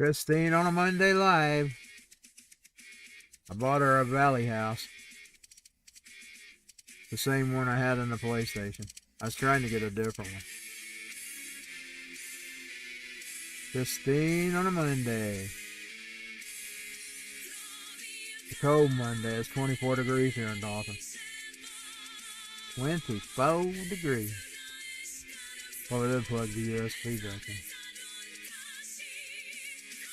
Christine on a Monday Live. I bought her a Valley House. The same one I had in the PlayStation. I was trying to get a different one. Christine on a Monday. It's a cold Monday. It's 24 degrees here in Dawson. 24 degrees. Well, I did plug the USB back in.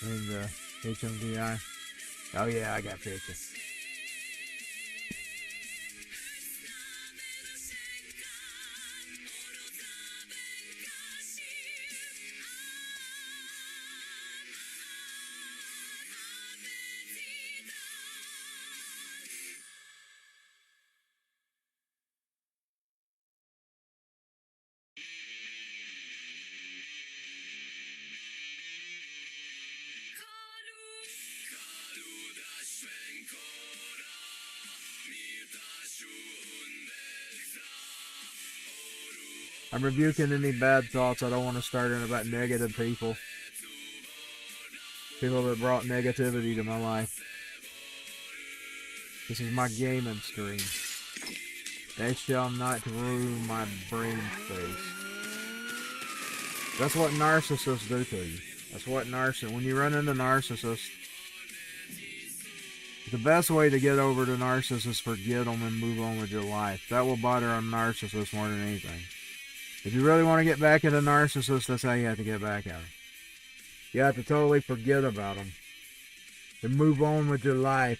And the HMDI. Oh yeah, I got pictures. I'm rebuking any bad thoughts. I don't want to start in about negative people. People that brought negativity to my life. This is my gaming stream. They shall not ruin my brain space. That's what narcissists do to you. That's what when you run into narcissists, the best way to get over the narcissist is forget them and move on with your life. That will bother a narcissist more than anything. If you really want to get back at a narcissist, that's how you have to get back at them. You have to totally forget about them and move on with your life.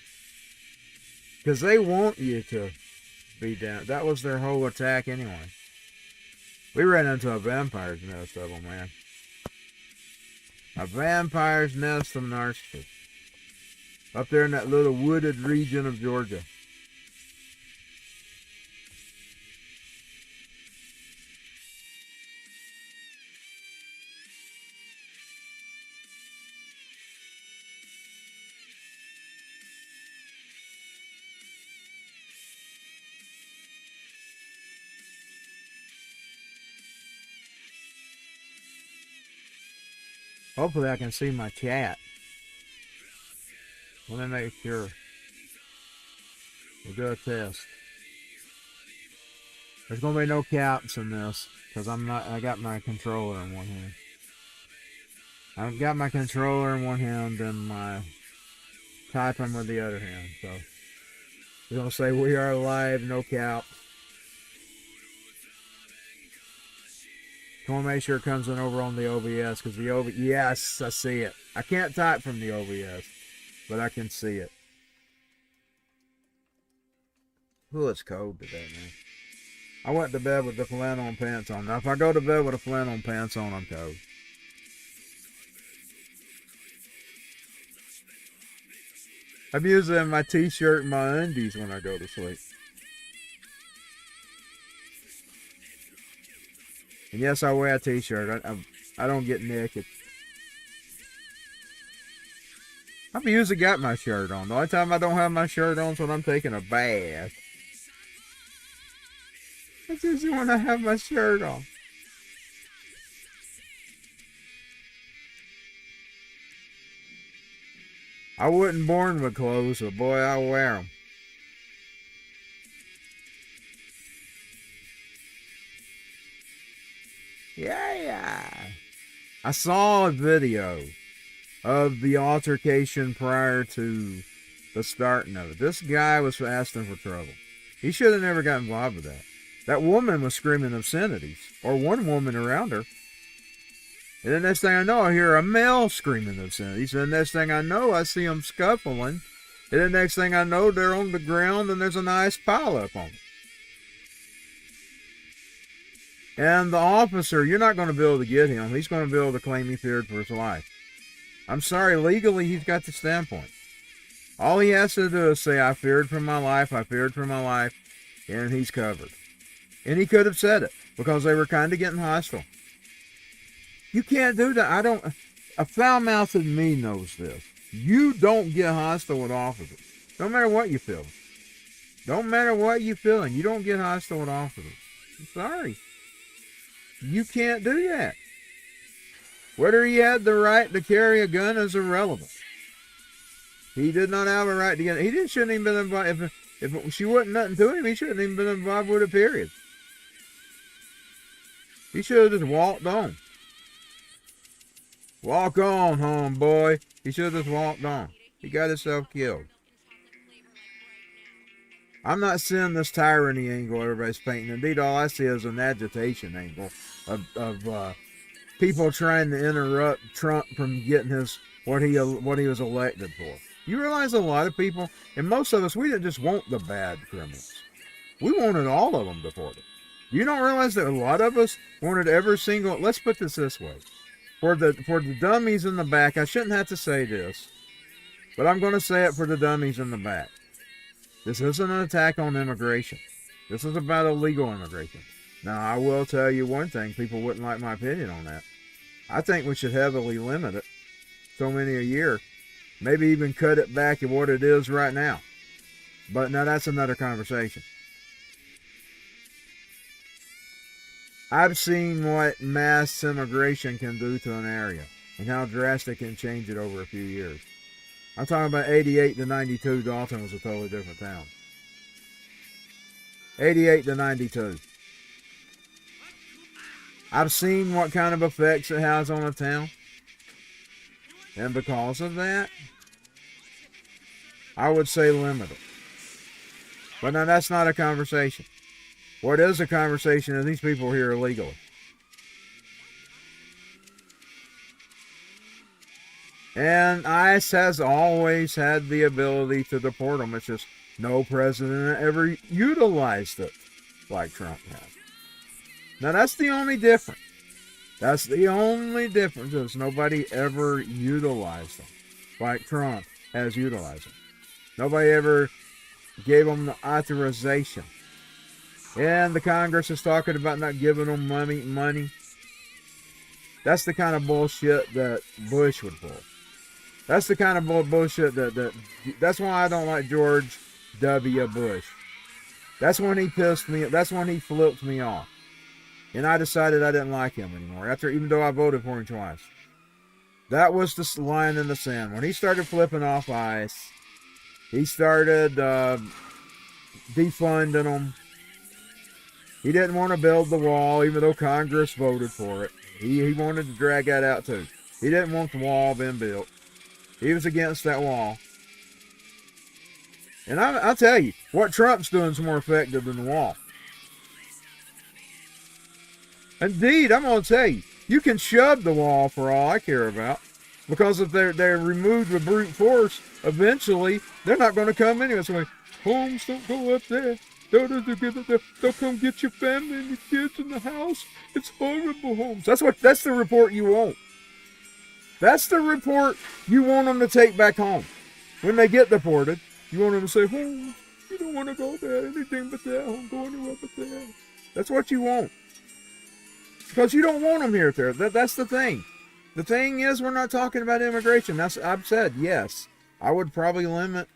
Because they want you to be down. That was their whole attack anyway. We ran into a vampire's nest of them, man. A vampire's nest of narcissists. Up there in that little wooded region of Georgia. Hopefully I can see my chat. Let me make sure. We'll do a test. There's gonna be no caps in this because I got my controller in one hand. I've got my controller in one hand and my typing with the other hand. So we're gonna say we are live, no caps. I want to make sure it comes in over on the OBS because the OBS, yes, I see it. I can't type from the OBS, but I can see it. Ooh, it's cold today, man. I went to bed with the flannel pants on. Now, if I go to bed with the flannel pants on, I'm cold. I'm using my t-shirt and my undies when I go to sleep. And yes, I wear a t-shirt. I don't get naked. I've usually got my shirt on. The only time I don't have my shirt on is when I'm taking a bath. That's usually when I have my shirt on. I wasn't born with clothes, but boy, I wear them. Yeah. I saw a video of the altercation prior to the starting of it. This guy was asking for trouble. He should have never got involved with that. That woman was screaming obscenities, or one woman around her. And the next thing I know, I hear a male screaming obscenities. And the next thing I know, I see them scuffling. And the next thing I know, they're on the ground and there's a nice pile up on them. And the officer, you're not going to be able to get him. He's going to be able to claim he feared for his life. I'm sorry, legally, he's got the standpoint. All he has to do is say, I feared for my life, I feared for my life, and he's covered. And he could have said it, because they were kind of getting hostile. You can't do that. A foul-mouthed me knows this. You don't get hostile with officers. No matter what you feel. Don't matter what you're feeling. You don't get hostile with officers. I'm sorry. You can't do that. Whether he had the right to carry a gun is irrelevant. He did not have a right to get it. Shouldn't even been involved. If she wasn't nothing to him, he shouldn't even been involved with it, period. He should have just walked on. Walk on, homeboy. He should have just walked on. He got himself killed. I'm not seeing this tyranny angle everybody's painting. Indeed, all I see is an agitation angle of people trying to interrupt Trump from getting what he was elected for. You realize a lot of people, and most of us, we didn't just want the bad criminals. We wanted all of them deported. You don't realize that a lot of us wanted every single. Let's put this way: for the dummies in the back. I shouldn't have to say this, but I'm going to say it for the dummies in the back. This isn't an attack on immigration. This is about illegal immigration. Now, I will tell you one thing. People wouldn't like my opinion on that. I think we should heavily limit it. So many a year. Maybe even cut it back to what it is right now. But now that's another conversation. I've seen what mass immigration can do to an area and how drastic it can change it over a few years. I'm talking about 88 to 92, Dalton was a totally different town. 88 to 92. I've seen what kind of effects it has on a town. And because of that, I would say limit it. But now that's not a conversation. What is a conversation is these people are here illegally. And ICE has always had the ability to deport them. It's just no president ever utilized it like Trump has. Now that's the only difference. That's the only difference is nobody ever utilized them like Trump has utilized them. Nobody ever gave them the authorization. And the Congress is talking about not giving them money. That's the kind of bullshit that Bush would pull. That's the kind of bullshit that's why I don't like George W. Bush. That's when he pissed me. That's when he flipped me off. And I decided I didn't like him anymore, even though I voted for him twice. That was the line in the sand. When he started flipping off ICE, he started defunding them. He didn't want to build the wall, even though Congress voted for it. He wanted to drag that out too. He didn't want the wall being built. He was against that wall. And I'll tell you, what Trump's doing is more effective than the wall. Indeed, I'm going to tell you, you can shove the wall for all I care about. Because if they're removed with brute force, eventually, they're not going to come anyway. So, Holmes, don't go up there. They'll come get your family and your kids in the house. It's horrible, Holmes. That's the report you want. That's the report you want them to take back home. When they get deported, you want them to say, Holmes, you don't want to go there. Anything but that. I don't go anywhere but there. That's what you want. Because you don't want them here. That's the thing. The thing is, we're not talking about immigration. I've said, yes, I would probably limit,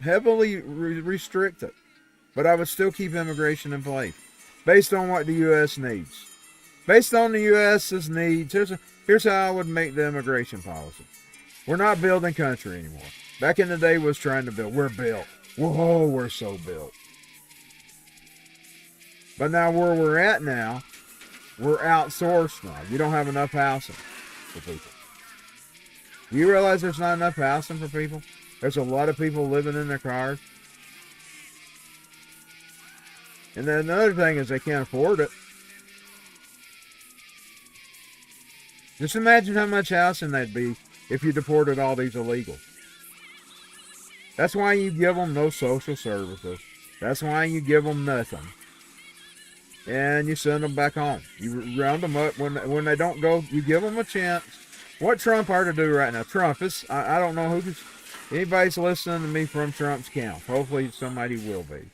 heavily restrict it. But I would still keep immigration in place. Based on what the U.S. needs. Based on the U.S.'s needs, here's how I would make the immigration policy. We're not building country anymore. Back in the day, we was trying to build. We're built. Whoa, we're so built. But now where we're at now, we're outsourced now. You don't have enough housing for people. Do you realize there's not enough housing for people? There's a lot of people living in their cars. And then another thing is they can't afford it. Just imagine how much housing that'd be if you deported all these illegals. That's why you give them no social services. That's why you give them nothing. And you send them back home. You round them up. When they don't go, you give them a chance. What Trump ought to do right now? Trump is, I don't know anybody's listening to me from Trump's camp. Hopefully somebody will be.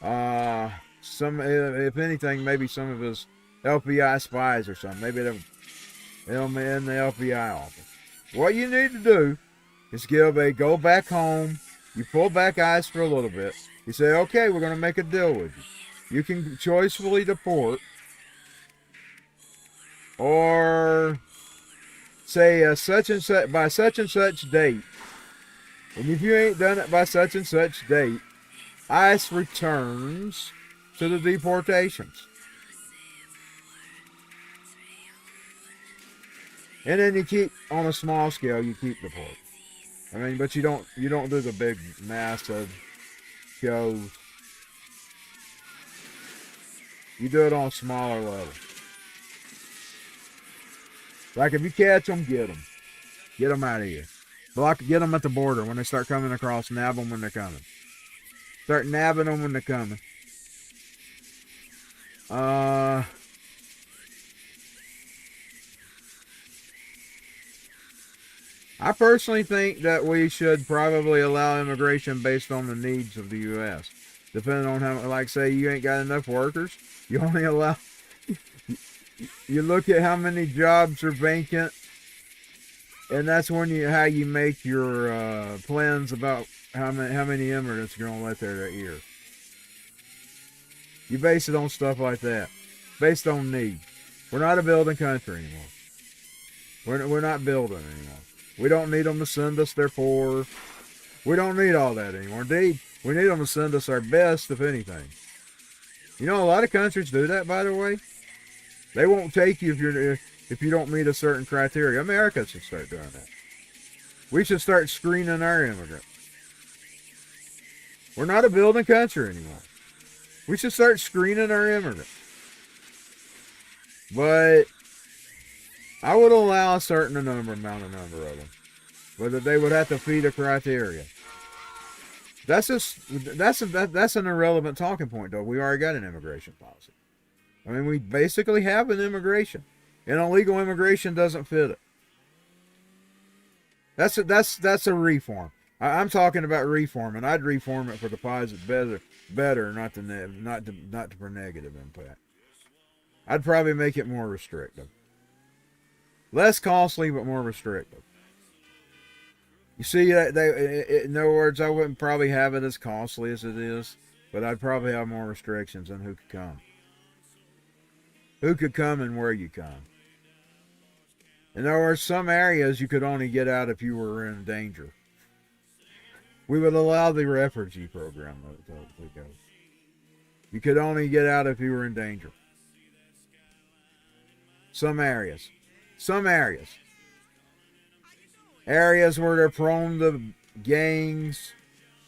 If anything, maybe some of his FBI spies or something. Maybe they're in the FBI office. What you need to do is go back home. You pull back ICE for a little bit. You say, okay, we're going to make a deal with you. You can choicefully deport, or say such and such by such and such date, and if you ain't done it by such and such date, ICE returns to the deportations. And then you keep, on a small scale, you keep deporting. I mean, but you don't do the big, massive shows. You do it on a smaller level. Like if you catch them, get them. Get them out of here. Get them at the border when they start coming across. Nab them when they're coming. Start nabbing them when they're coming. I personally think that we should probably allow immigration based on the needs of the U.S. Depending on how, like say you ain't got enough workers, you only allow, you look at how many jobs are vacant, and that's when how you make your plans about how many immigrants you're going to let there that year. You base it on stuff like that, based on need. We're not a building country anymore. We're not building anymore. We don't need them to send us their poor. We don't need all that anymore. Indeed, we need them to send us our best, if anything. You know, a lot of countries do that, by the way. They won't take you if you don't meet a certain criteria. America should start doing that. We should start screening our immigrants. We're not a building country anymore. We should start screening our immigrants. But I would allow a certain number of them, but they would have to feed a criteria. That's an irrelevant talking point, though. We already got an immigration policy. I mean, we basically have an immigration, and illegal immigration doesn't fit it. That's a reform. I'm talking about reform, and I'd reform it for the positive, better, not for negative impact. I'd probably make it more restrictive. Less costly, but more restrictive. You see, in other words, I wouldn't probably have it as costly as it is, but I'd probably have more restrictions on who could come. Who could come and where you come. And there were some areas you could only get out if you were in danger. We would allow the refugee program to go. You could only get out if you were in danger. Some areas. Areas where they're prone to gangs,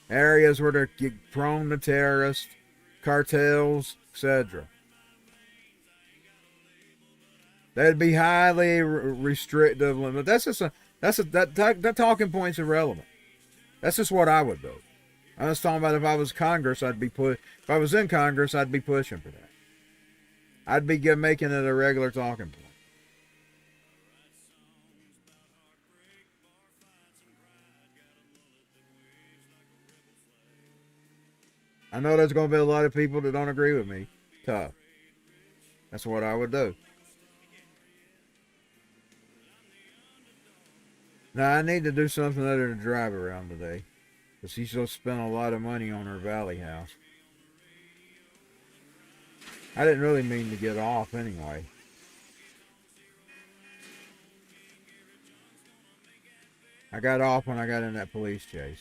areas where they're prone to terrorists, cartels, etc. That'd be highly restrictive limit. That talking point's irrelevant. That's just what I would do. I was talking about if I was Congress, if I was in Congress, I'd be pushing for that. I'd be making it a regular talking point. I know there's going to be a lot of people that don't agree with me. Tough. That's what I would do. Now, I need to do something other than drive around today, because she's just spent a lot of money on her valley house. I didn't really mean to get off anyway. I got off when I got in that police chase.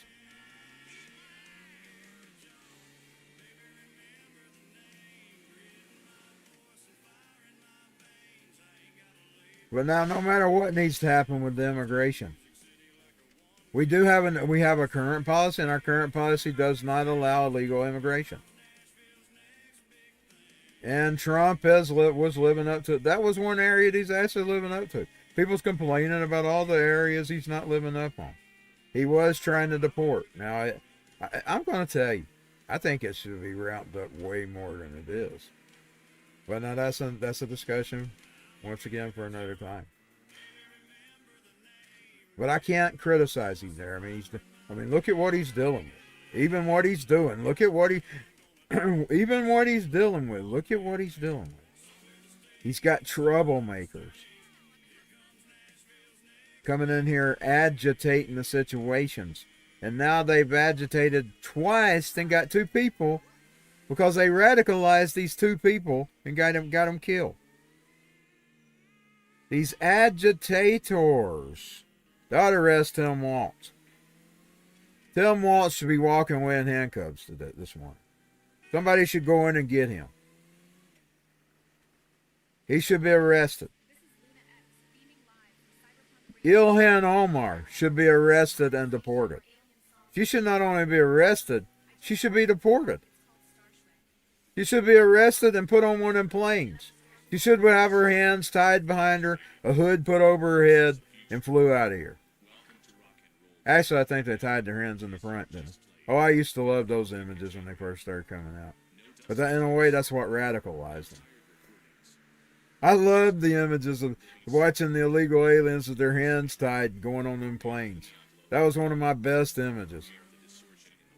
But now, no matter what needs to happen with the immigration, we have a current policy, and our current policy does not allow illegal immigration. And Trump was living up to it. That was one area that he's actually living up to. People's complaining about all the areas he's not living up on. He was trying to deport. Now, I'm going to tell you, I think it should be ramped up way more than it is. But now that's a discussion once again for another time. But I can't criticize him there. I mean, look at what he's dealing with. Even what he's doing. Look at what even what he's dealing with. Look at what he's dealing with. He's got troublemakers coming in here agitating the situations. And now they've agitated twice and got 2 people because they radicalized these 2 people and got them killed. These agitators. They ought to arrest Tim Waltz. Tim Waltz should be walking away in handcuffs today, this morning. Somebody should go in and get him. He should be arrested. Ilhan Omar should be arrested and deported. She should not only be arrested, she should be deported. She should be arrested and put on one of them planes. She should have her hands tied behind her, a hood put over her head, and flew out of here. Actually, I think they tied their hands in the front, didn't they? Oh, I used to love those images when they first started coming out. But that, in a way, that's what radicalized them. I loved the images of watching the illegal aliens with their hands tied going on them planes. That was one of my best images.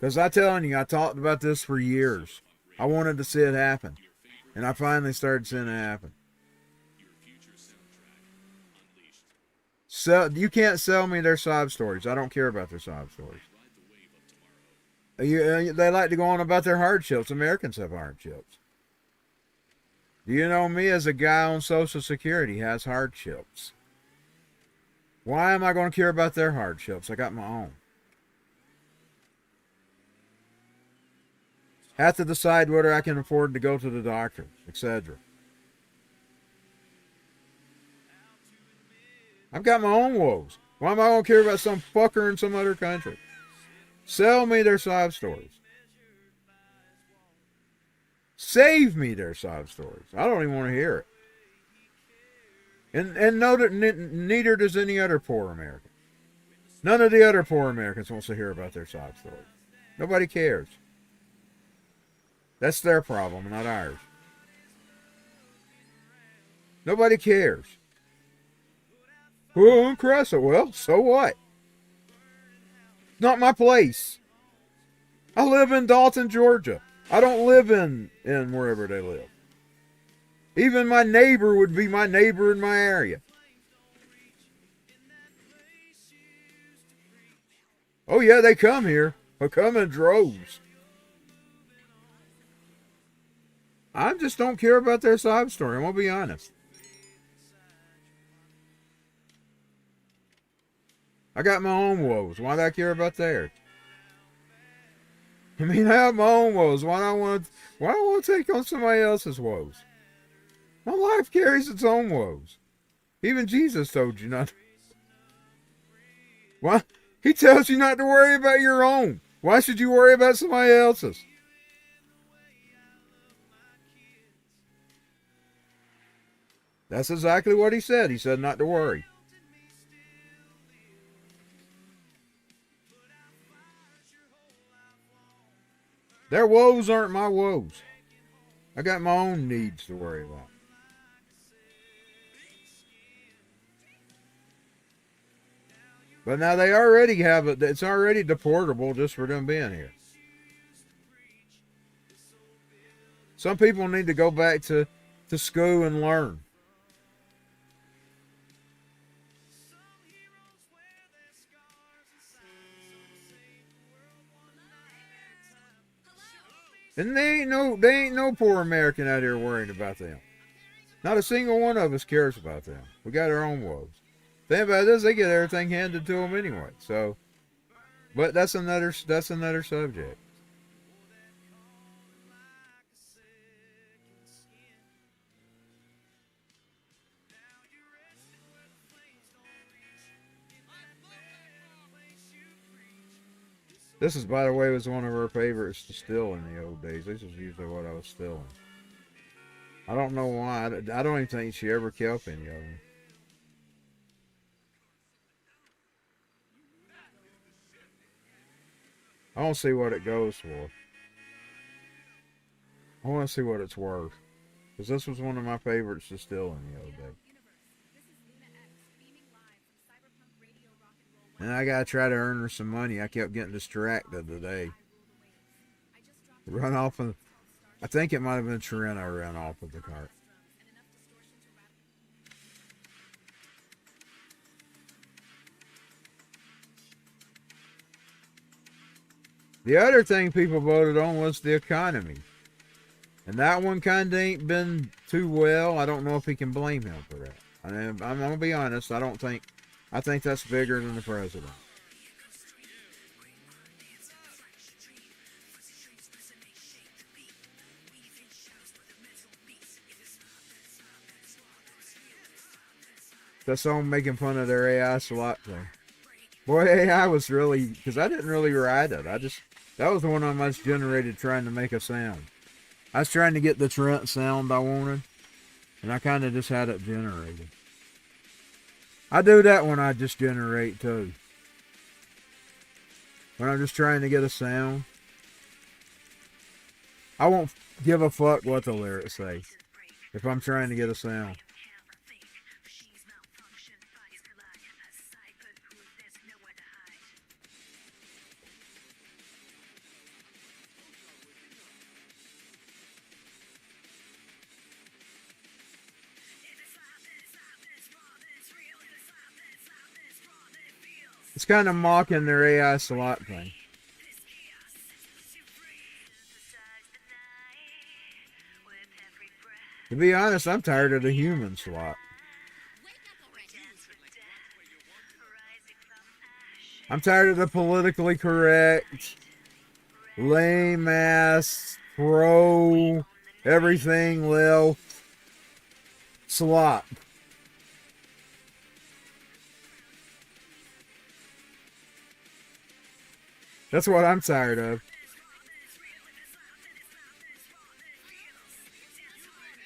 Because I'm telling you, I talked about this for years. I wanted to see it happen. And I finally started seeing it happen. So, you can't sell me their sob stories. I don't care about their sob stories. They like to go on about their hardships. Americans have hardships. Do you know me as a guy on Social Security has hardships? Why am I going to care about their hardships? I got my own. Have to decide whether I can afford to go to the doctor, etc. I've got my own woes. Why am I going to care about some fucker in some other country? Sell me their sob stories. Save me their sob stories. I don't even want to hear it. And know that neither does any other poor American. None of the other poor Americans wants to hear about their sob stories. Nobody cares. That's their problem, not ours. Nobody cares. Oh, impressive. Well, so what? Not my place. I live in Dalton, Georgia. I don't live in wherever they live. Even my neighbor would be my neighbor in my area. Oh yeah, they come here. They come in droves. I just don't care about their sob story. I'm going to be honest. I got my own woes. Why do I care about theirs? I mean, I have my own woes. Why do I want to take on somebody else's woes? My life carries its own woes. Even Jesus told you not. Why? He tells you not to worry about your own. Why should you worry about somebody else's? That's exactly what he said. He said not to worry. Their woes aren't my woes. I got my own needs to worry about. But now they already have it. It's already deportable just for them being here. Some people need to go back to school and learn. And they ain't no poor American out here worrying about them. Not a single one of us cares about them. We got our own woes. The thing about this, they get everything handed to them anyway. So, but that's another subject. This is, by the way, was one of our favorites to steal in the old days. This is usually what I was stealing. I don't know why. I don't even think she ever kept any of them. I don't see what it goes for. I want to see what it's worth. Because this was one of my favorites to steal in the old days. And I gotta try to earn her some money. I kept getting distracted today. Run off of, I think it might have been Trent I ran off of the cart. The other thing people voted on was the economy. And that one kind of ain't been too well. I don't know if he can blame him for that. I'm going to be honest. I think that's bigger than the president. That song making fun of their AI slot thing. Boy, AI was really, because I didn't really write it. That was the one I most generated trying to make a sound. I was trying to get the Trent sound I wanted, and I kind of just had it generated. I do that when I just generate too. When I'm just trying to get a sound, I won't give a fuck what the lyrics say if I'm trying to get a sound. It's kind of mocking their AI slot thing. To be honest, I'm tired of the human slot. I'm tired of the politically correct, lame ass, pro, everything left slot. That's what I'm tired of.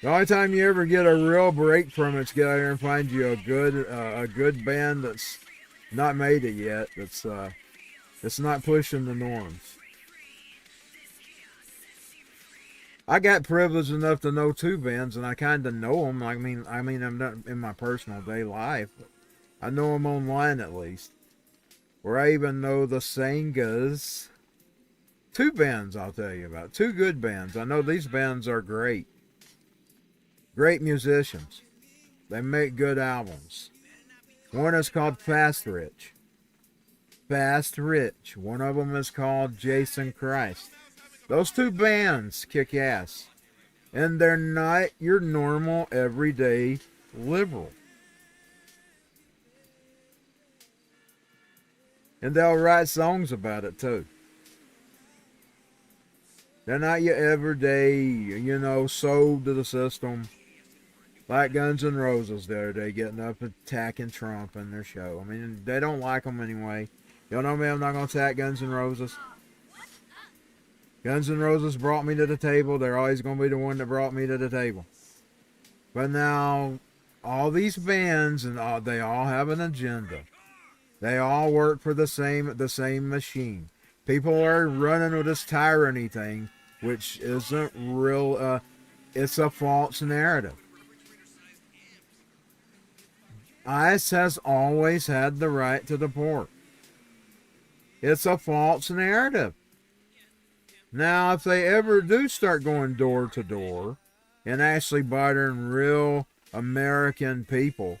The only time you ever get a real break from it is get out here and find you a good band that's not made it yet. That's not pushing the norms. I got privileged enough to know two bands, and I kind of know them. I mean, I'm not in my personal day life, but I know them online at least. Where I even know the singers. Two bands I'll tell you about. Two good bands. I know these bands are great. Great musicians. They make good albums. One is called Fast Rich. Fast Rich. One of them is called Jason Christ. Those two bands kick ass. And they're not your normal, everyday liberal. And they'll write songs about it too. They're not your everyday, sold to the system. Like Guns N' Roses the other day, getting up and attacking Trump in their show. I mean, they don't like them anyway. Y'all know me, I'm not going to attack Guns N' Roses. Guns N' Roses brought me to the table. They're always going to be the one that brought me to the table. But now, all these bands, they all have an agenda. They all work for the same machine. People are running with this tyranny thing, which isn't real. It's a false narrative. ICE has always had the right to deport. It's a false narrative. Now, if they ever do start going door to door and actually bothering real American people,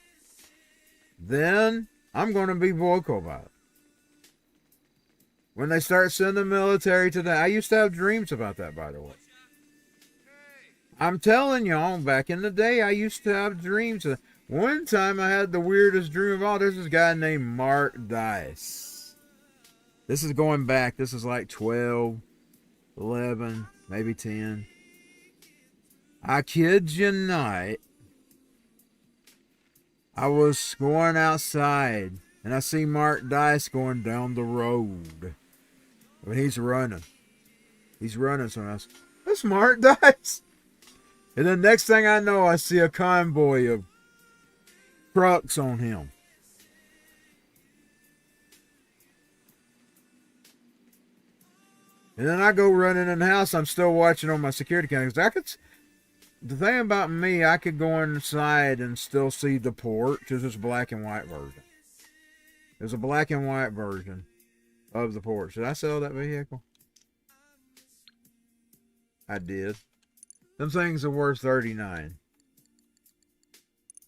then I'm going to be vocal about it. When they start sending military to I used to have dreams about that, by the way. I'm telling y'all, back in the day, I used to have dreams. One time I had the weirdest dream of all. There's this guy named Mark Dice. This is going back. This is like 12, 11, maybe 10. I kid you not. I was going outside, and I see Mark Dice going down the road. But he's running. He's running, so I said, that's Mark Dice. And the next thing I know, I see a convoy of trucks on him. And then I go running in the house. I'm still watching on my security cameras. The thing about me, I could go inside and still see the porch. This is a black and white version. There's a black and white version of the porch. Did I sell that vehicle? I did. Them things are worth $39.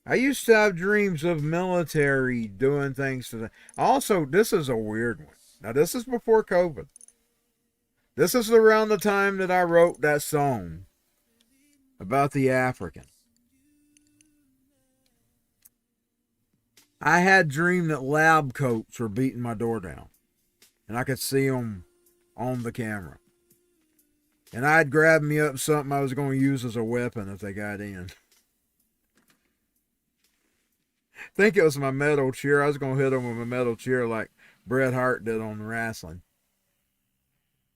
I used to have dreams of military doing things to them. Also, this is a weird one. Now, this is before COVID. This is around the time that I wrote that song about the African. I had dreamed that lab coats were beating my door down, and I could see them on the camera. And I'd grab me up something I was going to use as a weapon if they got in. I think it was my metal chair. I was going to hit them with my metal chair like Bret Hart did on wrestling.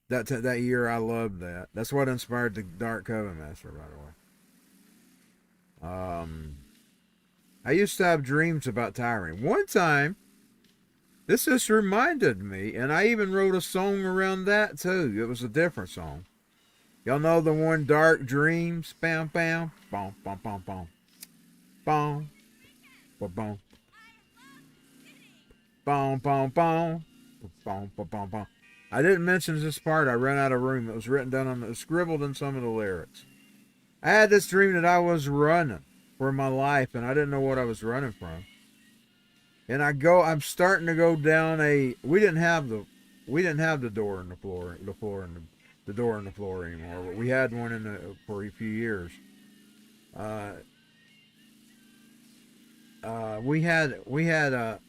That year, I loved that. That's what inspired the Dark Coven Master, by the way. I used to have dreams about tyranny. One time, this just reminded me, and I even wrote a song around that too. It was a different song. Y'all know the one, Dark Dreams? Bam, bam, bom, bom, bom, bom, bom, bom, bom, bom, bom, bom, bom, bom, bom. I didn't mention this part. I ran out of room. It was written down on, it was scribbled in some of the lyrics. I had this dream that I was running for my life, and I didn't know what I was running from. And I'm starting to go down we didn't have the door in the floor, the door in the floor anymore, but we had one for a few years. We had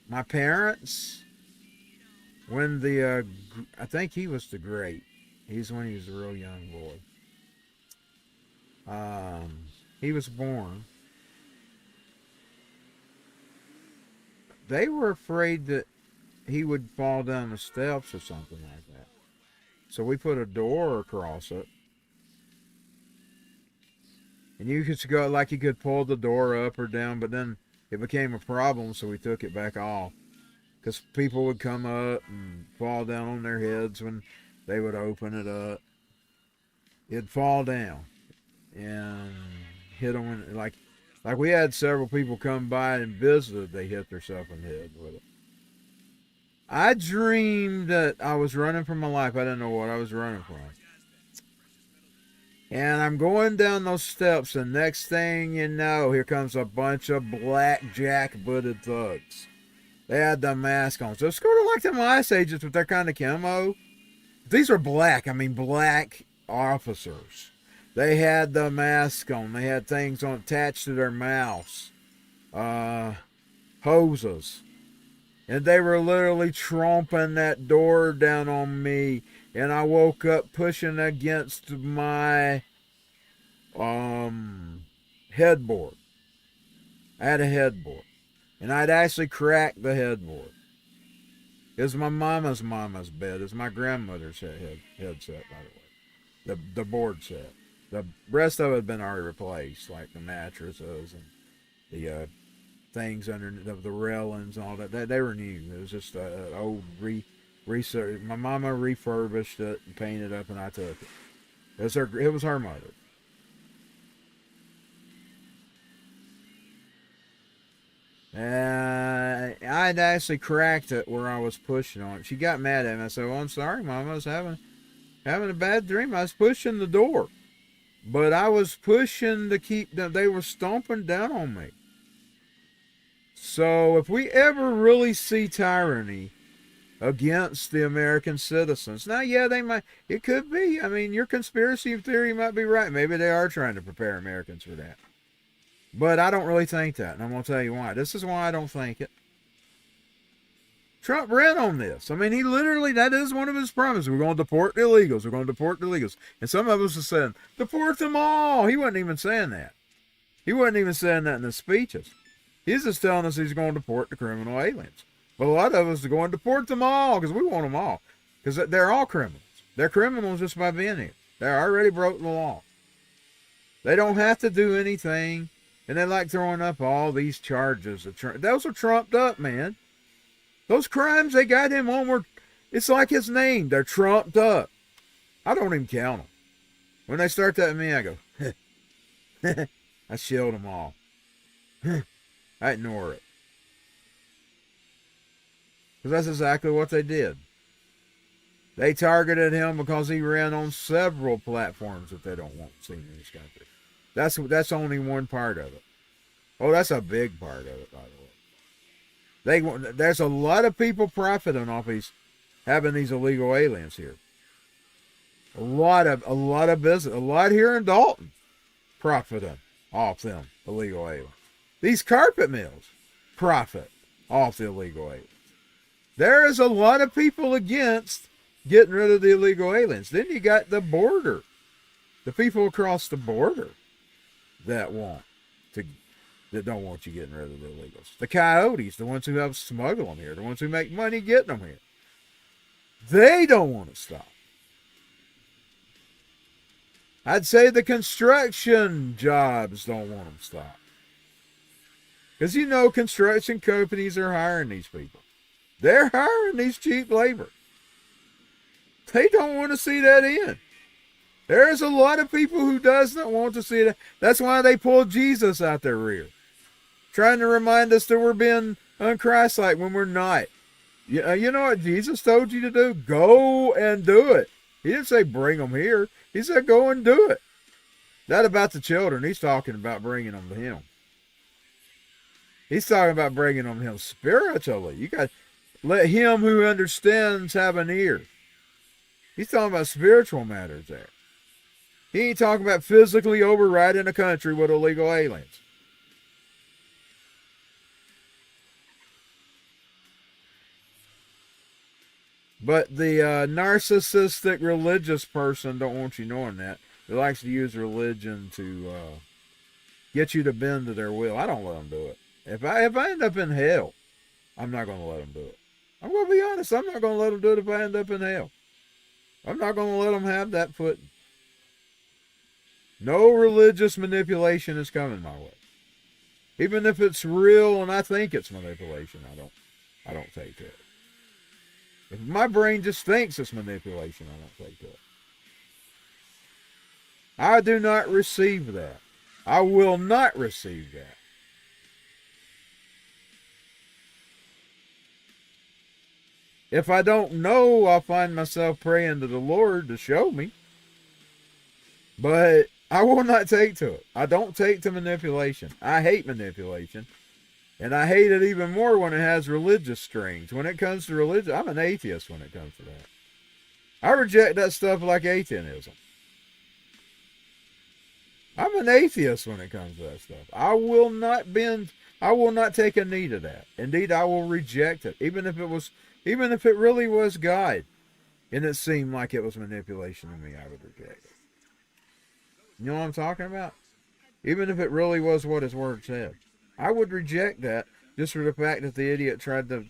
my parents, when I think he was the great. He's when he was a real young boy. He was born. They were afraid that he would fall down the steps or something like that. So we put a door across it. And you could go, like you could pull the door up or down, but then it became a problem, so we took it back off. Because people would come up and fall down on their heads when they would open it up. It'd fall down and hit them, like we had several people come by and visited, they hit themselves in the head with it. I dreamed that I was running for my life. I didn't know what I was running from. And I'm going down those steps, and next thing you know, here comes a bunch of black jack-booted thugs. They had the mask on. So it's sort of like the Ice Agents with their kind of camo. These are black. I mean, black officers. They had the mask on. They had things attached to their mouths. Hoses. And they were literally tromping that door down on me. And I woke up pushing against my headboard. I had a headboard. And I'd actually cracked the headboard. It was my mama's bed. It was my grandmother's headset, by the way. The board set. The rest of it had been already replaced, like the mattresses and the things under the railings and all that. They were new. It was just an old research. My mama refurbished it and painted it up, and I took it. It was her mother. I'd actually cracked it where I was pushing on it. She got mad at me. I said, "Well, I'm sorry, Mama. I was having a bad dream. I was pushing the door, but I was pushing to keep them. They were stomping down on me." So if we ever really see tyranny against the American citizens, now, yeah, they might. It could be. I mean, your conspiracy theory might be right. Maybe they are trying to prepare Americans for that. But I don't really think that, and I'm going to tell you why. This is why I don't think it. Trump ran on this. I mean, he literally, that is one of his promises. We're going to deport the illegals. We're going to deport the illegals. And some of us are saying, deport them all. He wasn't even saying that. He wasn't even saying that in his speeches. He's just telling us he's going to deport the criminal aliens. But a lot of us are going to deport them all because we want them all. Because they're all criminals. They're criminals just by being here. They already broke the law. They don't have to do anything. And they like throwing up all these charges. Those are trumped up, man. Those crimes they got him on were, it's like his name. They're trumped up. I don't even count them. When they start that at me, I go, I shield them all. I ignore it. Because that's exactly what they did. They targeted him because he ran on several platforms that they don't want seen in this country. That's only one part of it. Oh, that's a big part of it, by the way. There's a lot of people profiting off having these illegal aliens here. A lot of business, a lot here in Dalton profiting off them illegal aliens. These carpet mills. profit off the illegal aliens. There is a lot of people against getting rid of the illegal aliens. Then you got the border, the people across the border that don't want you getting rid of the illegals. The coyotes, the ones who help smuggle them here, the ones who make money getting them here. They don't want to stop. I'd say the construction jobs don't want them stopped. Because you know construction companies are hiring these people. They're hiring these cheap labor. They don't want to see that in. There's a lot of people who does not want to see that. That's why they pulled Jesus out their rear. Trying to remind us that we're being unchristlike when we're not. You know what Jesus told you to do? Go and do it. He didn't say bring them here. He said go and do it. That about the children. He's talking about bringing them to him. He's talking about bringing them to him spiritually. You got to let him who understands have an ear. He's talking about spiritual matters there. He ain't talking about physically overriding a country with illegal aliens. But the narcissistic religious person don't want you knowing that. He likes to use religion to get you to bend to their will. I don't let them do it. If I end up in hell, I'm not going to let them do it. I'm going to be honest. I'm not going to let them do it if I end up in hell. I'm not going to let them have that footing. No religious manipulation is coming my way. Even if it's real and I think it's manipulation, I don't take to it. If my brain just thinks it's manipulation, I don't take to it. I do not receive that. I will not receive that. If I don't know, I'll find myself praying to the Lord to show me. But I will not take to it. I don't take to manipulation. I hate manipulation. And I hate it even more when it has religious strings. When it comes to religion, I'm an atheist when it comes to that. I reject that stuff like atheism. I'm an atheist when it comes to that stuff. I will not take a knee to that. Indeed, I will reject it. Even if it really was God and it seemed like it was manipulation to me, I would reject it. You know what I'm talking about? Even if it really was what his word said. I would reject that just for the fact that the idiot tried the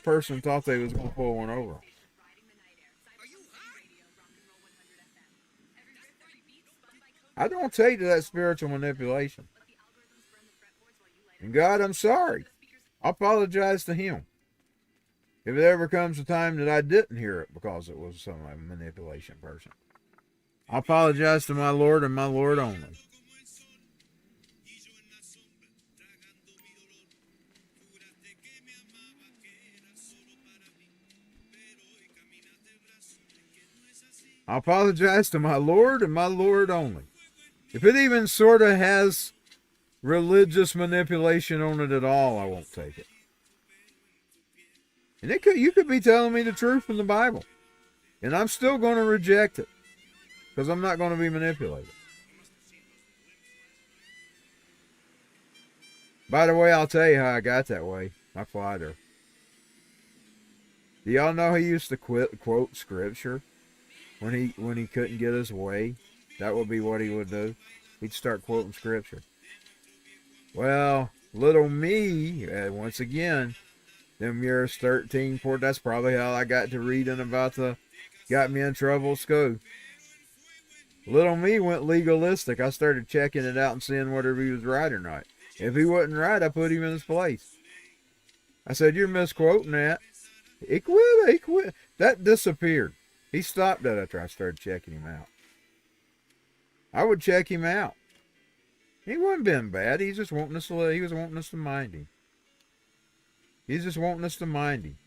person thought they was going to pull one over. I don't take to that spiritual manipulation. And God, I'm sorry. I apologize to him. If it ever comes a time that I didn't hear it because it was some manipulation person. I apologize to my Lord and my Lord only. I apologize to my Lord and my Lord only. If it even sort of has religious manipulation on it at all, I won't take it. And you could be telling me the truth from the Bible. And I'm still going to reject it. Because I'm not going to be manipulated. By the way, I'll tell you how I got that way. My father. Do y'all know he used to quote scripture? When he couldn't get his way, that would be what he would do. He'd start quoting scripture. Well, little me, once again, them years 13, 14, that's probably how I got to reading about got me in trouble at school. Little me went legalistic. I started checking it out and seeing whether he was right or not. If he wasn't right, I put him in his place. I said, you're misquoting that. He quit. That disappeared. He stopped that after I started checking him out. I would check him out. He wasn't being bad. He was wanting us to mind him. He's just wanting us to mind him.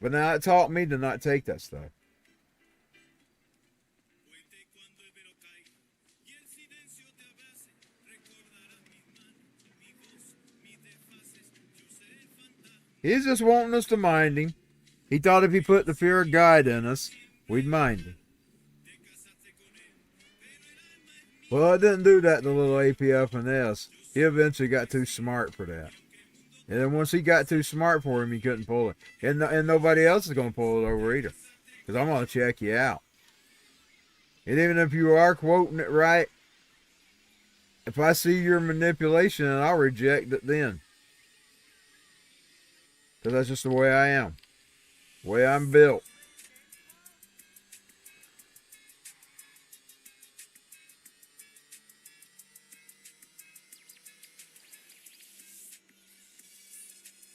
But now it taught me to not take that stuff. He's just wanting us to mind him. He thought if he put the fear of God in us, we'd mind him. Well, I didn't do that to little APFNS. He eventually got too smart for that. And then once he got too smart for him, he couldn't pull it. And nobody else is going to pull it over either. Because I'm going to check you out. And even if you are quoting it right, if I see your manipulation, I'll reject it then. Because that's just the way I am. The way I'm built.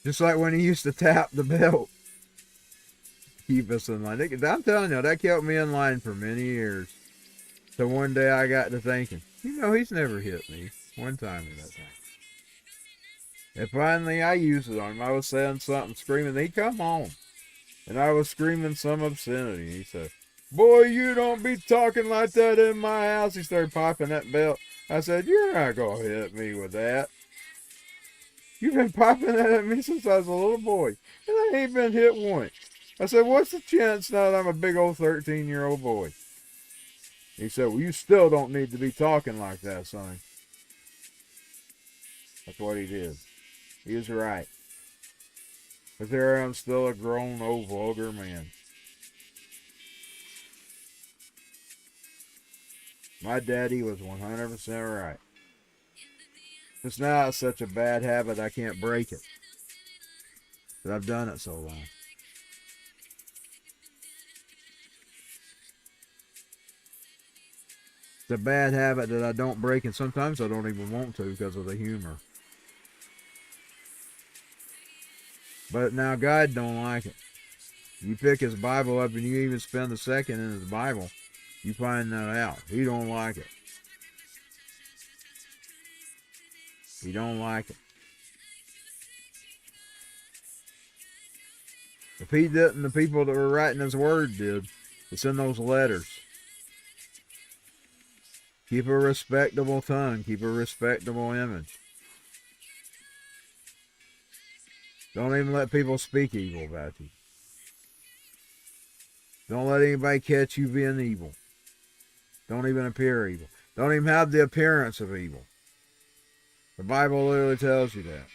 Just like when he used to tap the belt. Keep us in line. I'm telling you, that kept me in line for many years. So one day I got to thinking, he's never hit me. One time at that time. And finally I used it on him. I was saying something, screaming. He'd come home. And I was screaming some obscenity. He said, "Boy, you don't be talking like that in my house." He started popping that belt. I said, "You're not going to hit me with that. You've been popping that at me since I was a little boy. And I ain't been hit once." I said, "What's the chance now that I'm a big old 13-year-old boy?" He said, "Well, you still don't need to be talking like that, son." That's what he did. He was right. But there I am, still a grown, old, vulgar man. My daddy was 100% right. Because now it's such a bad habit I can't break it. But I've done it so long. It's a bad habit that I don't break, and sometimes I don't even want to because of the humor. But now God don't like it. You pick his Bible up and you even spend a second in his Bible, you find that out. He don't like it. He don't like it. If he didn't, the people that were writing his word did. It's in those letters. Keep a respectable tongue. Keep a respectable image. Don't even let people speak evil about you. Don't let anybody catch you being evil. Don't even appear evil. Don't even have the appearance of evil. The Bible literally tells you that.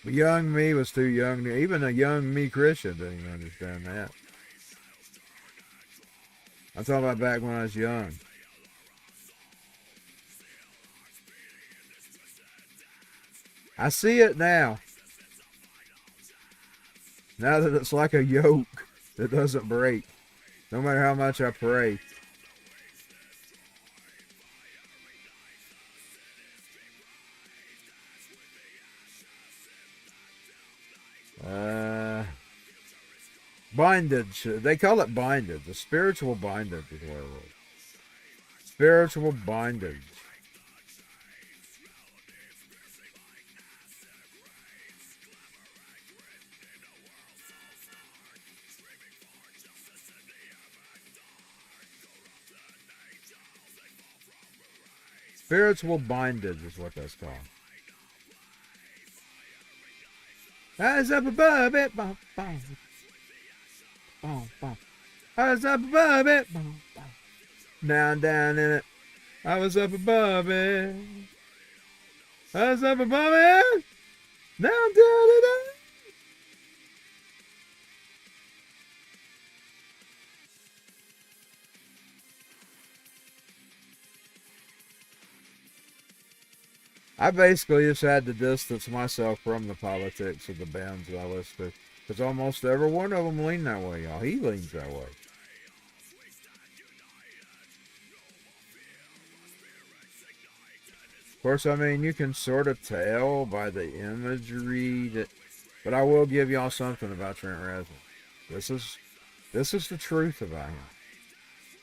But young me was too young. Even a young me Christian didn't even understand that. I'm talking about back when I was young. I see it now. Now that it's like a yoke that doesn't break. No matter how much I pray. Bondage. They call it bondage. The spiritual bondage is what it is. Spiritual bondage. Spiritual bondage is what that's called. Eyes up above it. Boom, boom. Boom, boom. Eyes up above it. Boom, boom. Down, down in it. I was up above it. I was up above it. Down, down in it. I basically just had to distance myself from the politics of the bands that I listen to. Because almost every one of them lean that way, y'all. He leans that way. Of course, I mean, you can sort of tell by the imagery that... But I will give y'all something about Trent Reznor. This is the truth about him.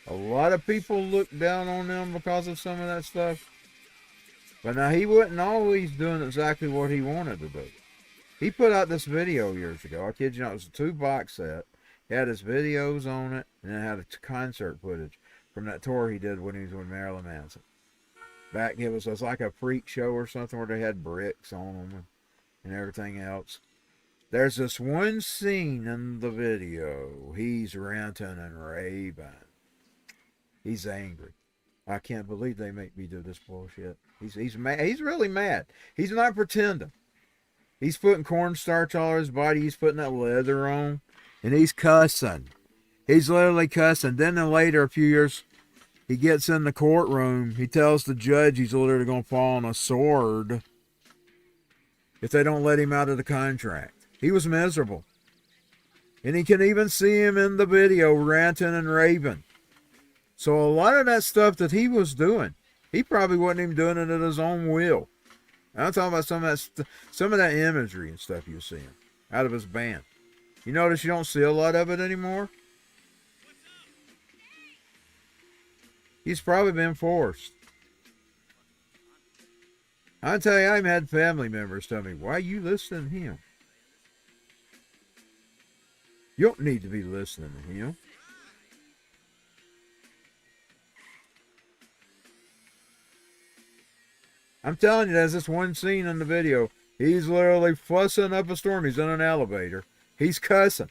A lot of people look down on them because of some of that stuff. But now, he wasn't always doing exactly what he wanted to do. He put out this video years ago. I kid you not, it was a 2-box set. He had his videos on it, and it had a concert footage from that tour he did when he was with Marilyn Manson. Back, it was like a freak show or something where they had bricks on them and everything else. There's this one scene in the video. He's ranting and raving. He's angry. I can't believe they make me do this bullshit. He's mad. He's really mad. He's not pretending. He's putting cornstarch all over his body. He's putting that leather on. And he's cussing. He's literally cussing. Then later, a few years, he gets in the courtroom. He tells the judge he's literally going to fall on a sword if they don't let him out of the contract. He was miserable. And he can even see him in the video ranting and raving. So a lot of that stuff that he was doing, he probably wasn't even doing it at his own will. I'm talking about some of that imagery and stuff you're seeing out of his band. You notice you don't see a lot of it anymore? He's probably been forced. I tell you, I've had family members tell me, why are you listening to him? You don't need to be listening to him. I'm telling you, there's this one scene in the video. He's literally fussing up a storm. He's in an elevator. He's cussing.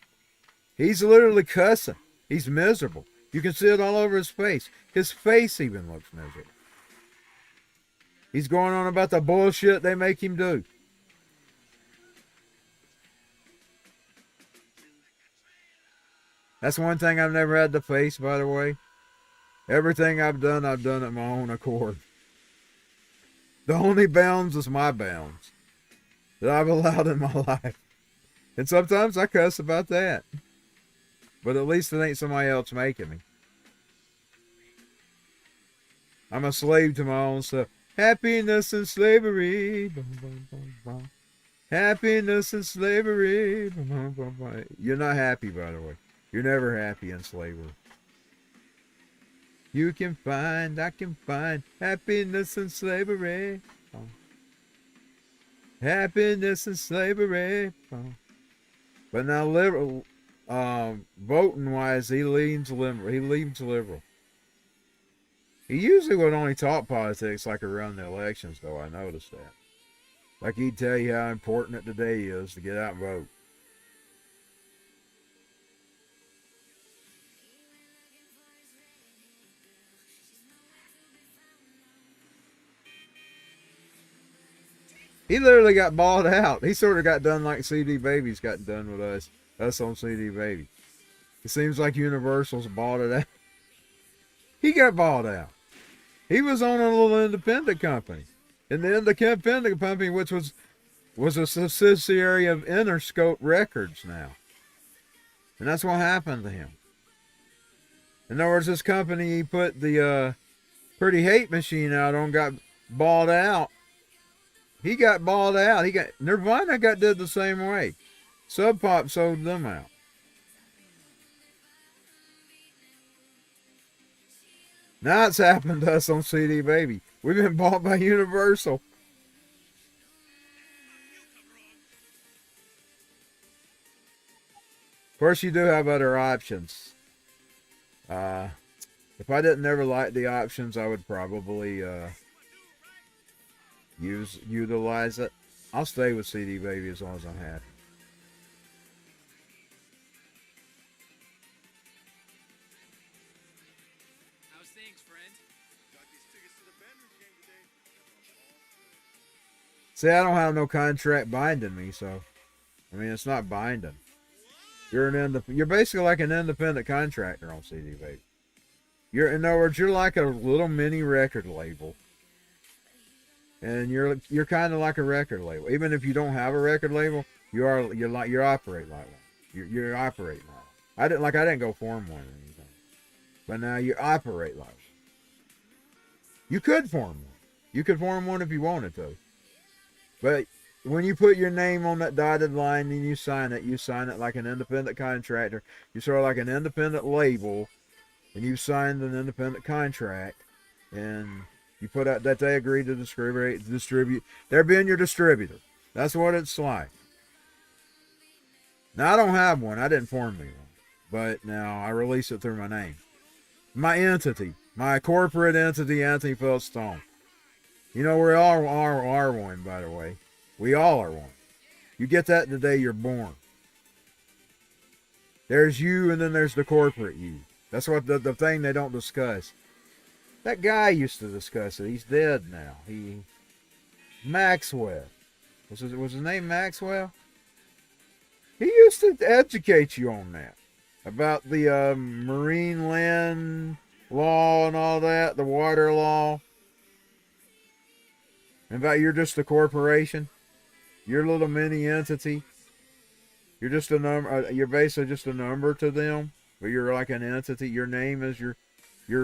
He's literally cussing. He's miserable. You can see it all over his face. His face even looks miserable. He's going on about the bullshit they make him do. That's one thing I've never had to face, by the way. Everything I've done at my own accord. The only bounds is my bounds that I've allowed in my life. And sometimes I cuss about that. But at least it ain't somebody else making me. I'm a slave to my own stuff. Happiness and slavery. Happiness and slavery. You're not happy, by the way. You're never happy in slavery. You can find, I can find happiness and slavery. Happiness and slavery. But now, liberal, voting wise, he leans liberal. He leans liberal. He usually would only talk politics like around the elections, though. I noticed that. Like he'd tell you how important it today is to get out and vote. He literally got bought out. He sort of got done like CD Baby's got done with us on CD Baby. It seems like Universal's bought it out. He got bought out. He was on a little independent company. And the independent company, which was a subsidiary of Interscope Records now. And that's what happened to him. In other words, this company he put the Pretty Hate Machine out on got bought out. He got bought out. Nirvana did the same way. Sub Pop sold them out. Now it's happened to us on CD Baby. We've been bought by Universal. Of course, you do have other options. If I didn't ever like the options, I would probably utilize it. I'll stay with CD Baby as long as I'm happy. How's things, friend? Got these tickets to the bedroom game today. See, I don't have no contract binding me, so I mean it's not binding. You're basically like an independent contractor on CD Baby. In other words, you're like a little mini record label. And you're kind of like a record label. Even if you don't have a record label, you operate like one. You're operating like one. I didn't go form one or anything. But now you operate like one. You could form one. You could form one if you wanted to. But when you put your name on that dotted line and you sign it like an independent contractor. You're sort of like an independent label, and you've signed an independent contract, and you put out that they agree to distribute. They're being your distributor. That's what it's like. Now, I don't have one. I didn't form me one. But now I release it through my name. My entity. My corporate entity, Anthony Phillips Stone. You know, we all are one, by the way. We all are one. You get that the day you're born. There's you, and then there's the corporate you. That's what the thing they don't discuss. That guy used to discuss it. He's dead now. Maxwell. Was his name Maxwell? He used to educate you on that. About the marine land law and all that, the water law. And about you're just a corporation. You're a little mini entity. You're just a number. You're basically just a number to them, but you're like an entity. Your name is your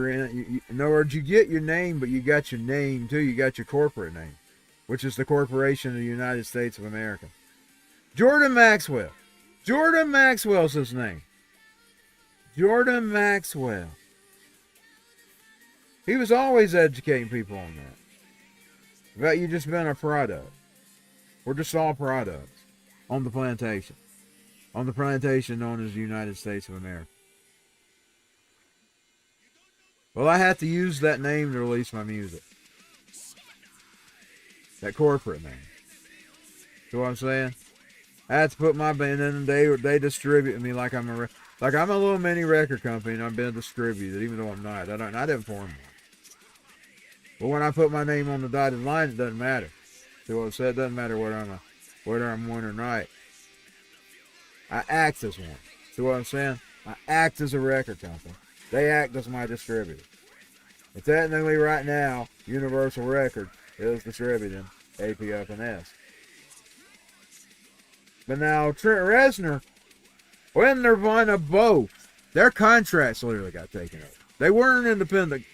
in other words, you get your name, but you got your name too. You got your corporate name, which is the Corporation of the United States of America. Jordan Maxwell. Jordan Maxwell's his name. Jordan Maxwell. He was always educating people on that. About you just being a product. We're just all products on the plantation. On the plantation known as the United States of America. Well, I had to use that name to release my music. That corporate name. See what I'm saying? I had to put my band in, and they distribute me like I'm a little mini record company, and I'm being distributed, even though I'm not. I didn't form one. But when I put my name on the dotted line, it doesn't matter. See what I said? It doesn't matter whether I'm one or not. I act as one. See what I'm saying? I act as a record company. They act as my distributor. And technically, right now, Universal Records is distributing apfns. But now, Trent Reznor, when Nirvana both, their contracts literally got taken over. They weren't independent.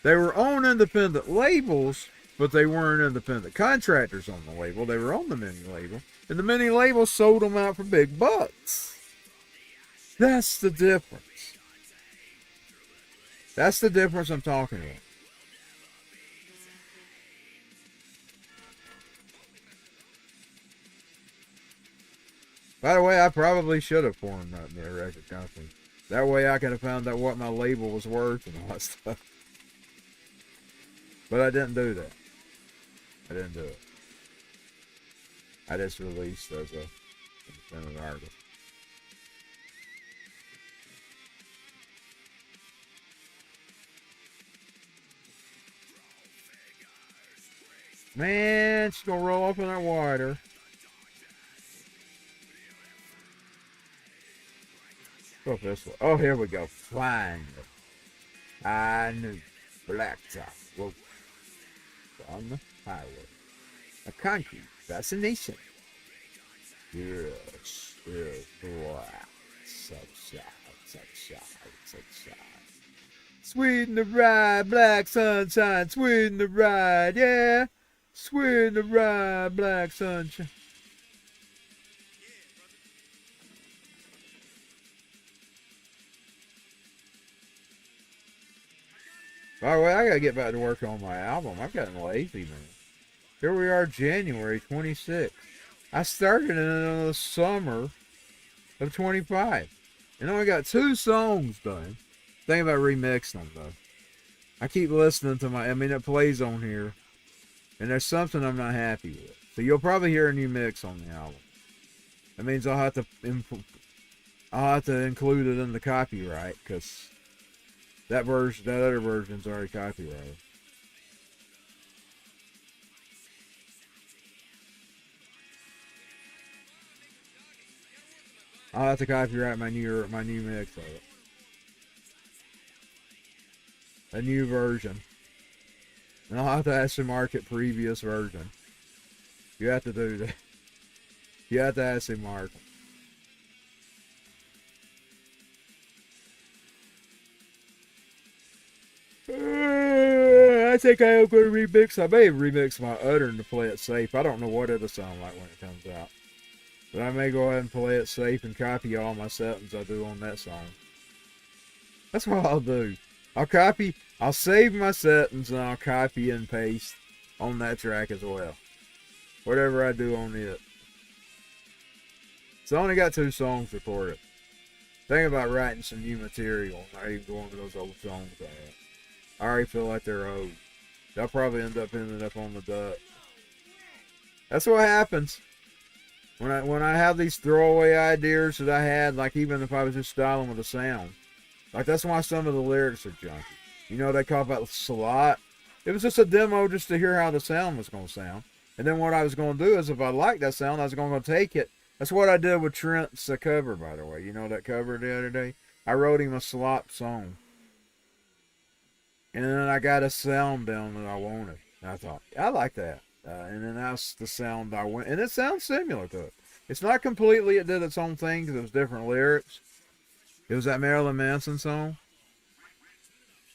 They were on independent labels, but they weren't independent contractors on the label. They were on the mini label. And the mini label sold them out for big bucks. That's the difference. That's the difference I'm talking about. By the way, I probably should have formed a record company. That way I could have found out what my label was worth and all that stuff. But I didn't do that. I didn't do it. I just released as a independent artist. Man, she's gonna roll up in that water. Go this way. Oh, here we go. Finally. I knew. Blacktop. Whoa. On the highway. A concrete fascination. Yes. Yes. Black. Sunshine. Sweeten the ride. Black sunshine. Sweeten the ride. Yeah. Sweeten the ride. Black sunshine. By the way, I gotta get back to work on my album. I've gotten lazy, man. Here we are, January 26th. I started in the summer of 25. And only got 2 songs done. Think about remixing them, though. I keep listening to it plays on here. And there's something I'm not happy with. So you'll probably hear a new mix on the album. That means I'll have to include it in the copyright, because that other version's already copyrighted. I'll have to copyright my new mix of it. A new version. And I'll have to actually market previous version. You have to do that. You have to actually mark them. I think I'm going to remix. I may remix my Uttering to play it safe. I don't know what it'll sound like when it comes out. But I may go ahead and play it safe and copy all my settings I do on that song. That's what I'll do. I'll save my settings and I'll copy and paste on that track as well. Whatever I do on it. So I only got 2 songs recorded. Think about writing some new material. Not even going to those old songs I have. I already feel like they're old. They'll probably ending up on the duck. That's what happens. When I have these throwaway ideas that I had, like even if I was just styling with a sound. Like that's why some of the lyrics are junky. You know, they call it slot. It was just a demo just to hear how the sound was going to sound. And then what I was going to do is if I liked that sound, I was going to take it. That's what I did with Trent's cover, by the way. You know that cover the other day? I wrote him a slop song. And then I got a sound down that I wanted. And I thought, I like that. And then that's the sound I went. And it sounds similar to it. It's not completely, it did its own thing because it was different lyrics. It was that Marilyn Manson song.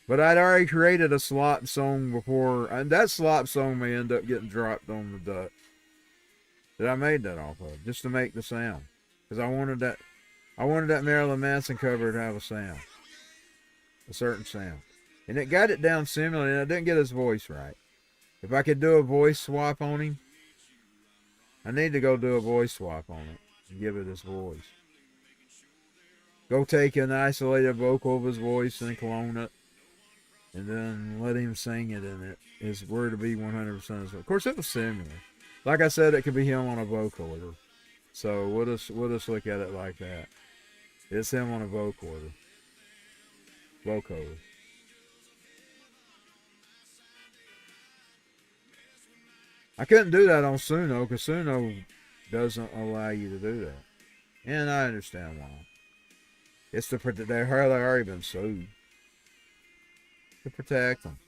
But I'd already created a slop song before. And that slop song may end up getting dropped on the duck that I made that off of. Just to make the sound. Because I wanted that Marilyn Manson cover to have a sound. A certain sound. And it got it down similar, and I didn't get his voice right. If I could do a voice swap on him, I need to go do a voice swap on it and give it his voice. Go take an isolated vocal of his voice and clone it, and then let him sing it in it. His word to be 100% his. Of course, it was similar. Like I said, it could be him on a vocoder. So we'll just look at it like that. It's him on a vocoder. Vocoder. I couldn't do that on Suno because Suno doesn't allow you to do that. And I understand why. It's they've already been sued. To protect them.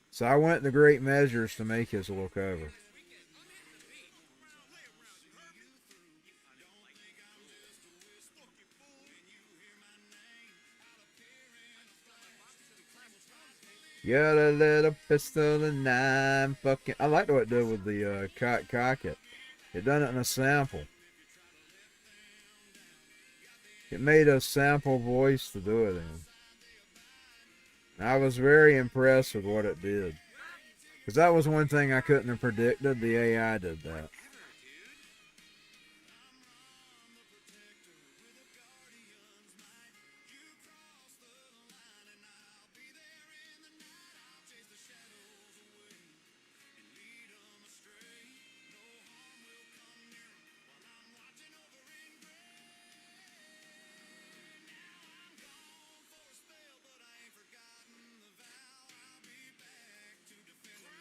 So I went to great measures to make his little cover. Got a little pistol and I'm fucking. I like what it did with the cock it. It done it in a sample. It made a sample voice to do it in. I was very impressed with what it did. Because that was one thing I couldn't have predicted. The AI did that.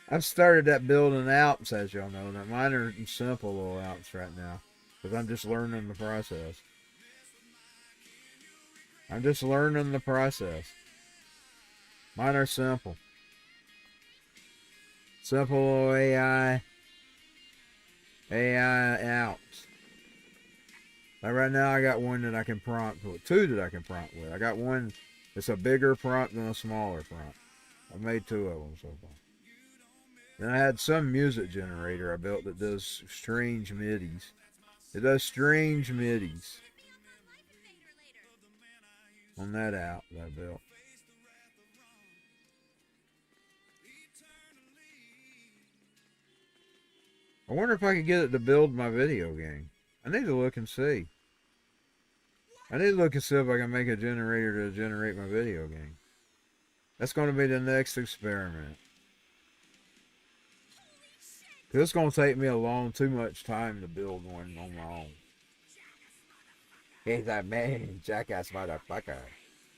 I've started that building Alps, as y'all know. Now, mine are simple little Alps right now. Because I'm just learning the process. I'm just learning the process. Mine are simple. Simple little AI Alps. Like right now I got one that I can prompt with. Two that I can prompt with. I got one that's a bigger prompt and a smaller prompt. I made two of them so far. Then I had some music generator I built that does strange midis. It does strange midis. On that app that I built. I wonder if I could get it to build my video game. I need to look and see. I need to look and see if I can make a generator to generate my video game. That's going to be the next experiment. Because it's going to take me too much time to build one on my own. He's that man, jackass motherfucker.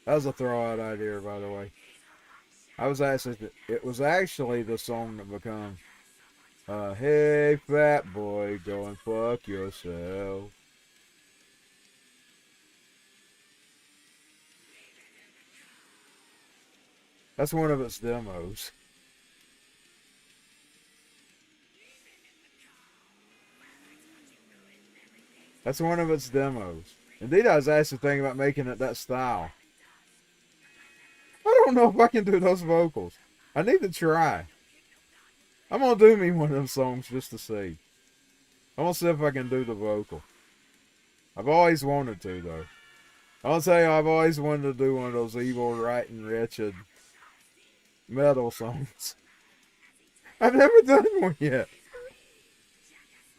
That was a throw-out idea, by the way. It was actually the song that became, hey fat boy, go and fuck yourself. That's one of its demos. That's one of its demos. Indeed, I was actually thinking about making it that style. I don't know if I can do those vocals. I need to try. I'm going to do me one of them songs just to see. I want to see if I can do the vocal. I've always wanted to, though. I'll tell you, I've always wanted to do one of those evil, writing, wretched metal songs. I've never done one yet.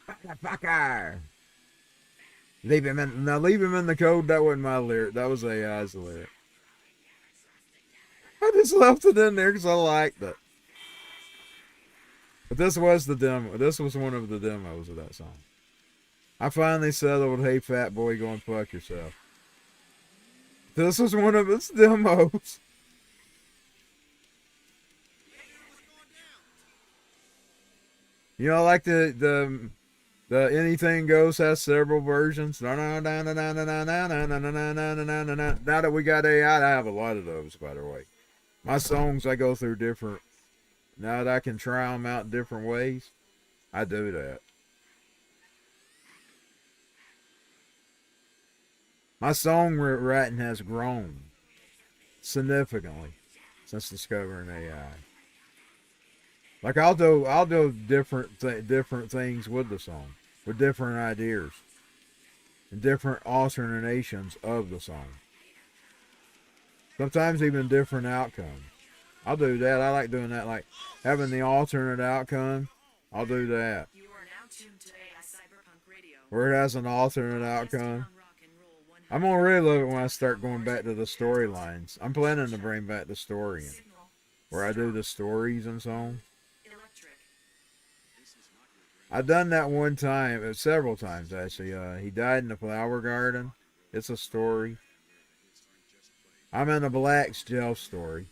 Motherfucker! Leave him in the code. That wasn't my lyric. That was AI's lyric. I just left it in there because I liked it. But this was the demo. This was one of the demos of that song. I finally settled, hey fat boy, go and fuck yourself. This was one of its demos. You know, like the Anything Goes has several versions. Now that we got AI, I have a lot of those, by the way. My songs, I go through different. Now that I can try them out different ways, I do that. My songwriting has grown significantly since discovering AI. Like I'll do different things with the song, with different ideas and different alternations of the song. Sometimes even different outcomes. I'll do that. I like doing that, like having the alternate outcome. I'll do that. Where it has an alternate outcome. I'm gonna really love it when I start going back to the storylines. I'm planning to bring back the story in, where I do the stories and so on. I've done that one time, several times actually. He died in the flower garden. It's a story. I'm in the Black's jail story.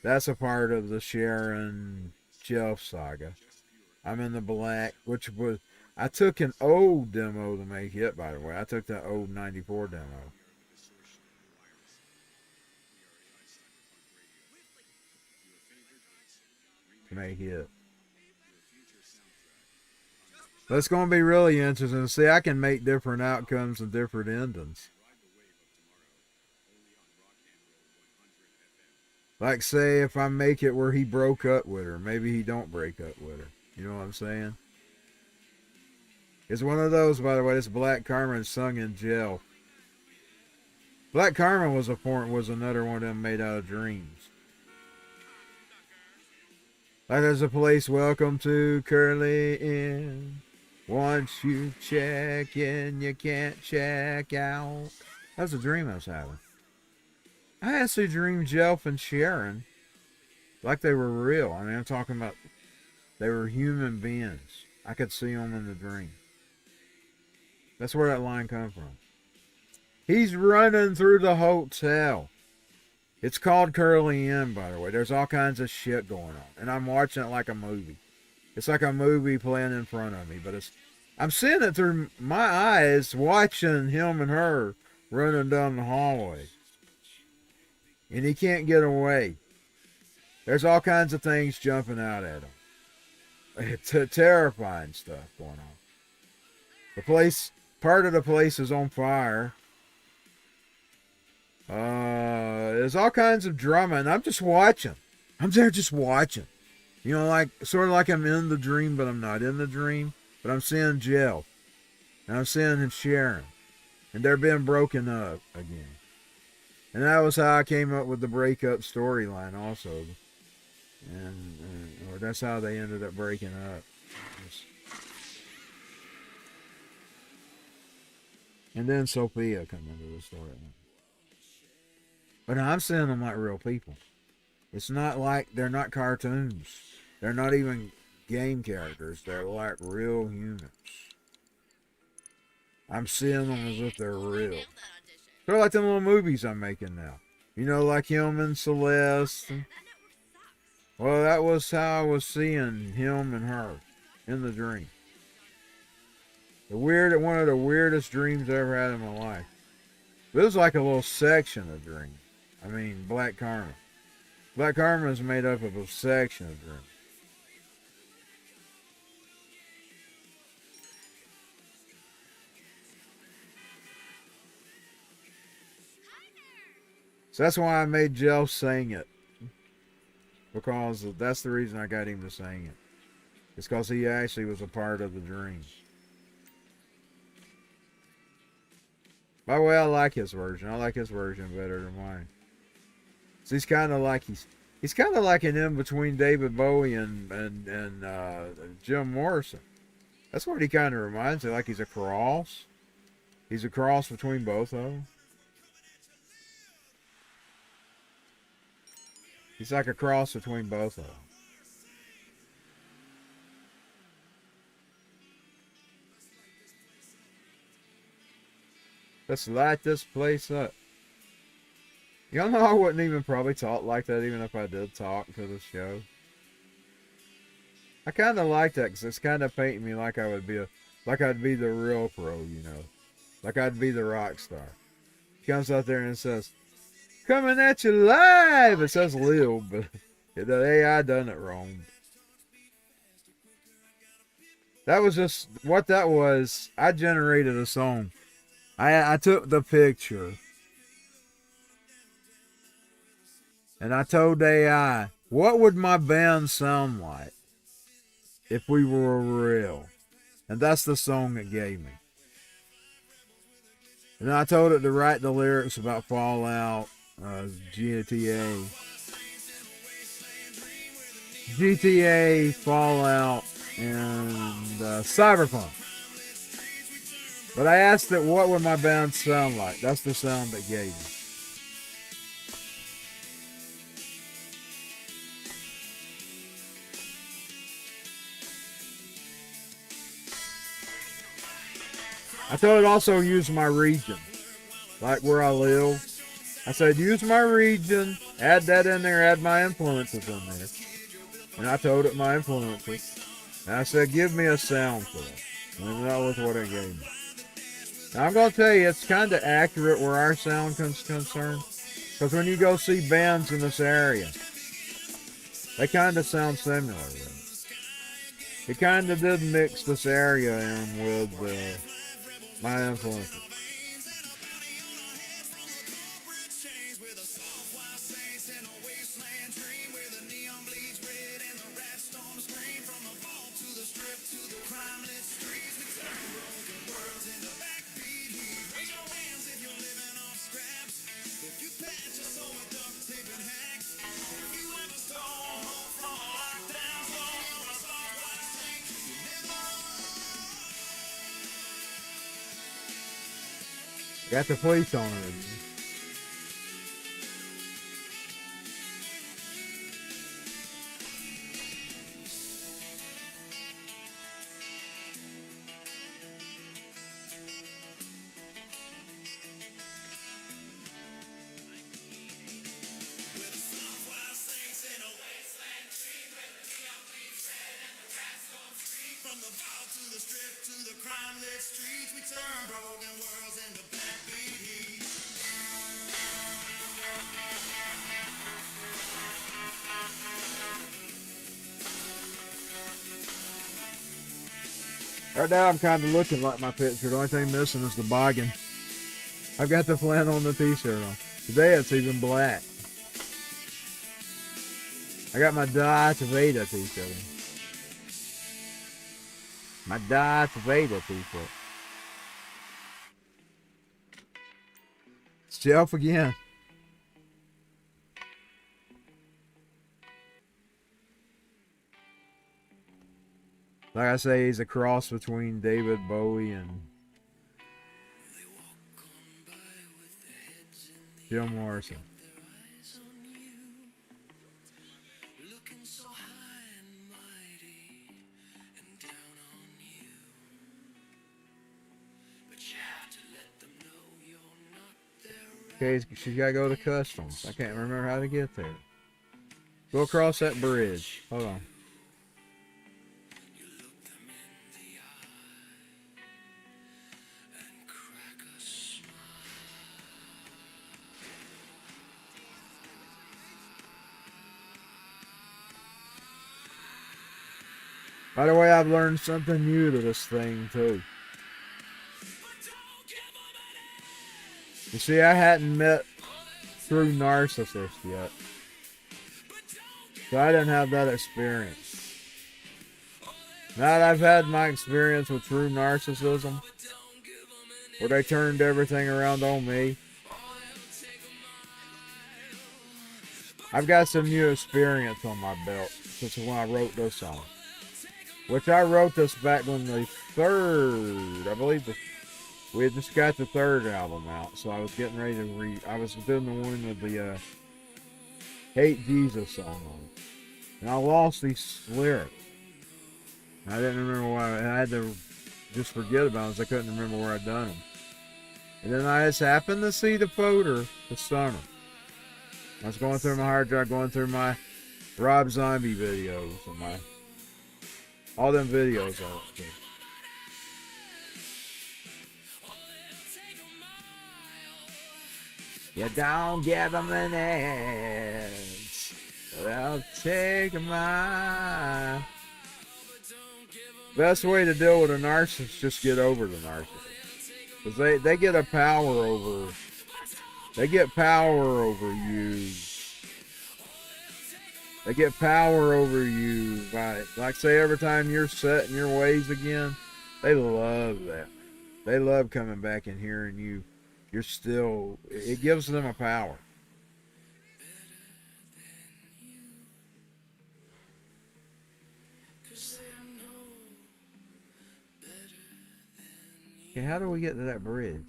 That's a part of the Sharon Jelf saga. I'm in the Black, which was, I took an old demo to make it, by the way. I took that old 94 demo to make it. But it's going to be really interesting. See, I can make different outcomes and different endings. Like, say, if I make it where he broke up with her, maybe he don't break up with her. You know what I'm saying? It's one of those, by the way. This Black Karma sung in jail. Black Karma was another one of them made out of dreams. Like there's a place, welcome to Curly Inn. Once you check in, you can't check out. That's a dream I was having. I actually dreamed Jelf and Sharon like they were real. I mean, I'm talking about they were human beings. I could see them in the dream. That's where that line comes from. He's running through the hotel. It's called Curly Inn, by the way. There's all kinds of shit going on. And I'm watching it like a movie. It's like a movie playing in front of me. But I'm seeing it through my eyes, watching him and her running down the hallway. And he can't get away. There's all kinds of things jumping out at him. It's terrifying stuff going on. Part of the place is on fire. There's all kinds of drama, and I'm just watching. I'm there just watching. You know, like sort of like I'm in the dream, but I'm not in the dream. But I'm seeing Jill, and I'm seeing Sharon, and they're being broken up again. And that was how I came up with the breakup storyline, also. Or that's how they ended up breaking up. And then Sophia come into the storyline. But I'm seeing them like real people. It's not like they're not cartoons. They're not even game characters. They're like real humans. I'm seeing them as if they're real. They're like them little movies I'm making now. You know, like him and Celeste. Well, that was how I was seeing him and her in the dream. One of the weirdest dreams I ever had in my life. But it was like a little section of dreams. I mean, Black Karma. Black Karma is made up of a section of dreams. So that's why I made Jeff sing it. Because that's the reason I got him to sing it. It's because he actually was a part of the dream. By the way, I like his version. I like his version better than mine. So he's kind of like he's kind of like an in between David Bowie and Jim Morrison. That's what he kind of reminds me. Like he's a cross. He's a cross between both of them. He's like a cross between both of them. Let's light this place up. Y'all know I wouldn't even probably talk like that even if I did talk to the show. I kind of like that because it's kind of painting me like I would be like I'd be the real pro, you know, like I'd be the rock star. He comes out there and says, "Coming at you live." It says live, but the AI done it wrong. That was just what that was. I generated a song. I took the picture and I told AI, what would my band sound like if we were real? And that's the song it gave me. And I told it to write the lyrics about Fallout, GTA, Fallout, and Cyberpunk. But I asked it, what would my band sound like? That's the sound it gave me. I told it also use my region, like where I live. I said use my region, add that in there, add my influences in there. And I told it my influences. And I said give me a sound for it. And that was what it gave me. Now I'm going to tell you, it's kind of accurate where our sound is concerned. Because when you go see bands in this area, they kind of sound similar. It kind of did mix this area in with my influences. Got the police on it. Right now I'm kind of looking like my picture. The only thing missing is the boggin. I've got the flannel on the t-shirt on. Today it's even black. I got my Darth Vader t-shirt on. My Darth Vader t-shirt. It's Jeff again. Like I say, he's a cross between David Bowie and Jim Morrison. Okay, she's got to go to customs. I can't remember how to get there. Go across that bridge. Hold on. By the way, I've learned something new to this thing, too. You see, I hadn't met true narcissists yet. So I didn't have that experience. Now that I've had my experience with true narcissism, where they turned everything around on me, I've got some new experience on my belt since when I wrote this song. Which I wrote this back when the third, I believe we had just got the third album out, so I was getting ready to I was doing the one with the Hate Jesus song on it. And I lost these lyrics. I didn't remember why, I had to just forget about them because I couldn't remember where I'd done them. And then I just happened to see the folder this summer. I was going through my hard drive, going through my Rob Zombie videos and my All them videos I watch. You don't give them an inch. They'll take a mile. Best way to deal with a narcissist is just get over the narcissist. Because they get a power over. They get power over you. They get power over you by, like say, every time you're set in your ways again, they love that. They love coming back and hearing you. You're still, it gives them a power. Okay, how do we get to that bridge?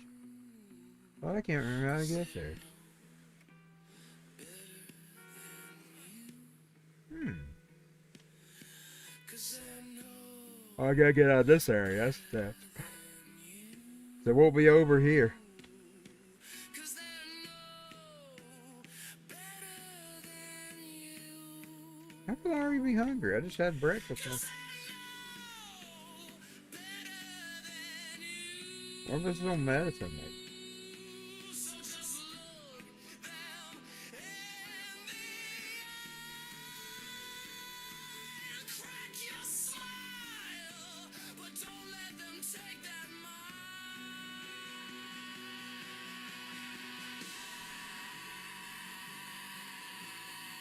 Well, I can't remember how to get there. Oh, I gotta get out of this area. That's that. So we'll be over here. How could I already be hungry? I just had breakfast. What if there's no medicine, mate?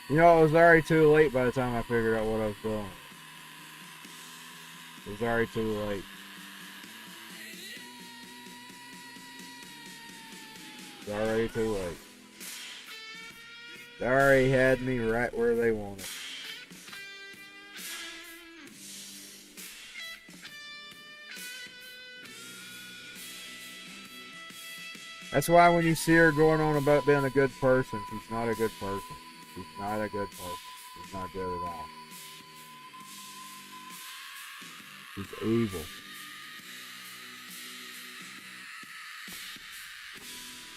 You know, it was already too late by the time I figured out what I was doing. It was already too late. It's already too late. They already had me right where they wanted. That's why when you see her going on about being a good person, she's not a good person. She's not a good person. She's not good at all. She's evil.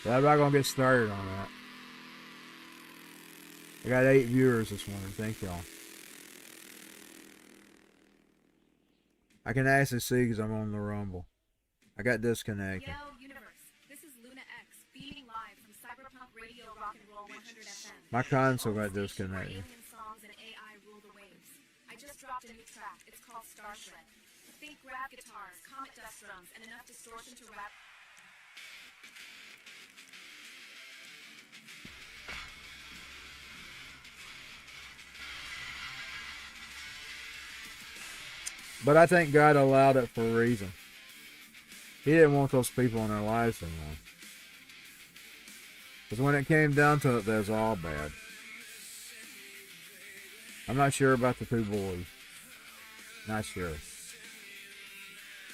But I'm not going to get started on that. I got 8 viewers this morning. Thank y'all. I can actually see because I'm on the Rumble. I got disconnected. Yo, Universe. This is Luna X, beaming live from Cyberpunk Radio Rock and Roll 100 FM. My console got disconnected. Alien songs and AI rule the waves. I just dropped a new track. It's called Starshred. Think grab guitars, comet dust drums, and enough distortion to rap. But I think God allowed it for a reason. He didn't want those people in their lives anymore. Because when it came down to it, they was all bad. I'm not sure about the 2 boys. Not sure.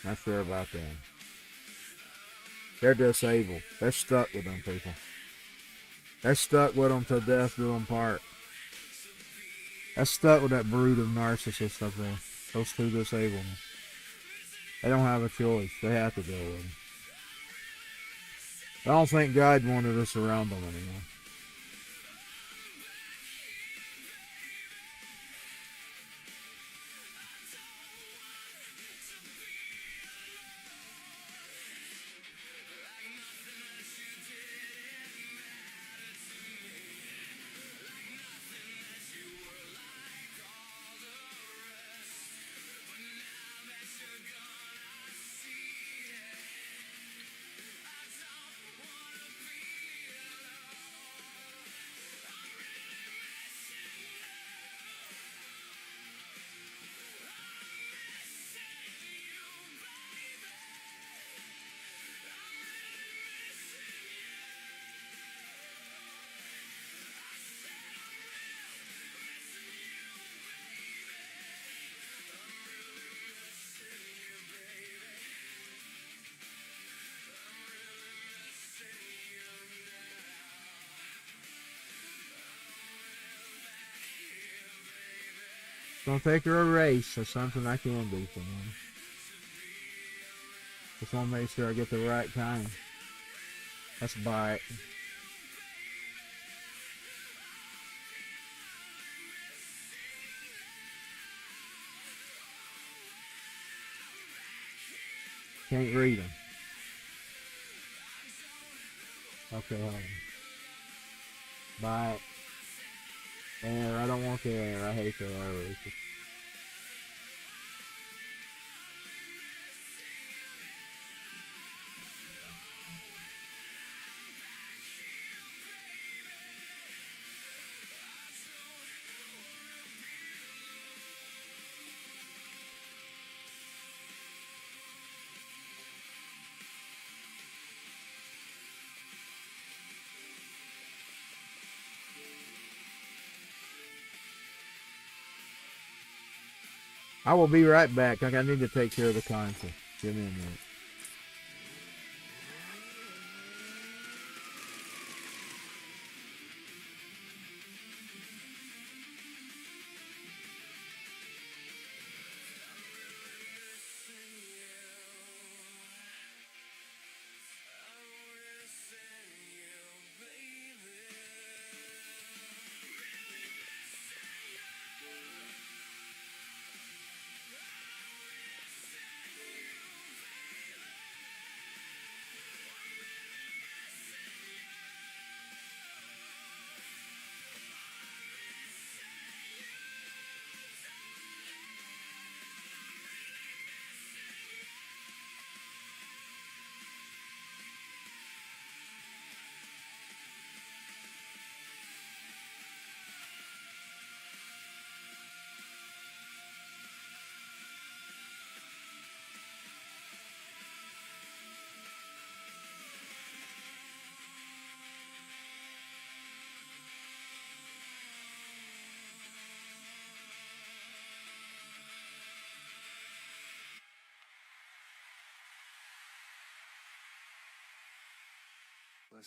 Not sure about them. They're disabled. They're stuck with them people. They're stuck with them till death do them part. They're stuck with that brood of narcissists up there. Those 2 disabled ones. They don't have a choice. They have to deal with them. I don't think God wanted us around them anymore. Gonna take her a race. That's something I can do for them. Just wanna make sure I get the right kind. Let's buy it. Can't read them. Okay, hold on. Bye. Air, I don't want the air. I hate the air. I will be right back. I need to take care of the console. Give me a minute.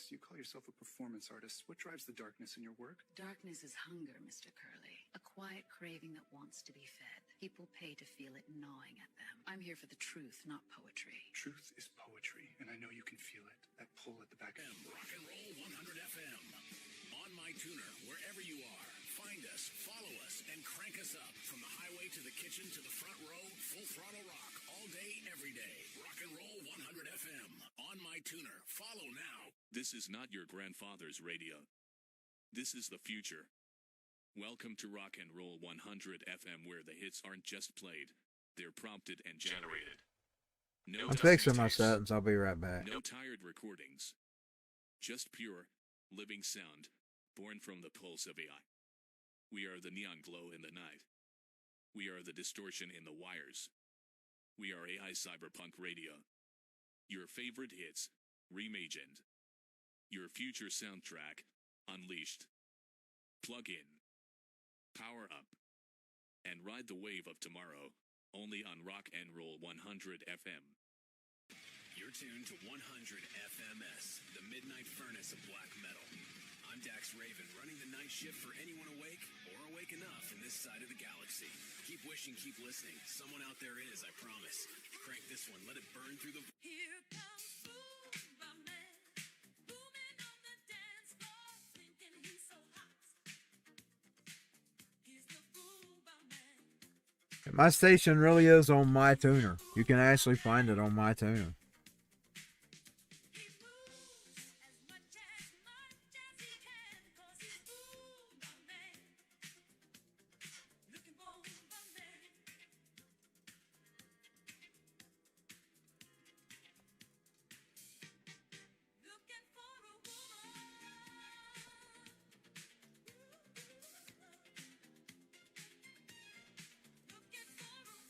You call yourself a performance artist. What drives the darkness in your work? Darkness is hunger, Mr. Curley. A quiet craving that wants to be fed. People pay to feel it gnawing at them. I'm here for the truth, not poetry. Truth is poetry, and I know you can feel it. That pull at the back of Rock and Roll 100 FM. On my tuner, wherever you are. Find us, follow us, and crank us up. From the highway to the kitchen to the front row, full throttle rock. All day, every day. Rock and Roll 100 FM. On my tuner. Follow now. This is not your grandfather's radio. This is the future. Welcome to Rock and Roll 100 FM, where the hits aren't just played, they're prompted and generated. No I'm fixing my tapes, settings. I'll be right back. no tired recordings. Just pure, living sound, born from the pulse of AI. We are the neon glow in the night. We are the distortion in the wires. We are AI Cyberpunk Radio. Your favorite hits, reimagined. Your future soundtrack, unleashed. Plug in, power up, and ride the wave of tomorrow, only on Rock and Roll 100 FM. You're tuned to 100 FMS, the midnight furnace of black metal. I'm Dax Raven, running the night shift for anyone awake or awake enough in this side of the galaxy. Keep wishing, keep listening. Someone out there is, I promise. Crank this one, let it burn through the... Here comes Boomba Man, booming on the dance floor, thinking he's so hot. He's the Boomba Man. My station really is on my tuner. You can actually find it on my tuner. He moves as much as he can, 'cause he's Boomba Man. Looking for Boomba Man. Looking for a woman. Looking for a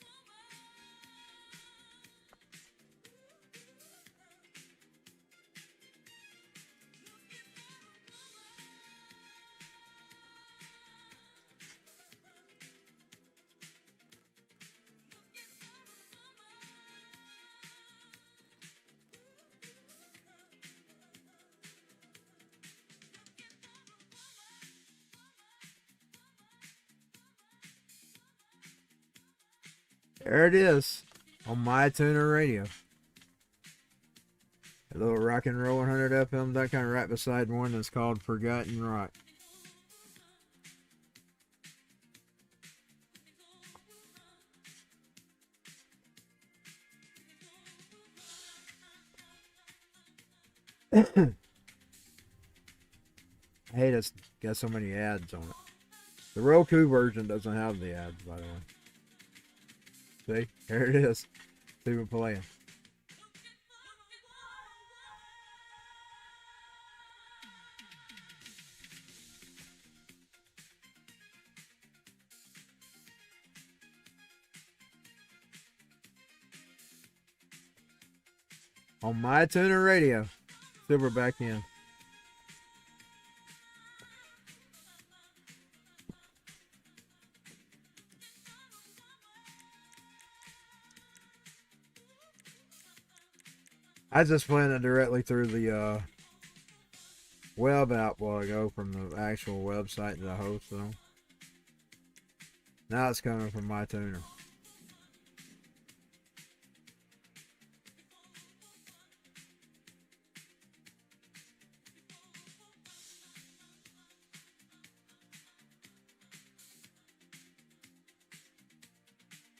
There it is on my tuner radio. A little Rock and Roll 100 FM, that kind of right beside one that's called Forgotten Rock. I hate it's got so many ads on it. The Roku version doesn't have the ads, by the way. See? Here it is. It's even playing. On My Tuner Radio. Silver back in. I just playing it directly through the web app while I go from the actual website that I host it on. Now it's coming from My Tuner.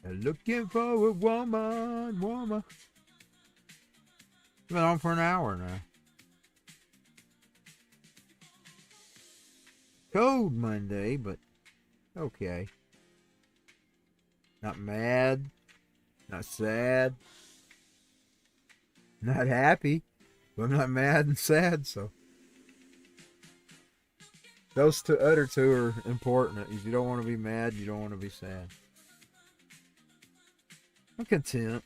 Looking for a woman. Been on for an hour now. Cold Monday, but okay. Not mad, not sad, not happy, but I'm not mad and sad, so. Those other two are important. If you don't want to be mad, you don't want to be sad. I'm content.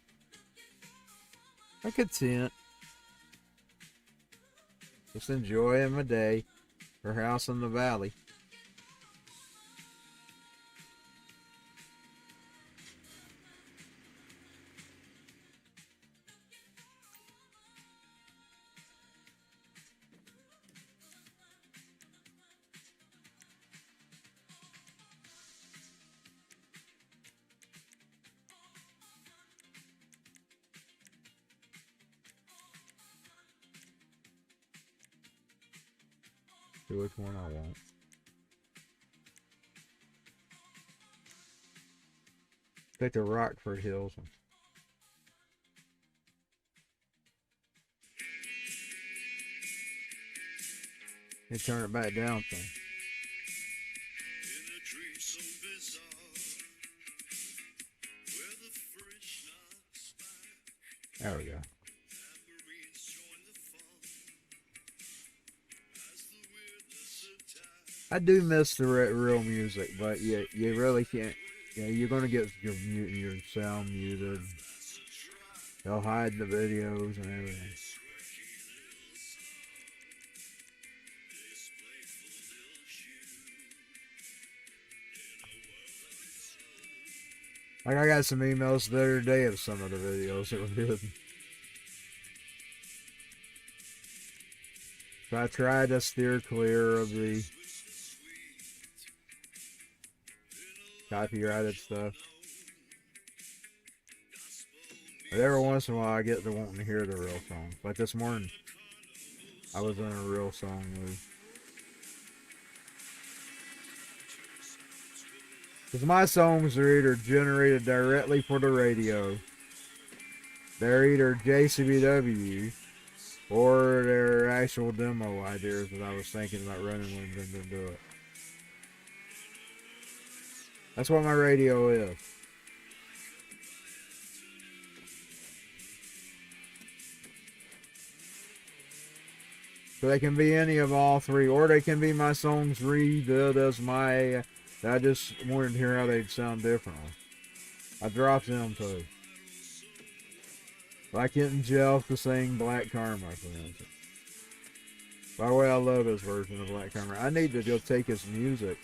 Just enjoying my day. Her house in the valley. See which one I want. Take the Rockford Hills one. You turn it back down some. There we go. I do miss the real music, but you really can't. You're gonna get your sound muted. They'll hide the videos and everything. Like I got some emails the other day of some of the videos that were good. So I tried to steer clear of the copyrighted stuff. But every once in a while I get to wanting to hear the real songs. Like this morning, I was in a real song mood. Because my songs are either generated directly for the radio, they're either JCBW, or they're actual demo ideas that I was thinking about running when I'm going to do it. That's what my radio is. So they can be any of all three, or they can be my songs redid as my. I just wanted to hear how they'd sound differently. I dropped them too. Like getting Jeff to sing Black Karma, for instance. By the way, I love his version of Black Karma. I need to go take his music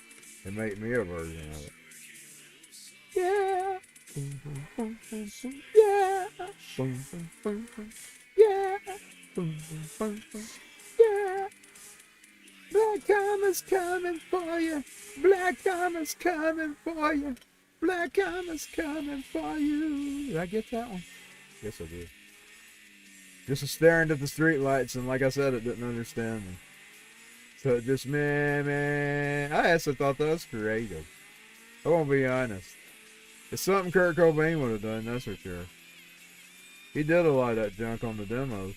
and make me a version of it. Yeah. Yeah. Yeah. Yeah. Black Karma's coming for you. Black Karma's coming for you. Black Karma's coming for you. Did I get that one? Yes, I did. Just staring at the street lights, and like I said, it didn't understand me. So it just, man. I actually thought that was creative. I won't be honest. It's something Kurt Cobain would have done, that's for sure. He did a lot of that junk on the demos.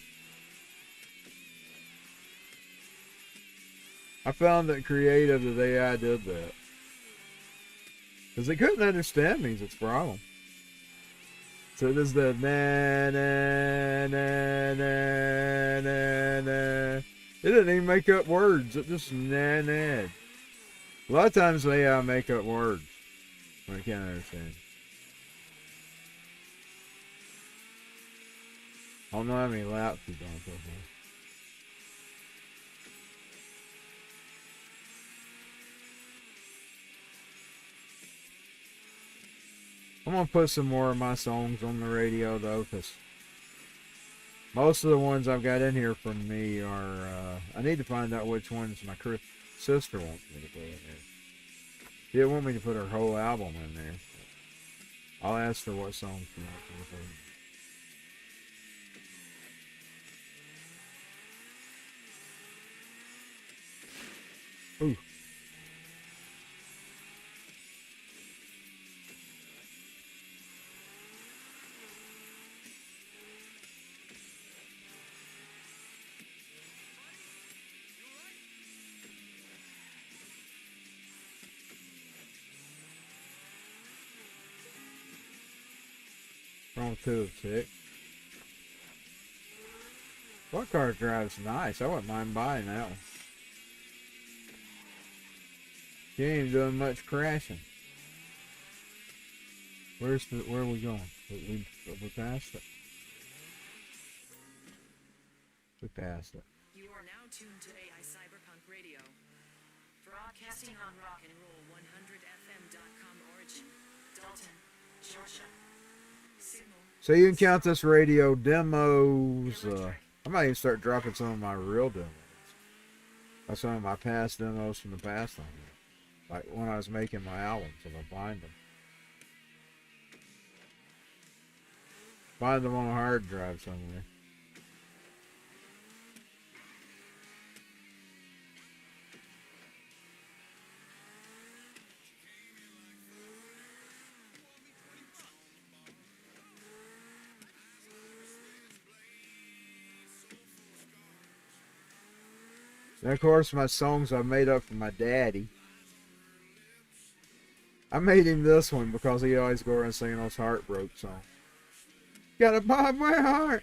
I found it creative the day I did that. Because they couldn't understand me, is its problem. So this is the na na na na na na. It didn't even make up words. It just na na. A lot of times they make up words when I can't understand. I don't know how many laps we've done so far. I'm going to put some more of my songs on the radio, though, because most of the ones I've got in here from me are, I need to find out which ones my sister wants me to put in there. She didn't want me to put her whole album in there. I'll ask her what songs she wants me to put in. Ooh. Wrong 2 of 6. What car drives nice? I wouldn't mind buying that one. You ain't even doing much crashing. Where are we going? We passed it. We passed it. You are now tuned to AI Cyberpunk Radio. Broadcasting on Rock and Roll 100fm.com origin, Dalton, Georgia. Signal. So you can count this radio demos. I might even start dropping some of my real demos. Or some of my past demos from the past on here. Like when I was making my albums, if I find them. Find them on a hard drive somewhere. And of course, my songs I made up for my daddy. I made him this one because he always go around singing those heartbreak songs. Gotta buy my heart.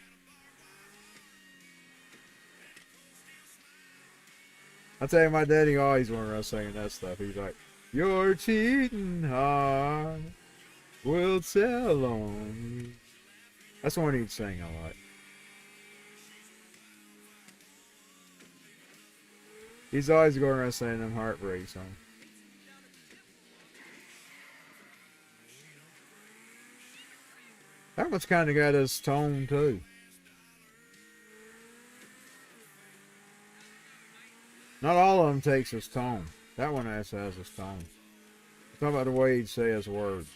I tell you, my daddy always went around singing that stuff. He's like, your cheating heart will tell on you. That's the one he'd sing a lot. He's always going around saying them heartbreak songs. That one's kind of got his tone too. Not all of them takes his tone. That one has his tone. Talk about the way he'd say his words.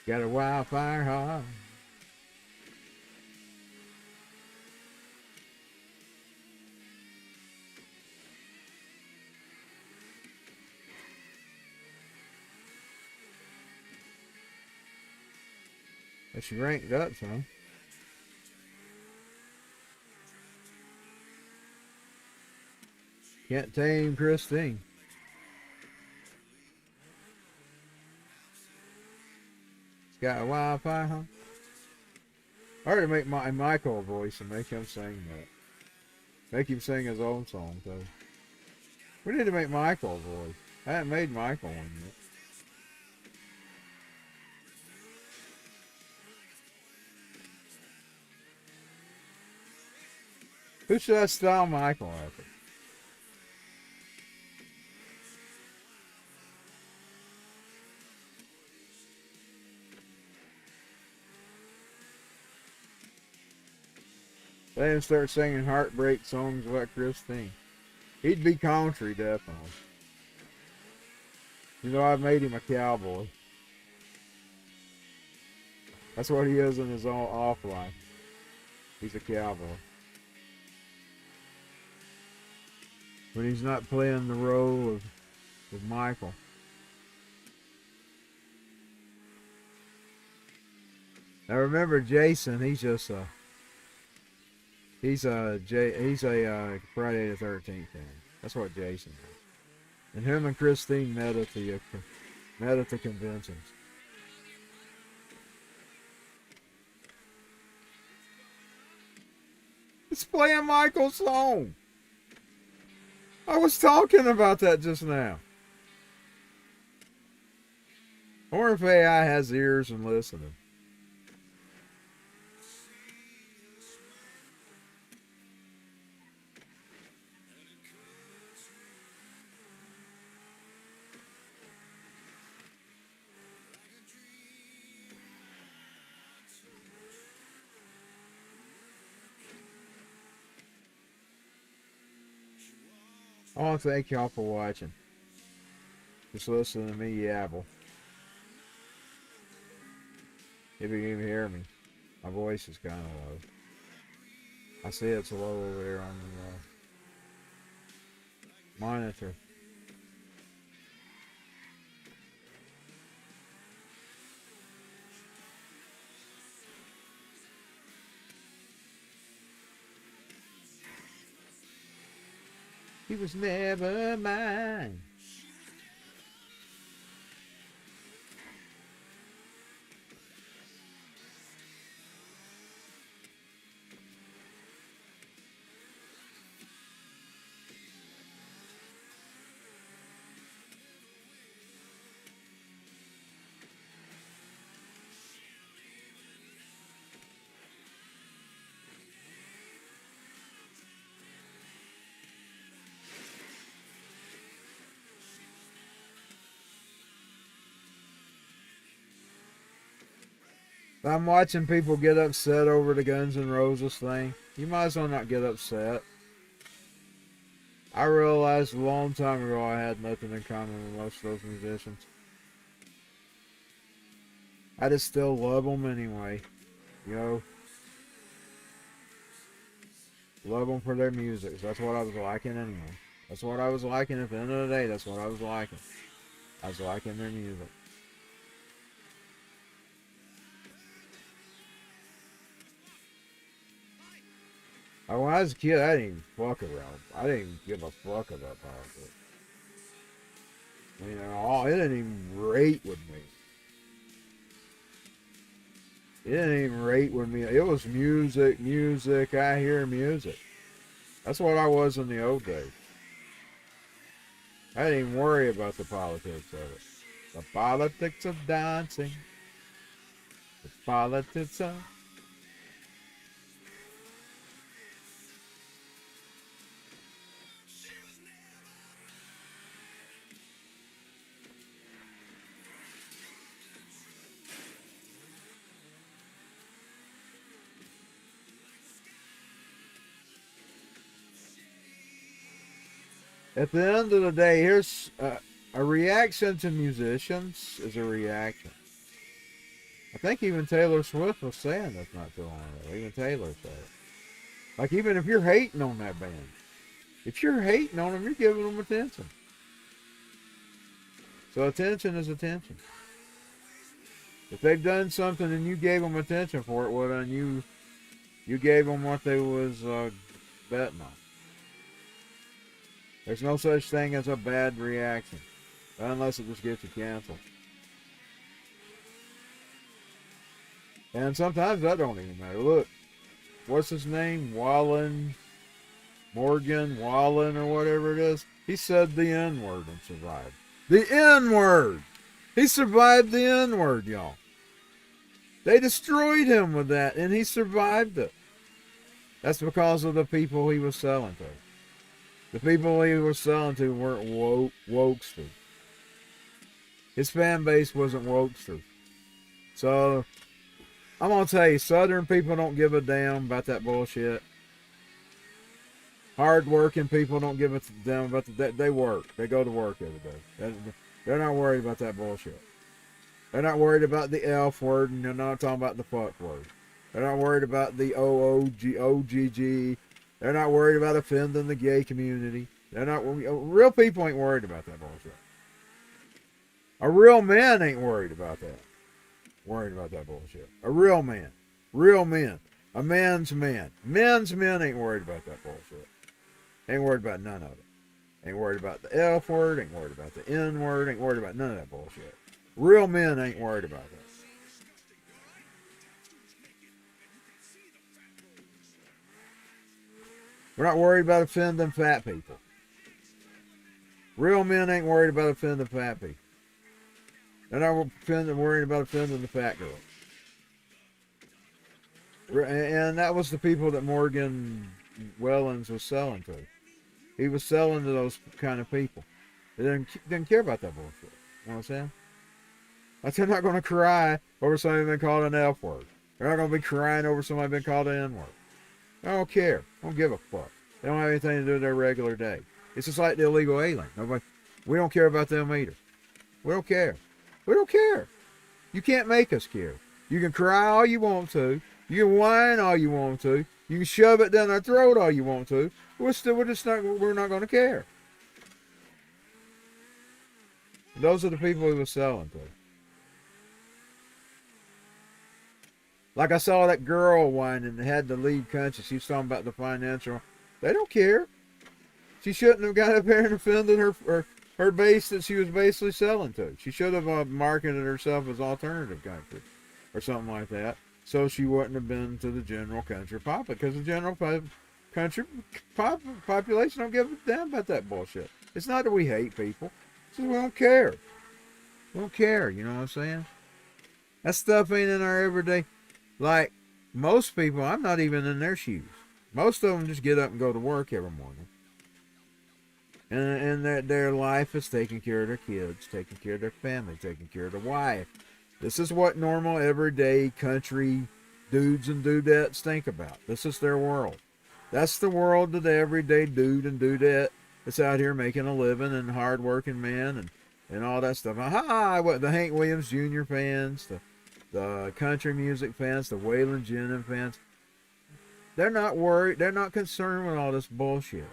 Got a wildfire heart. But she ranked up some. Can't tame Christine. Got a wildfire, huh? I already make my Michael voice and make him sing that. Make him sing his own song, though. We need to make Michael a voice. I haven't made Michael one yet. Who should I style Michael after? They didn't start singing heartbreak songs about Christine. He'd be country, definitely. You know, I've made him a cowboy. That's what he is in his own off life. He's a cowboy. When he's not playing the role of Michael. Now remember, Jason, he's just he's a Friday the 13th fan. That's what Jason is. And him and Christine met at the conventions. It's playing Michael's song. I was talking about that just now. I wonder if AI has ears and listening. I want to thank y'all for watching. Just listening to me yabble. If you can even hear me, my voice is kind of low. I see it's low over there on the monitor. He was never mine. If I'm watching people get upset over the Guns N' Roses thing, you might as well not get upset. I realized a long time ago I had nothing in common with most of those musicians. I just still love them anyway. You know? Love them for their music. That's what I was liking anyway. That's what I was liking at the end of the day. That's what I was liking. I was liking their music. When I was a kid, I didn't even fuck around. I didn't even give a fuck about politics. You know, it didn't even rate with me. It didn't even rate with me. It was music, music. I hear music. That's what I was in the old days. I didn't even worry about the politics of it. The politics of dancing. The politics of... At the end of the day, here's a reaction to musicians is a reaction. I think even Taylor Swift was saying this not too long ago. Even Taylor said it. Like, even if you're hating on that band, if you're hating on them, you're giving them attention. So attention is attention. If they've done something and you gave them attention for it, well, then you gave them what they was betting on. There's no such thing as a bad reaction, unless it just gets you canceled. And sometimes that don't even matter. Look, what's his name? Morgan Wallen, or whatever it is. He said the N-word and survived. The N-word! He survived the N-word, y'all. They destroyed him with that, and he survived it. That's because of the people he was selling to. The people he was selling to weren't wokesters. His fan base wasn't wokesters. So, I'm going to tell you, Southern people don't give a damn about that bullshit. Hard-working people don't give a damn about they work. They go to work every day. They're not worried about that bullshit. They're not worried about the F word, and they're not talking about the fuck word. They're not worried about the OGG. They're not worried about offending the gay community. They're not. Real people ain't worried about that bullshit. A real man ain't worried about that. Worried about that bullshit. A real man. Real men. A man's man. Men's men ain't worried about that bullshit. Ain't worried about none of it. Ain't worried about the F word. Ain't worried about the N word. Ain't worried about none of that bullshit. Real men ain't worried about that. We're not worried about offending fat people. Real men ain't worried about offending fat people. They're not worried about offending the fat girl. And that was the people that Morgan Wellens was selling to. He was selling to those kind of people. They didn't care about that bullshit. You know what I'm saying? Like, they're not going to cry over somebody being called an F word. They're not going to be crying over somebody being called an N word. I don't care. I don't give a fuck. They don't have anything to do with their regular day. It's just like the illegal alien. We don't care about them either. We don't care. We don't care. You can't make us care. You can cry all you want to. You can whine all you want to. You can shove it down our throat all you want to. We're not going to care. Those are the people he was selling to. Like I saw that girl whining that had the lead country. She was talking about the financial. They don't care. She shouldn't have got up there and offended her base that she was basically selling to. She should have marketed herself as alternative country or something like that. So she wouldn't have been to the general country public. Because the general country population don't give a damn about that bullshit. It's not that we hate people. It's just we don't care. We don't care. You know what I'm saying? That stuff ain't in our everyday. Like, most people, I'm not even in their shoes. Most of them just get up and go to work every morning. And their life is taking care of their kids, taking care of their family, taking care of their wife. This is what normal, everyday country dudes and dudettes think about. This is their world. That's the world of the everyday dude and dudette that's out here making a living and hard-working man and all that stuff. The Hank Williams Jr. fans, the country music fans, the Waylon Jennings fans, they're not worried. They're not concerned with all this bullshit.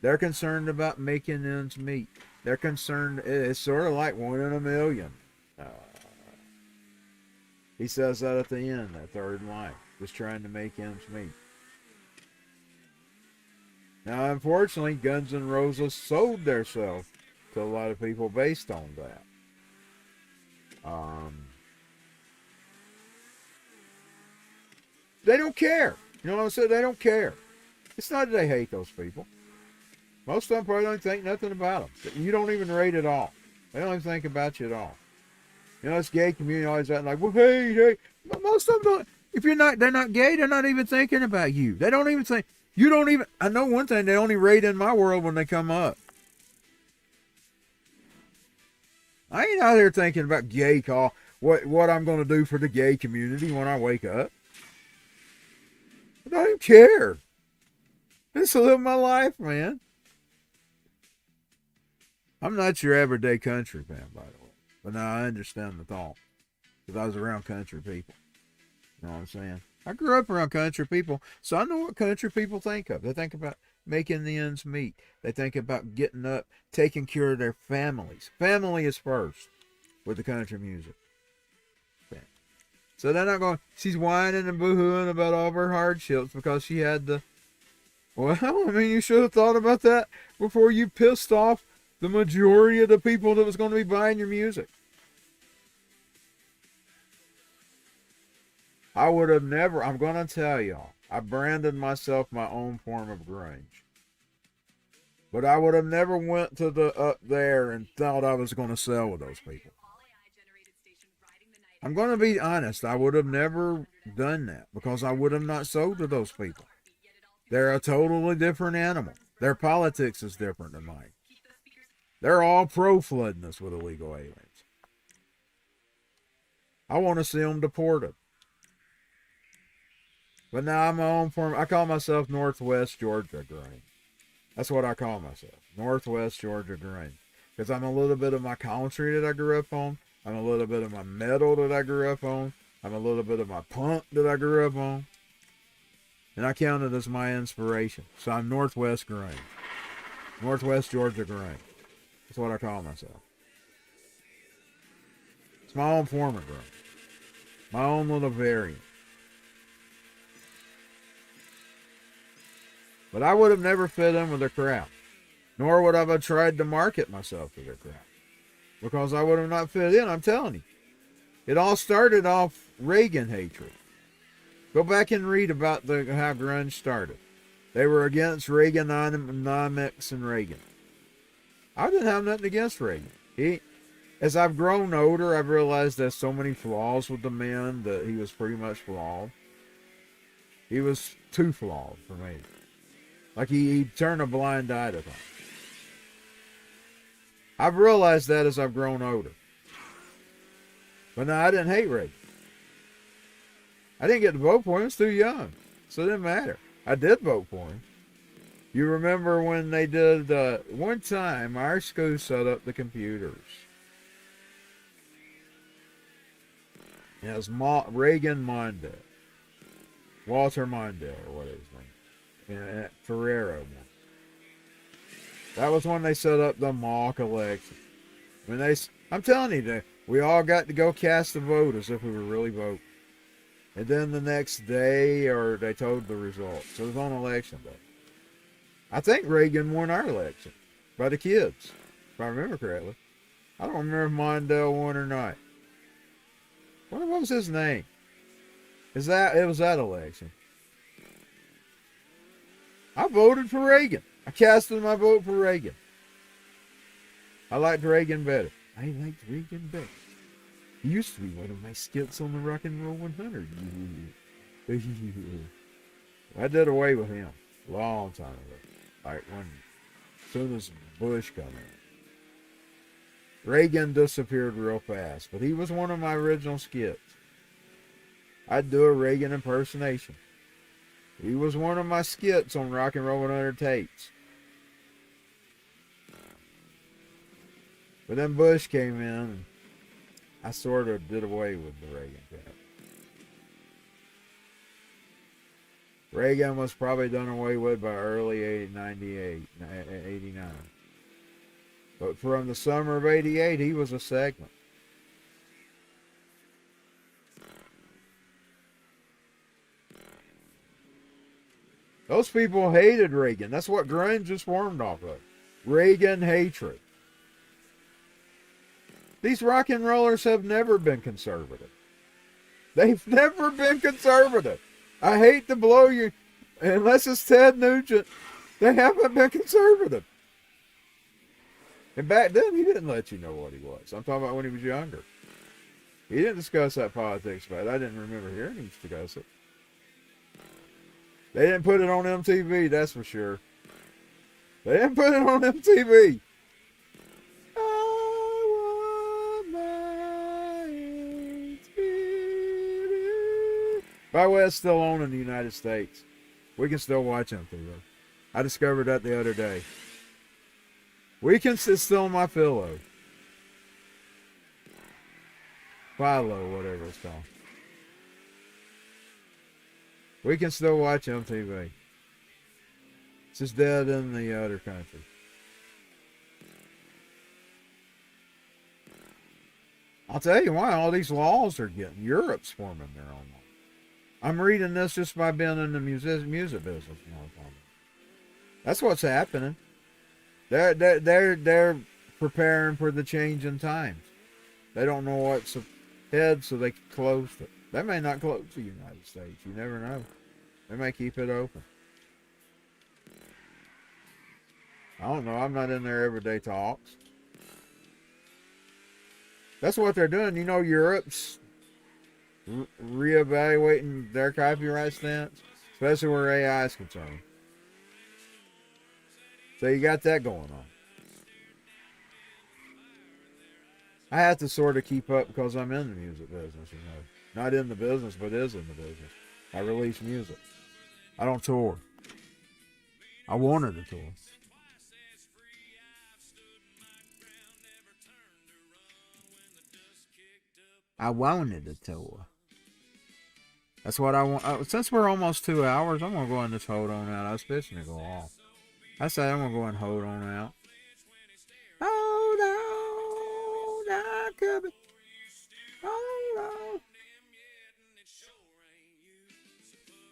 They're concerned about making ends meet. They're concerned. It's sort of like 1 in a million. He says that at the end, that third line, just trying to make ends meet. Now, unfortunately, Guns N' Roses sold themselves to a lot of people based on that. They don't care. You know what I'm saying? They don't care. It's not that they hate those people. Most of them probably don't think nothing about them. You don't even rate at all. They don't even think about you at all. You know, this gay community always acting like, well, hey. But most of them don't. If they're not gay, they're not even thinking about you. They don't even think. You don't even. I know one thing, they only rate in my world when they come up. I ain't out here thinking about gay call, what I'm going to do for the gay community when I wake up. I don't even care. I just live my life, man. I'm not your everyday country fan, by the way. But now I understand the thought. Because I was around country people. You know what I'm saying? I grew up around country people, so I know what country people think of. They think about making the ends meet. They think about getting up, taking care of their families. Family is first with the country music. So they're not going, she's whining and boo-hooing about all of her hardships because she had the, well, I mean, you should have thought about that before you pissed off the majority of the people that was going to be buying your music. I would have never, I'm going to tell y'all, I branded myself my own form of grunge. But I would have never went to the up there and thought I was going to sell with those people. I'm going to be honest, I would have never done that because I would have not sold to those people. They're a totally different animal. Their politics is different than mine. They're all pro-flooding us with illegal aliens. I want to see them deported. But now I'm my own form. I call myself Northwest Georgia grunge. That's what I call myself. Northwest Georgia grunge. Because I'm a little bit of my country that I grew up on. I'm a little bit of my metal that I grew up on. I'm a little bit of my punk that I grew up on. And I count it as my inspiration. So I'm Northwest grunge. Northwest Georgia grunge. That's what I call myself. It's my own form of grunge. My own little variant. But I would have never fit in with the crowd. Nor would I have tried to market myself to the crowd. Because I would have not fit in, I'm telling you. It all started off Reagan hatred. Go back and read about how grunge started. They were against Reaganomics and Reagan. I didn't have nothing against Reagan. As I've grown older, I've realized there's so many flaws with the man that he was pretty much flawed. He was too flawed for me. Like he turned a blind eye to things. I've realized that as I've grown older. But no, I didn't hate Reagan. I didn't get to vote for him. I was too young. So it didn't matter. I did vote for him. You remember when they did, one time, our school set up the computers. And it was Reagan Mondale. Walter Mondale, or what his name. And Ferrero. That was when they set up the mock election. I'm telling you, we all got to go cast the vote as if we were really voting. And then the next day, or they told the results. So it was on election day. I think Reagan won our election by the kids, if I remember correctly. I don't remember if Mondale won or not. What was his name? It was that election. I voted for Reagan. I casted my vote for Reagan. I liked Reagan better. I liked Reagan better. He used to be one of my skits on the Rock and Roll 100. I did away with him a long time ago. Like as soon as Bush came in. Reagan disappeared real fast, but he was one of my original skits. I'd do a Reagan impersonation. He was one of my skits on Rock and Roll 100 tapes. But then Bush came in, and I sort of did away with the Reagan crap. Reagan was probably done away with by early 89. But from the summer of 88, he was a segment. Those people hated Reagan. That's what grunge is formed off of. Reagan hatred. These rock and rollers have never been conservative. They've never been conservative. I hate to blow you, unless it's Ted Nugent, they haven't been conservative. And back then, he didn't let you know what he was. I'm talking about when he was younger. He didn't discuss that politics, but I didn't remember hearing him discuss it. They didn't put it on MTV, that's for sure. They didn't put it on MTV. By the way, it's still on in the United States. We can still watch MTV. I discovered that the other day. It's still on my Philo, whatever it's called. We can still watch MTV. It's just dead in the other country. I'll tell you why all these laws are getting. Europe's forming their own law. I'm reading this just by being in the music business. That's what's happening. They're preparing for the change in times. They don't know what's ahead, so they closed it. They may not close the United States. You never know. They may keep it open. I don't know. I'm not in their everyday talks. That's what they're doing. You know, Europe's reevaluating their copyright stance, especially where AI is concerned. So you got that going on. I have to sort of keep up because I'm in the music business, you know. Not in the business, but is in the business. I release music. I don't tour. I wanted to tour. I wanted a tour. That's what I want. Since we're almost 2 hours, I'm going to go ahead and just hold on out. I was fixing to go off. I say I'm going to go ahead and hold on out. Hold on, I could be. Hold on.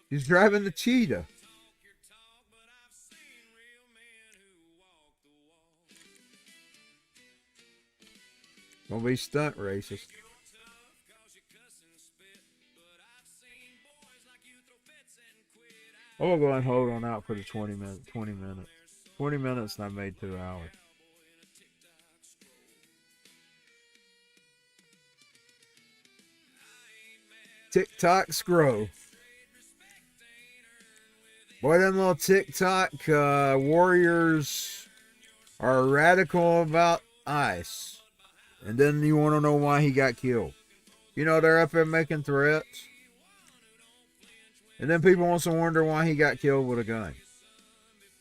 He's driving the cheetah. Gonna be stunt racist. I'm gonna go ahead and hold on out for the 20 minutes. 20 minutes. 20 minutes and I made 2 hours. TikTok scroll. Boy, them little TikTok warriors are radical about ICE. And then you want to know why he got killed. You know, they're up there making threats. And then people also wonder why he got killed with a gun.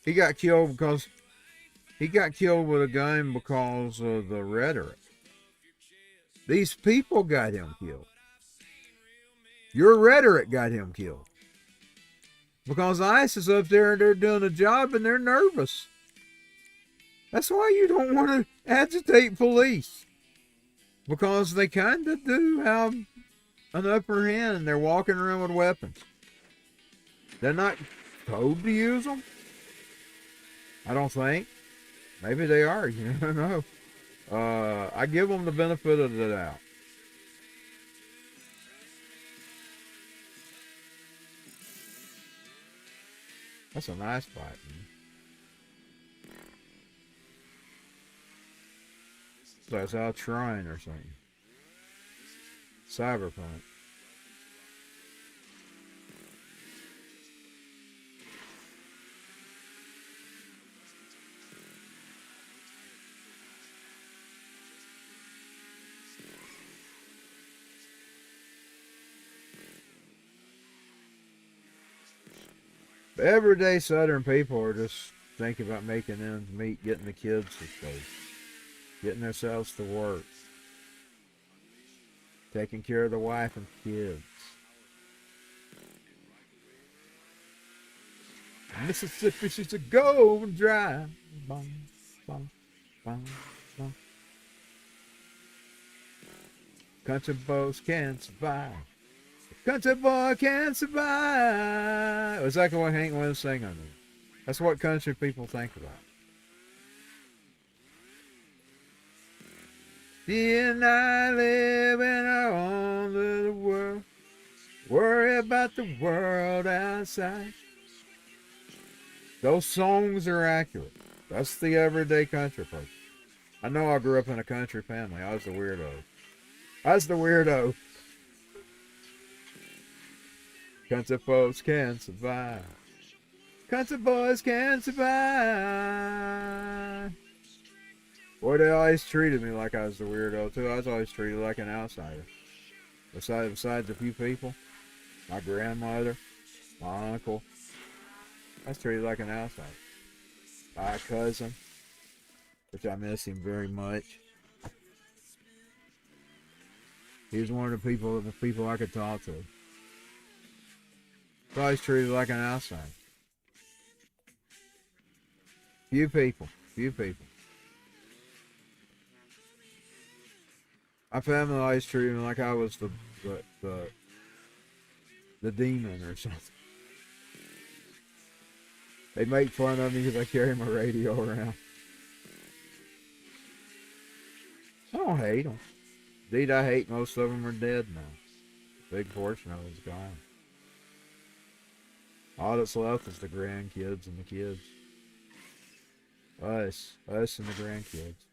He got killed with a gun because of the rhetoric. These people got him killed. Your rhetoric got him killed. Because ICE is up there and they're doing a job and they're nervous. That's why you don't want to agitate police. Because they kind of do have an upper hand and they're walking around with weapons. They're not told to use them. I don't think. Maybe they are. You don't know. I give them the benefit of the doubt. That's a nice fight, man. So it's out trying or something. Cyberpunk. Everyday Southern people are just thinking about making ends meet, getting the kids to school, getting themselves to work, taking care of the wife and kids. Mississippi, she's a golden dry. Bum, bum, bum, bum. Country boys can survive. Country boy can survive. Exactly what Hank Williams sang on there. That's what country people think about. She and I live in our own little world. Worry about the world outside. Those songs are accurate. That's the everyday country person. I know I grew up in a country family. I was the weirdo. Country folks can survive. Country boys can survive. Boy, they always treated me like I was the weirdo, too. I was always treated like an outsider. Besides a few people, my grandmother, my uncle, I was treated like an outsider. My cousin, which I miss him very much. He was one of the people I could talk to. I was always treated like an outsider. Few people. My family always treated me like I was the demon or something. They make fun of me because I carry my radio around. I don't hate them. Indeed, I hate most of them are dead now. A big portion of it is gone. All that's left is the grandkids and the kids. Us and the grandkids.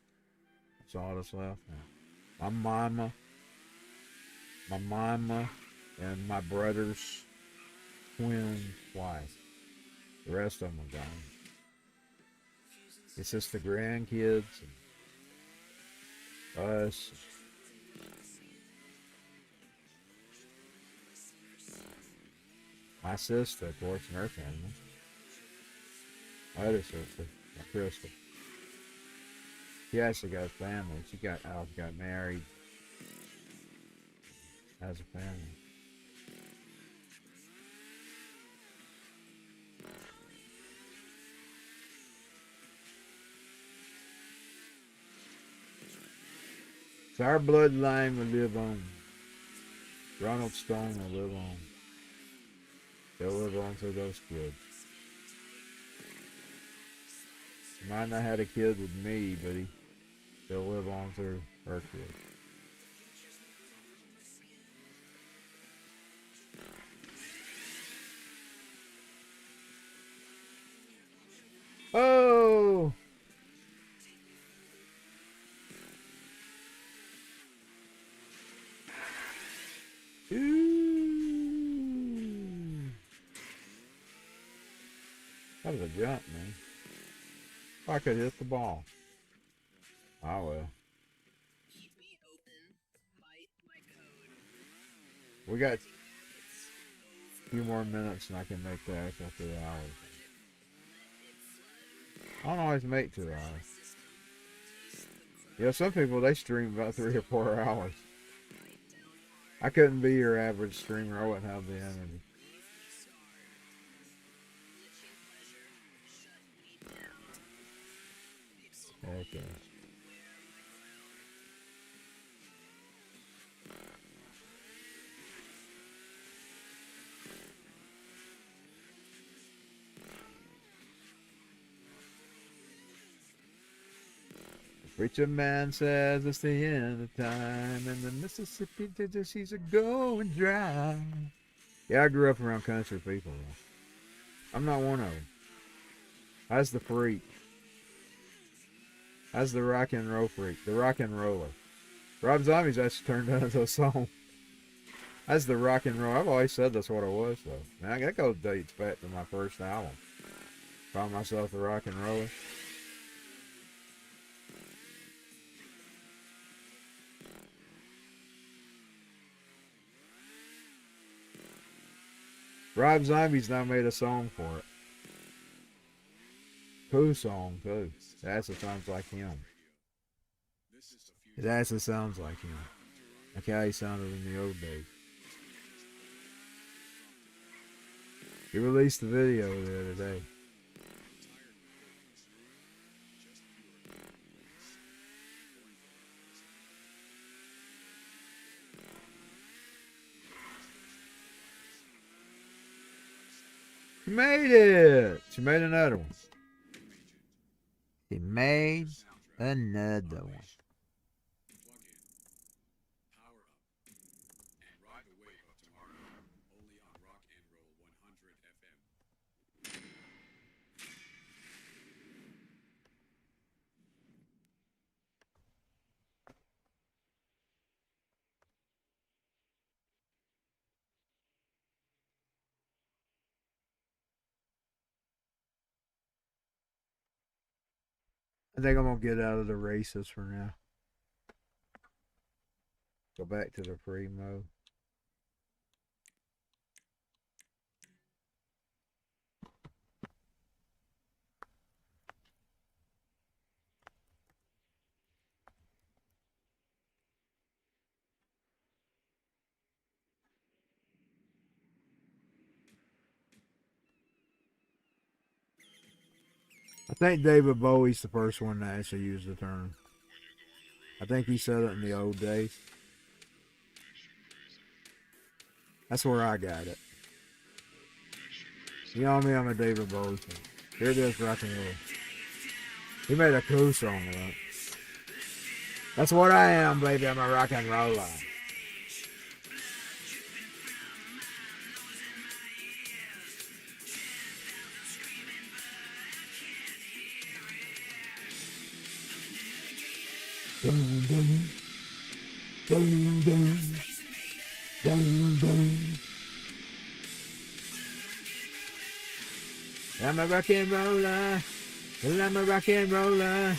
That's all that's left now. My mama, and my brother's twin wife. The rest of them are gone. It's just the grandkids and us. My sister, of course, and her family. My other sister, my Crystal. She actually got a family. She got married. as a family. So our bloodline will live on. Ronald Stone will live on. They'll live on through those kids. He might not have a kid with me, but they'll live on through her kids. Oh! Ooh. That was a jump, man. I could hit the ball. Oh well. Keep me open. Bite my code. We got a few more minutes and I can make the actual 2 hours. I don't always make 2 hours. Yeah, some people, they stream about 3 or 4 hours. I couldn't be your average streamer. I wouldn't have the energy. Okay. Preacher man says it's the end of time, and the Mississippi she's a going dry. Yeah, I grew up around country people. Though. I'm not one of them. That's the freak. That's the rock and roll freak, the rock and roller. Rob Zombie's actually turned that into a song. That's the rock and roll. I've always said that's what it was, though. Man, that goes dates back to my first album. Found myself the rock and roller. Rob Zombie's now made a song for it. Cool song, too. It actually sounds like him. It actually sounds like him. Like how he sounded in the old days. He released the video the other day. She made it! She made another one. She made another one. I think I'm going to get out of the races for now. Go back to the free mode. I think David Bowie's the first one to actually use the term. I think he said it in the old days. That's where I got it. You know me, I'm a David Bowie fan. Here it is, rock and roll. He made a cool song with it. That's what I am, baby. I'm a rock and roller. Dun, dun, dun, dun, dun, dun. I'm a rock and roller. I'm a rock and roller.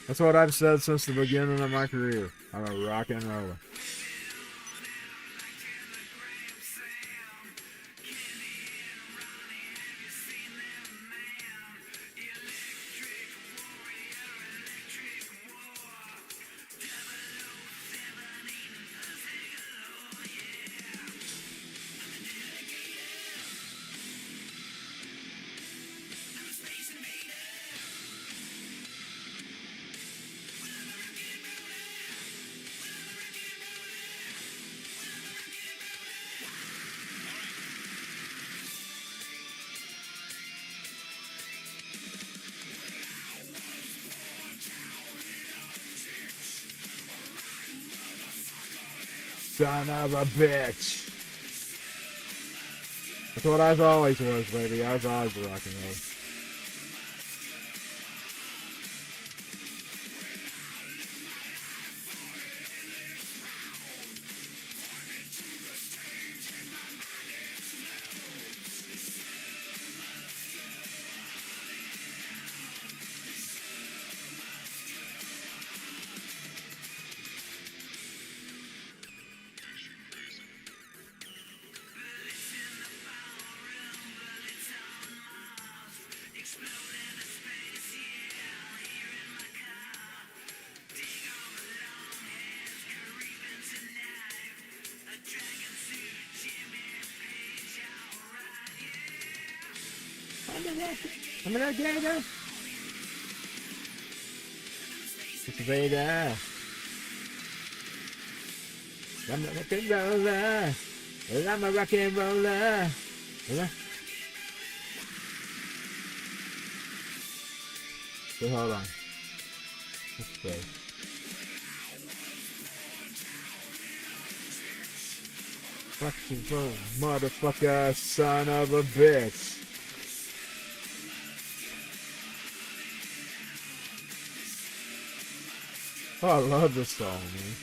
That's what I've said since the beginning of my career. I'm a rock and roller. son of a bitch. That's what I always was, baby. I was always rock and roll. I'm gonna get it. It's a Vader. I'm a rock and roller. I'm a rock and roller. So hold on. Let's go. Fucking roll, motherfucker, son of a bitch. Oh, I love this song, man.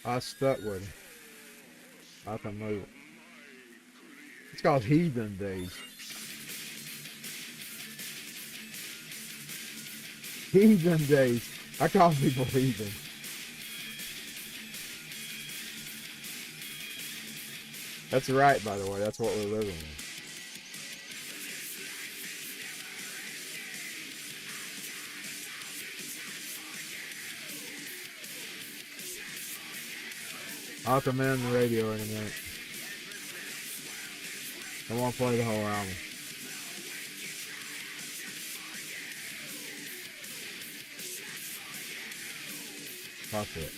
I stuck with it. I can move it. It's called Heathen Days. Heathen Days. I call people heathen. That's right, by the way. That's what we're living in. I'll come in the radio in a minute. I won't play the whole album. Fuck it.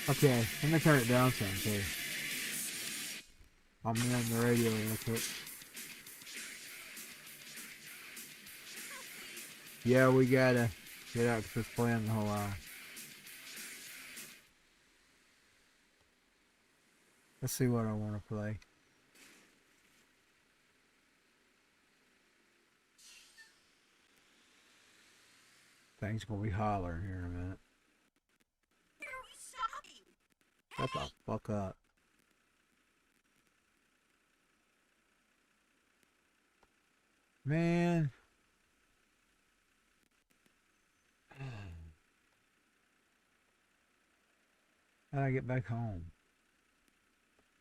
Okay, I'm gonna turn it down some too. I'm on the radio real quick. Yeah, we gotta get out because it's playing the whole hour. Let's see what I want to play. Thing's gonna be hollering here in a minute. Shut the fuck up. Man. How'd I get back home?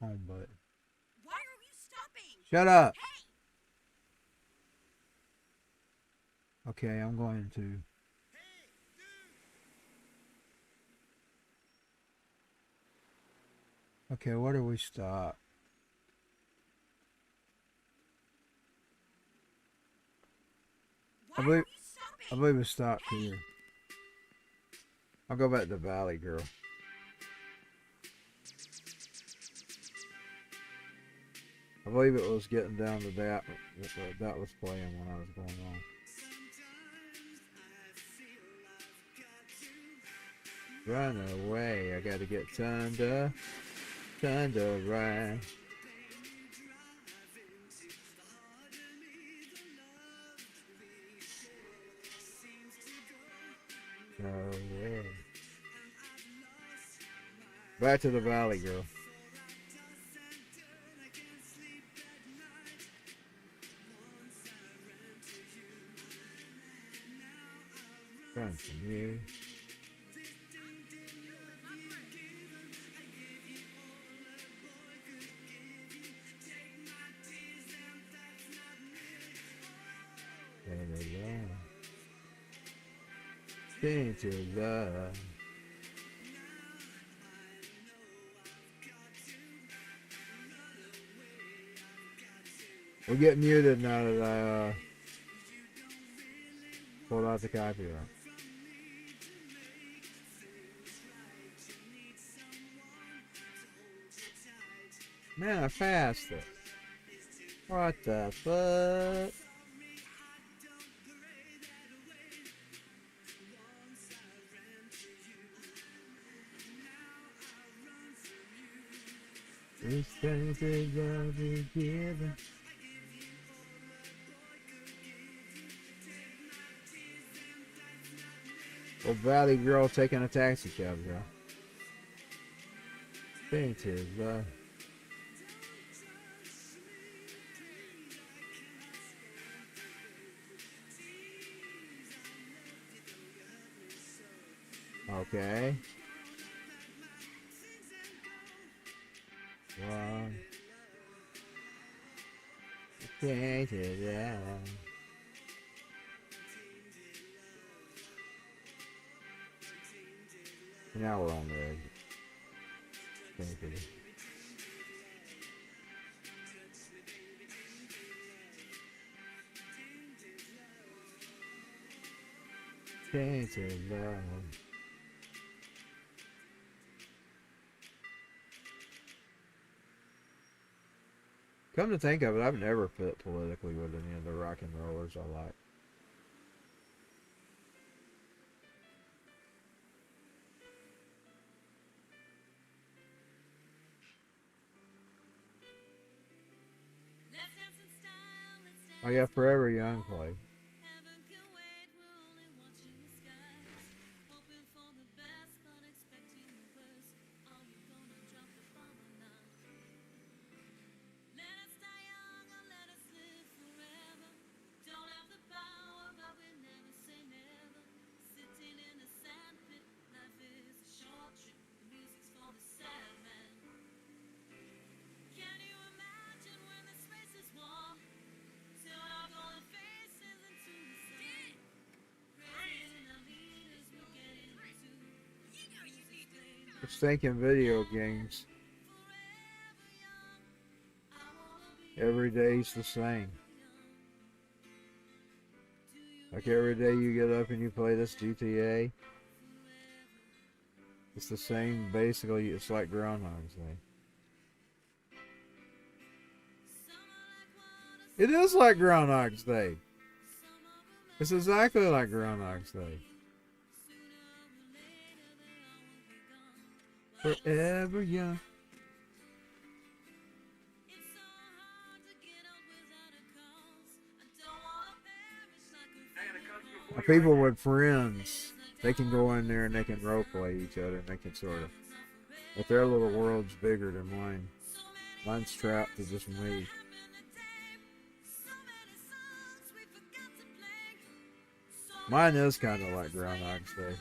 Home button. Why are you stopping? Shut up. Hey! Okay, I'm going to. Okay, where do we stop? I believe it stopped here. I'll go back to the Valley Girl. I believe it was getting down to that was playing when I was going on. Run away, I gotta get thunder right. Away. Back to the Valley Girl. Run from you. Into love. We'll get muted now that I pulled out the copyright. Man, I passed it. What the fuck? These things that gotta be given. Well, Valley Girl taking a taxi cab, girl. Painted love. Okay. One. Painted love. Now we're on the edge. Painted. Painted love. Come to think of it, I've never fit politically with any of the rock and rollers I like. Oh yeah, Forever Young played. Just thinking video games. Every day's the same. Like every day you get up and you play this GTA. It's the same, basically, it's like Groundhog's Day. It is like Groundhog's Day. It's exactly like Groundhog's Day. Forever young. People with friends, they can go in there and they can roleplay each other and they can sort of, but their little world's bigger than mine. Mine's trapped to just me. Mine is kind of like Groundhog's Day,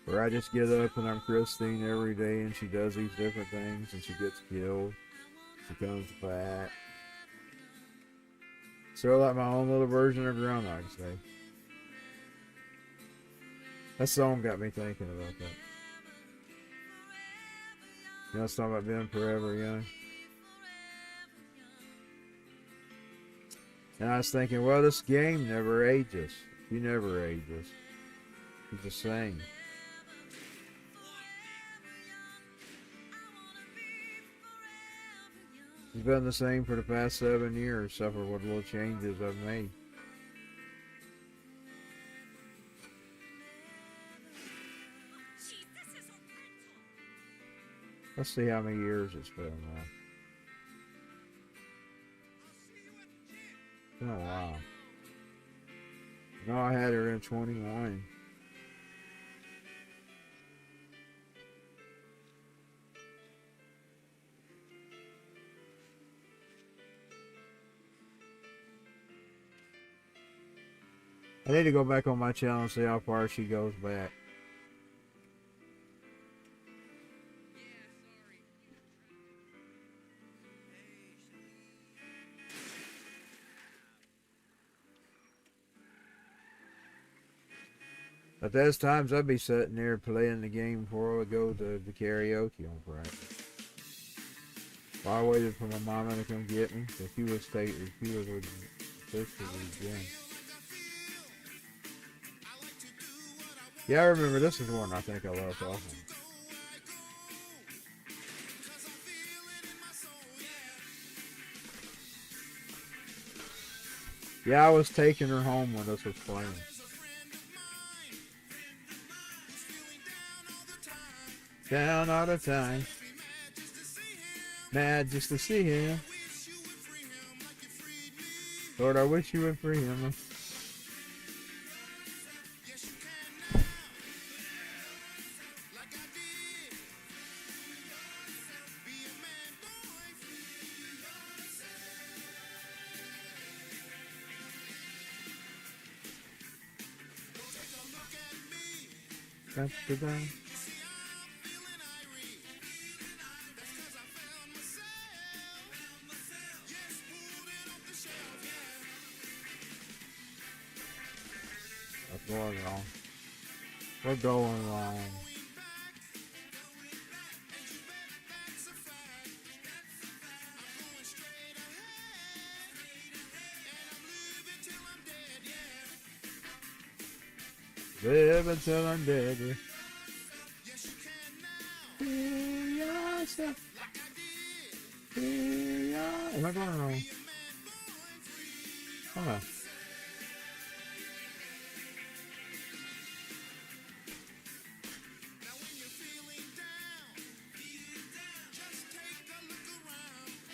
where I just get up and I'm Christine every day and she does these different things and she gets killed. She comes back. Sort of like my own little version of Groundhog's Day. That song got me thinking about that. You know, it's talking about being forever young. And I was thinking, well, this game never ages. You never ages. It's the same. It's been the same for the past 7 years, except for what little changes I've made. Let's see how many years it's been now. It's been a while. No, I had her in 21. I need to go back on my channel and see how far she goes back. But there's times I'd be sitting there playing the game before I would go to the karaoke on Friday. While I waited for my mama to come get me, so she was with sister again. Yeah, I remember this is one I think I left off on. Yeah, I was taking her home when this was playing. Down all the time. Mad just to see him. Lord, I wish you would free him. That's the day. What's going wrong? We're going wrong. Live until I'm dead. Yeah. Am I going wrong? Hold on.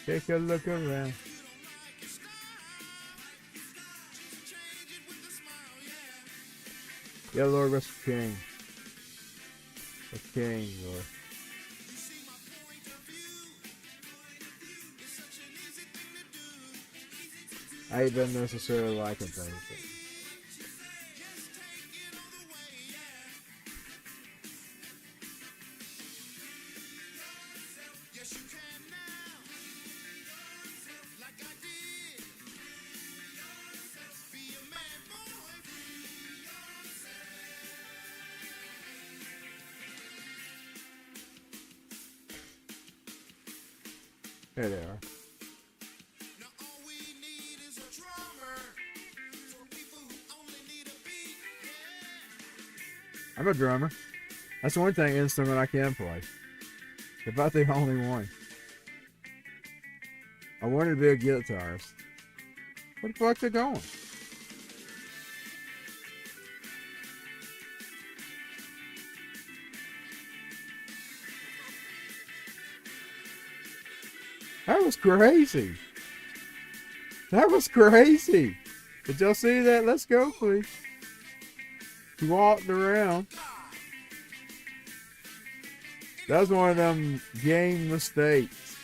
Take a look around. Yeah, Lord, what's the king? The king, Lord. I ain't been necessarily liking things. There they are. I'm a drummer. That's the one thing instrument I can play. About the only one. I wanted to be a guitarist. Where the fuck they going? That was crazy. That was crazy. Did y'all see that? Let's go, please. He walked around. That was one of them game mistakes.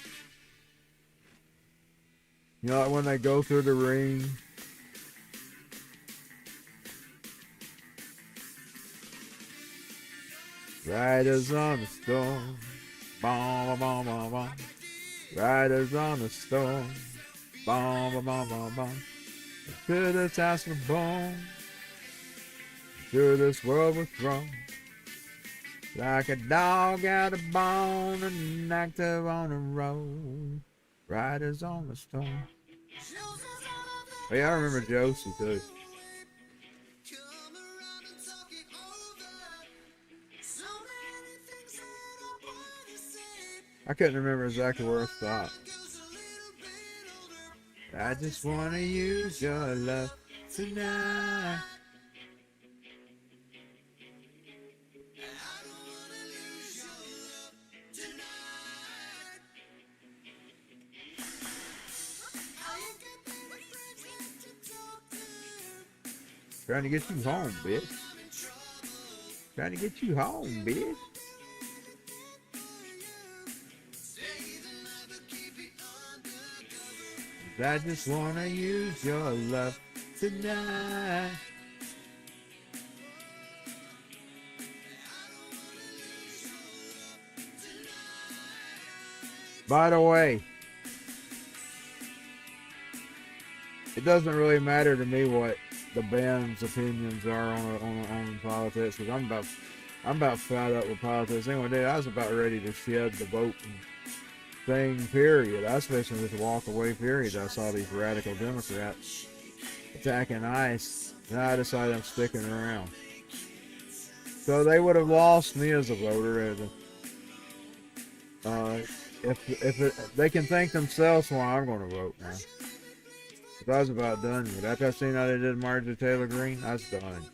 You know, like when they go through the ring. Riders on the storm. Bom, bom, bom, bom. Riders on the storm. Bom, bom, bom, bom, bom. To this house we're born. To this world we're thrown. Like a dog out of bone, an actor on the road. Riders on the storm. Oh yeah, I remember Josie too. I couldn't remember exactly where I stopped. I just wanna use your love tonight. Trying to get you home, bitch. Trying to get you home, bitch. I just wanna use your love tonight. By the way, it doesn't really matter to me what the band's opinions are on politics, because I'm about fed up with politics. Anyway, dude, I was about ready to shed the vote thing, period. I was fixing to just walk away, period. I saw these radical Democrats attacking ICE, and I decided I'm sticking around. So they would have lost me as a voter. They can thank themselves why I'm going to vote now. I was about done with it. After I seen how they did Marjorie Taylor Greene, I was done.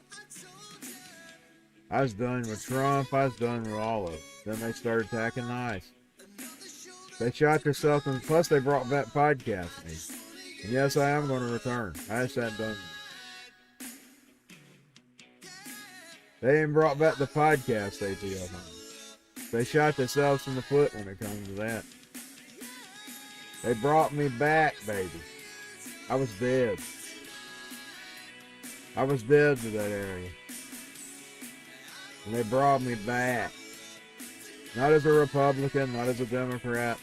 I was done with Trump. I was done with all of it. Then they started attacking ICE. They shot themselves, and plus they brought back podcasting. And yes, I am going to return. I just haven't done it. They ain't brought back the podcast ATL. They shot themselves in the foot when it comes to that. They brought me back, baby. I was dead. I was dead to that area. And they brought me back. Not as a Republican, not as a Democrat.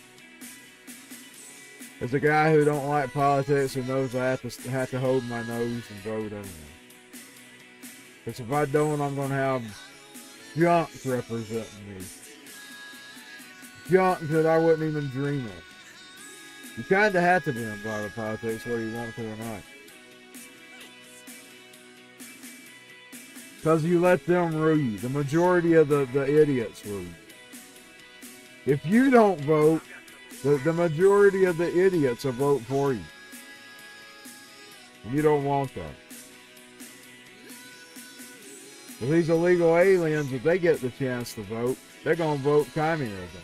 As a guy who don't like politics, who knows I have to hold my nose and vote anyway. Because if I don't, I'm going to have junk representing me. Junk that I wouldn't even dream of. You kind of have to be involved in politics whether you want to or not. Because you let them rule you. The majority of the idiots rule you. If you don't vote, the majority of the idiots will vote for you. And you don't want that. But these illegal aliens, if they get the chance to vote, they're going to vote communism.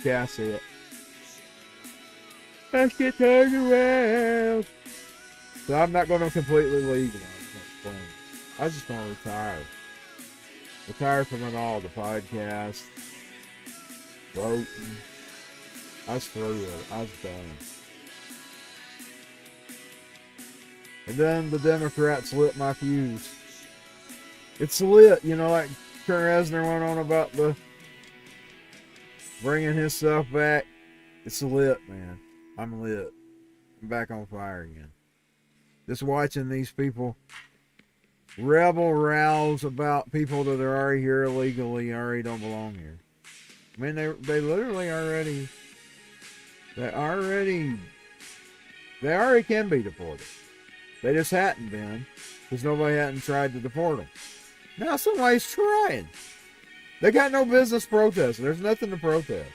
Okay, I see it. Let's get turned around. So I'm not going to completely leave it. I was just going to retire. Retire from it all. The podcast, voting. I was through it. I was done. And then the Democrats lit my fuse. It's lit, you know, like Kurt Reznor went on about the bringing himself back. It's lit, man. I'm lit. I'm back on fire again. Just watching these people rebel rouse about people that are already here illegally, already don't belong here. I mean, they literally already, they already can be deported. They just hadn't been, because nobody hadn't tried to deport them. Now somebody's trying. They got no business protesting. There's nothing to protest.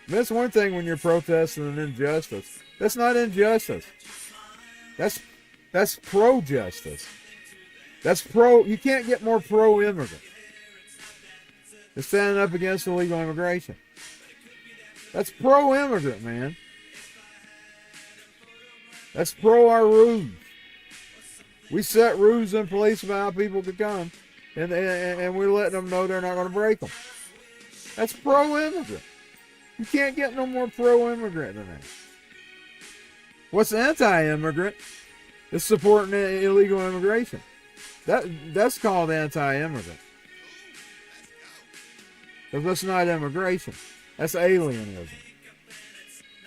And that's one thing when you're protesting an injustice. That's not injustice. That's pro-justice. That's you can't get more pro-immigrant than standing up against illegal immigration. That's pro-immigrant, man. That's pro our rules. We set rules in place about how people could come, and we're letting them know they're not going to break them. That's pro-immigrant. You can't get no more pro-immigrant than that. What's anti-immigrant is supporting illegal immigration. That's called anti-immigrant. Because that's not immigration. That's alienism.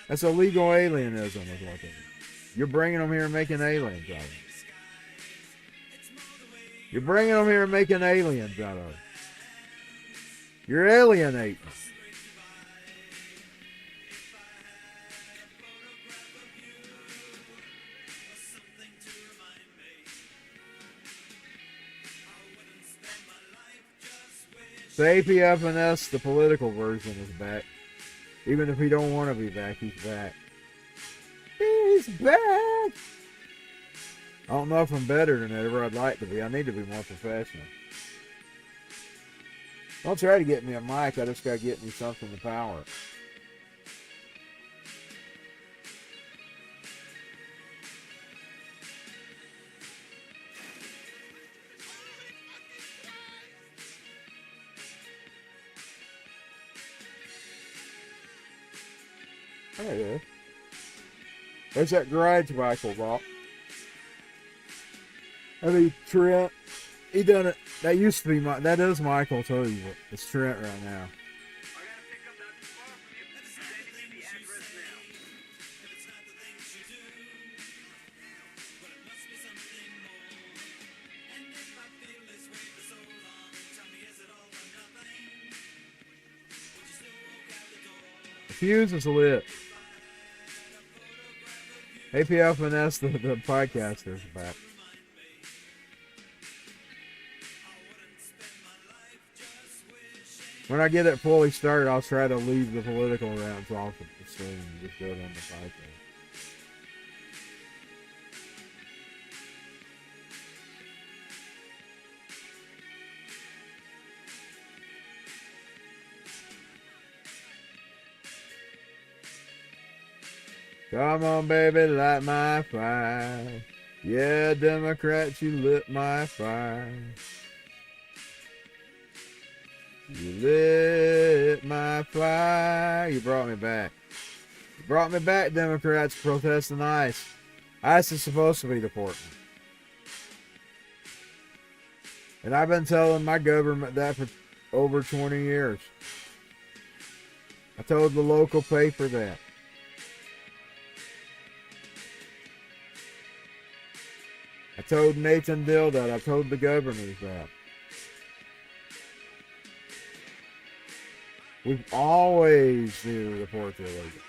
That's illegal alienism is what it is. You're bringing them here and making aliens out of them. You're bringing them here and making aliens out of them. You're alienating them. The APFNS, the political version, is back. Even if he don't want to be back, he's back. He's back! I don't know if I'm better than ever I'd like to be. I need to be more professional. Don't try to get me a mic. I just got to get me something to power it. Oh, yeah. There's that garage bicycle ball. I mean, Trent, he done it. That used to be that is Michael too, but it's Trent right now. The fuse is lit. APFNS, the podcaster, is back. When I get it fully started, I'll try to leave the political rounds off of the stream and just go on the podcast. Come on, baby, light my fire. Yeah, Democrats, you lit my fire. You lit my fire. You brought me back. You brought me back, Democrats protesting ICE. ICE is supposed to be deporting. And I've been telling my government that for over 20 years. I told the local paper that. I told Nathan Dill that. I told the governors that. We've always needed to report the illegal.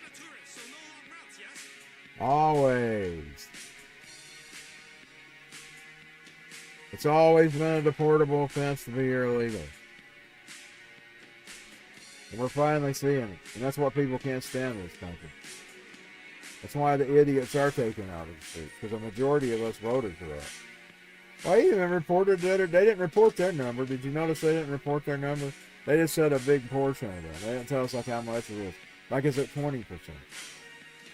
Always. It's always been a deportable offense to be here illegal. And we're finally seeing it. And that's what people can't stand in this country. That's why the idiots are taken out of the streets. Because a majority of us voted for that. Well, even reported that. They didn't report their number. Did you notice they didn't report their number? They just said a big portion of them. They didn't tell us like how much it was. Like it's at 20%.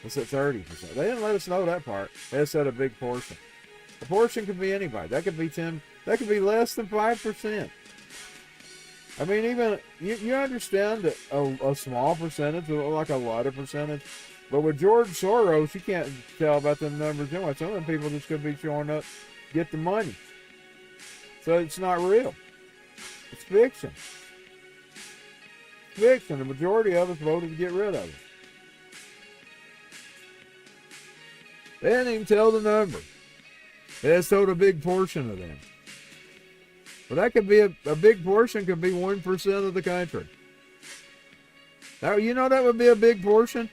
It's at 30%. They didn't let us know that part. They just said a big portion. A portion could be anybody. That could be 10. That could be less than 5%. I mean, even you understand that a small percentage will look like a lot of percentage. But with George Soros, you can't tell about the numbers anyway. Some of them people just could be showing up, get the money. So it's not real. It's fiction. Fiction. The majority of us voted to get rid of it. They didn't even tell the number. They just told a big portion of them. But that could be a big portion, could be 1% of the country. Now, you know that would be a big portion?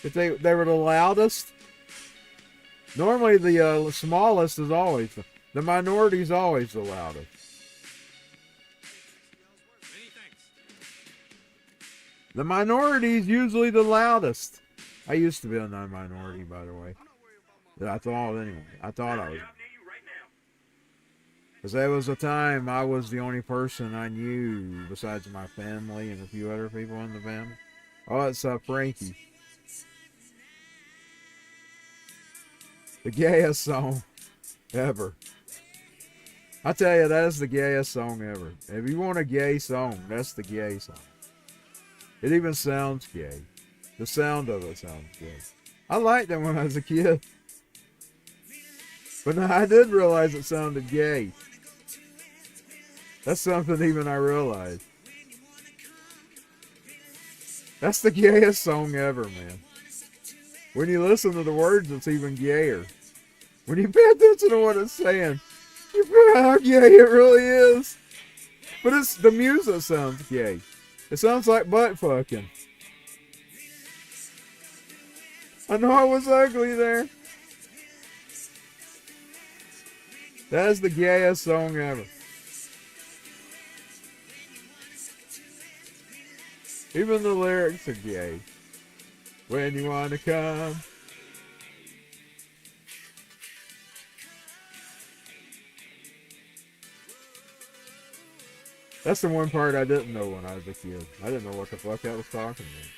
If they were the loudest. Normally the smallest is always, the minority is always the loudest. The minority is usually the loudest. I used to be a non-minority, by the way. I thought anyway. I thought I was. Because there was a time I was the only person I knew besides my family and a few other people in the family. Oh, it's Frankie. The gayest song ever. I tell you, that's the gayest song ever. If you want a gay song, that's the gay song. It even sounds gay. The sound of it sounds gay. I liked it when I was a kid. But no, I did realize it sounded gay. That's something even I realized. That's the gayest song ever, man. When you listen to the words, it's even gayer. When you pay attention to what it's saying, you feel how gay it really is. But it's the music sounds gay. It sounds like butt fucking. I know I was ugly there. That is the gayest song ever. Even the lyrics are gay. When you want to come. That's the one part I didn't know when I was a kid. I didn't know what the fuck that was talking about.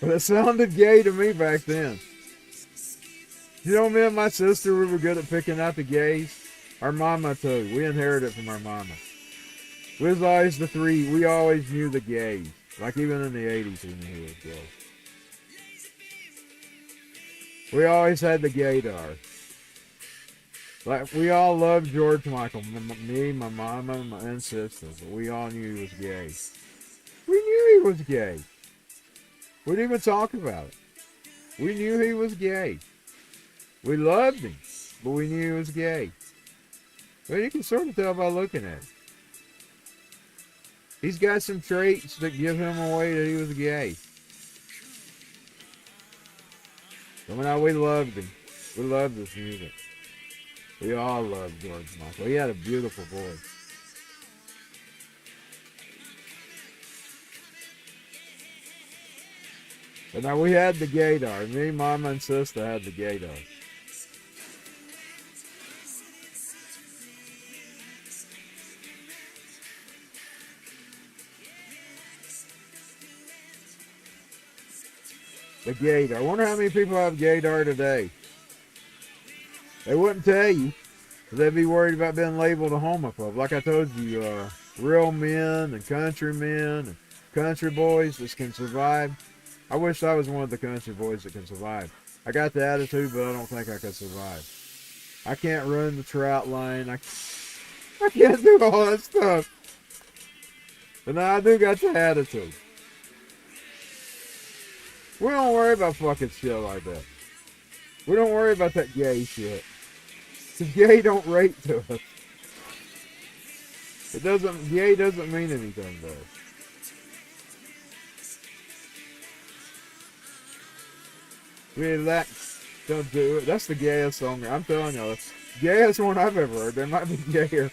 But it sounded gay to me back then. You know, me and my sister, we were good at picking out the gays. Our mama too. We inherited it from our mama. We was always the three. We always knew the gays. Like even in the 80s, we knew who was gay. We always had the gaydar. Like, we all loved George Michael. Me, my mama, and sisters. But we all knew he was gay. We knew he was gay. We didn't even talk about it. We knew he was gay. We loved him, but we knew he was gay. Well, you can sort of tell by looking at him. He's got some traits that give him away that he was gay. So now we loved him. We loved his music. We all loved George Michael. He had a beautiful voice. But now we had the gaydar. Me, mama, and sister had the gaydar. The gaydar. I wonder how many people have gaydar today. They wouldn't tell you. They'd be worried about being labeled a homophobe. Like I told you, real men and country men and country boys that can survive. I wish I was one of the country boys that can survive. I got the attitude, but I don't think I could survive. I can't run the trout line. I can't do all that stuff. But now I do got the attitude. We don't worry about fucking shit like that. We don't worry about that gay shit. Cause gay don't rate to us. Gay doesn't mean anything to us. Relax. Don't do it. That's the gayest song. I'm telling you, the gayest one I've ever heard. There might be gayer.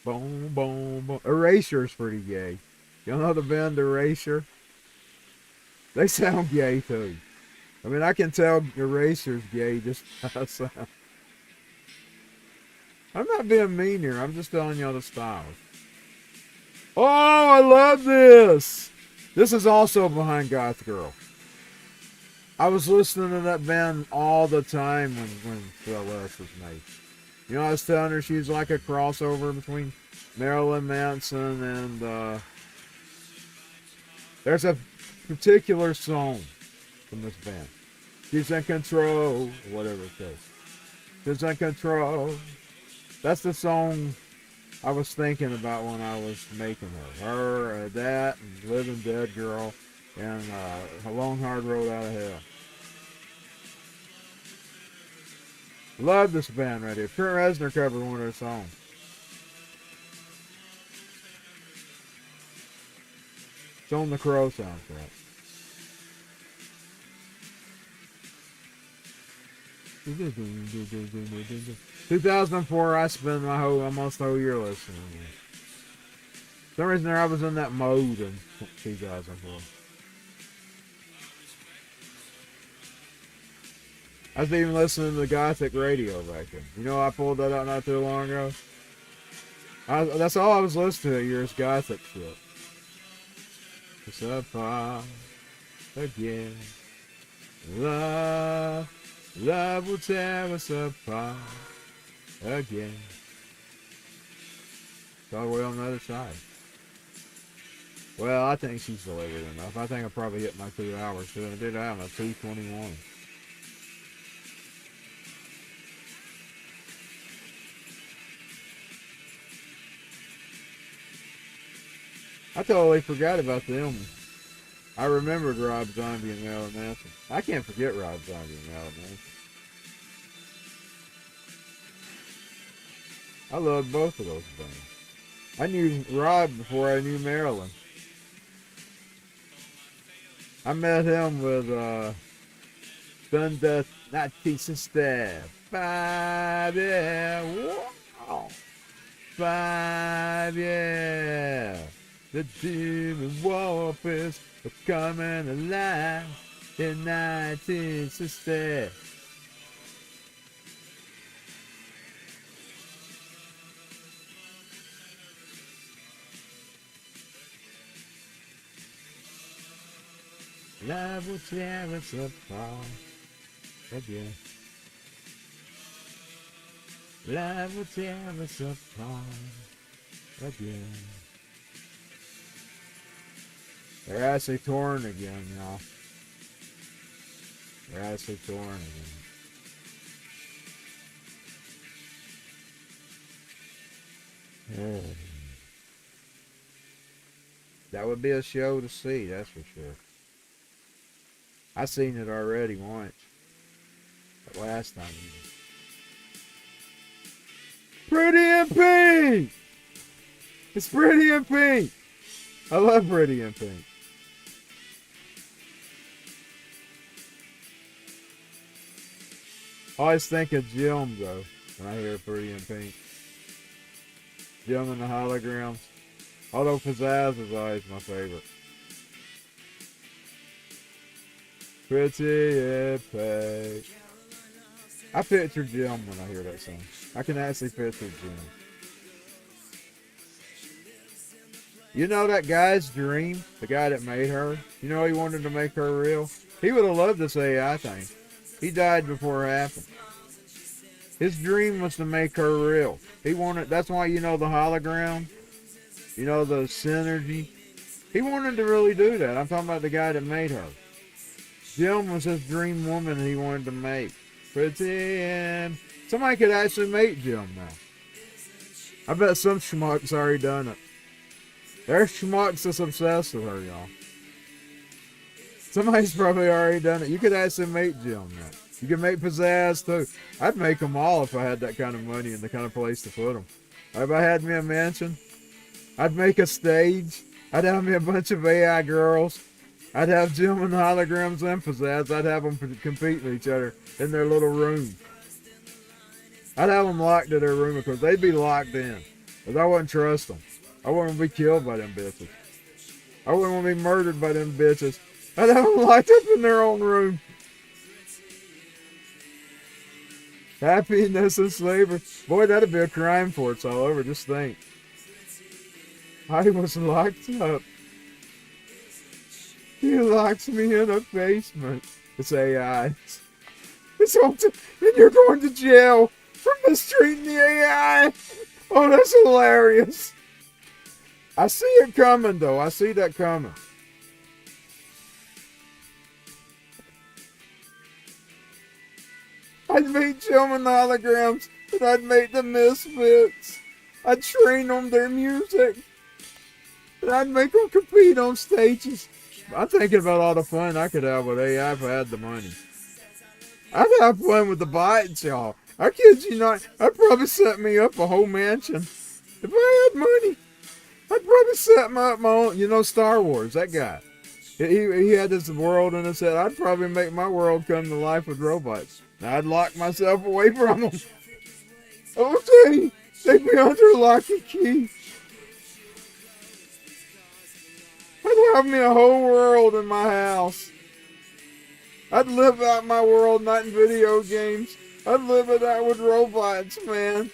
Boom, boom, boom. Erasure's pretty gay. Y'all know the band Erasure? They sound gay too. I mean, I can tell Erasure's gay just how it sounds. I'm not being mean here. I'm just telling y'all the styles. Oh, I love this. This is also behind Goth Girl. I was listening to that band all the time when Celeste was made. You know, I was telling her she's like a crossover between Marilyn Manson and, there's a particular song from this band. She's in control, whatever it says. She's in control. That's the song I was thinking about when I was making her. Her, that, and Living Dead Girl, and A Long Hard Road Out of Hell. Love this band right here. Trent Reznor covered one of their songs. It's on the Crow soundtrack. 2004, I spent my almost whole year listening to it. For some reason I was in that mode in 2004. I was even listening to the Gothic radio back then. You know, I pulled that out not too long ago. That's all I was listening to years Gothic shit. It's apart again. Love will tear us apart again. It's all the way on the other side. Well, I think she's delivered enough. I think I probably hit my 2 hours. So I did have my 2:21. I totally forgot about them. I remembered Rob Zombie and Marilyn Manson. I can't forget Rob Zombie and Marilyn Manson. I loved both of those bands. I knew Rob before I knew Marilyn. I met him with Thunder Nazi Sister. 5, yeah. Wow. 5, yeah. The demon warfare are coming alive in 1960. Love will tear us apart again. Love will tear us apart again. They're actually torn again, y'all. They're actually torn again. That would be a show to see, that's for sure. I seen it already once. The last time. Pretty in Pink! It's Pretty in Pink! I love Pretty in Pink. I always think of Jim, though, when I hear Pretty in Pink. Jim and the Holograms. Although Pizzazz is always my favorite. Pretty in Pink. I picture Jim when I hear that song. I can actually picture Jim. You know that guy's dream? The guy that made her? You know he wanted to make her real? He would have loved this AI thing. He died before it happened. His dream was to make her real. He wanted, that's why you know the hologram, you know the synergy. He wanted to really do that. I'm talking about the guy that made her. Jim was his dream woman he wanted to make. Pretty and somebody could actually make Jim now. I bet some schmuck's already done it. There's schmucks that's obsessed with her, y'all. Somebody's probably already done it. You could actually make Jim now. You could make Pizzazz too. I'd make them all if I had that kind of money and the kind of place to put them. If I had me a mansion, I'd make a stage. I'd have me a bunch of AI girls. I'd have Jim and the Holograms and Pizzazz. I'd have them compete with each other in their little room. I'd have them locked in their room because they'd be locked in. Because I wouldn't trust them. I wouldn't be killed by them bitches. I wouldn't want to be murdered by them bitches. I'd have them locked up in their own room. Happiness and slavery. Boy, that'd be a crime for us all over. Just think. I was locked up. He locks me in a basement. It's AI. It's all and you're going to jail for mistreating the AI. Oh, that's hilarious. I see it coming, though. I see that coming. I'd make Jim and the Holograms, and I'd make the Misfits. I'd train them their music, and I'd make them compete on stages. I'm thinking about all the fun I could have with AI if I had the money. I'd have fun with the bots, y'all. I kid you not. I'd probably set me up a whole mansion. If I had money, I'd probably set my up my own. You know Star Wars, that guy. He had this world in his head. I'd probably make my world come to life with robots. Now I'd lock myself away from them. Okay, take me under lock and key. I'd have me a whole world in my house. I'd live out my world, not in video games. I'd live it out with robots, man.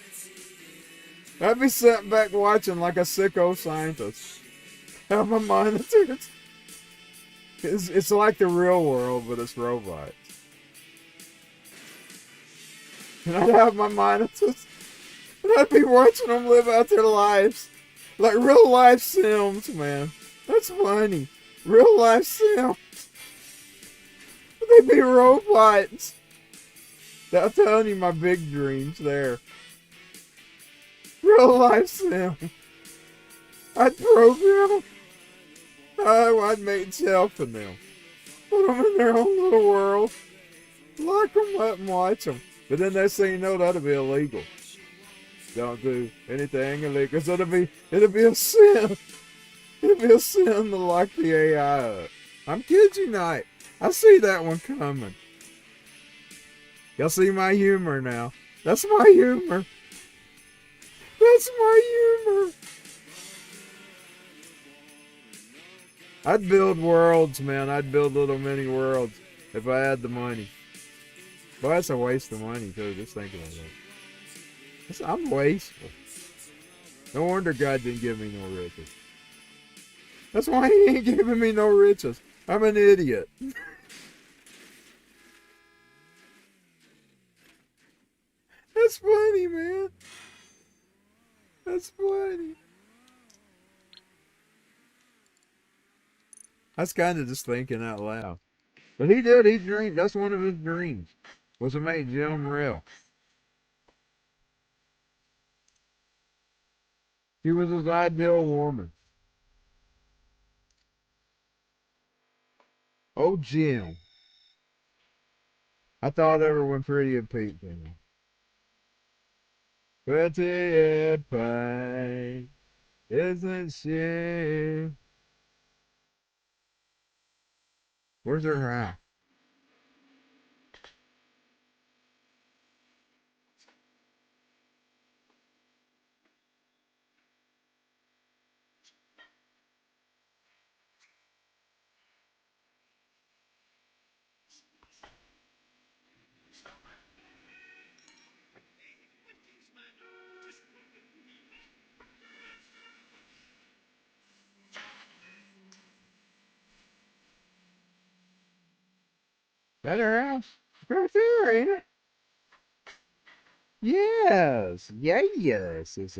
I'd be sitting back watching like a sicko scientist. Have my monitors. It's like the real world, but it's robots. And I'd have my monitors. And I'd be watching them live out their lives. Like real life Sims, man. That's funny. Real life Sims. They be robots. I'm telling you my big dreams there. Real life Sim. I'd program them. Oh, I'd make self in them. Put them in their own little world. Lock them up and watch them. But then next thing you know, that'll be illegal. Don't do anything illegal. Cause it'll be a sin. It'll be a sin to lock the AI up. I'm kidding you not. I see that one coming. Y'all see my humor now. That's my humor. That's my humor. I'd build worlds, man. I'd build little mini worlds if I had the money. But that's a waste of money, too. Just thinking about that. I'm wasteful. No wonder God didn't give me no riches. That's why he ain't giving me no riches. I'm an idiot. That's funny, man. That's funny. I was kind of just thinking out loud. But he did. He dreamed. That's one of his dreams. Was to make Jim real. She was his ideal woman. Oh, Jim. I thought everyone pretty and Pete, you know. Pretty and Pete, isn't she? Where's her house? That her house? Right there, ain't it? Yes. Yes. It's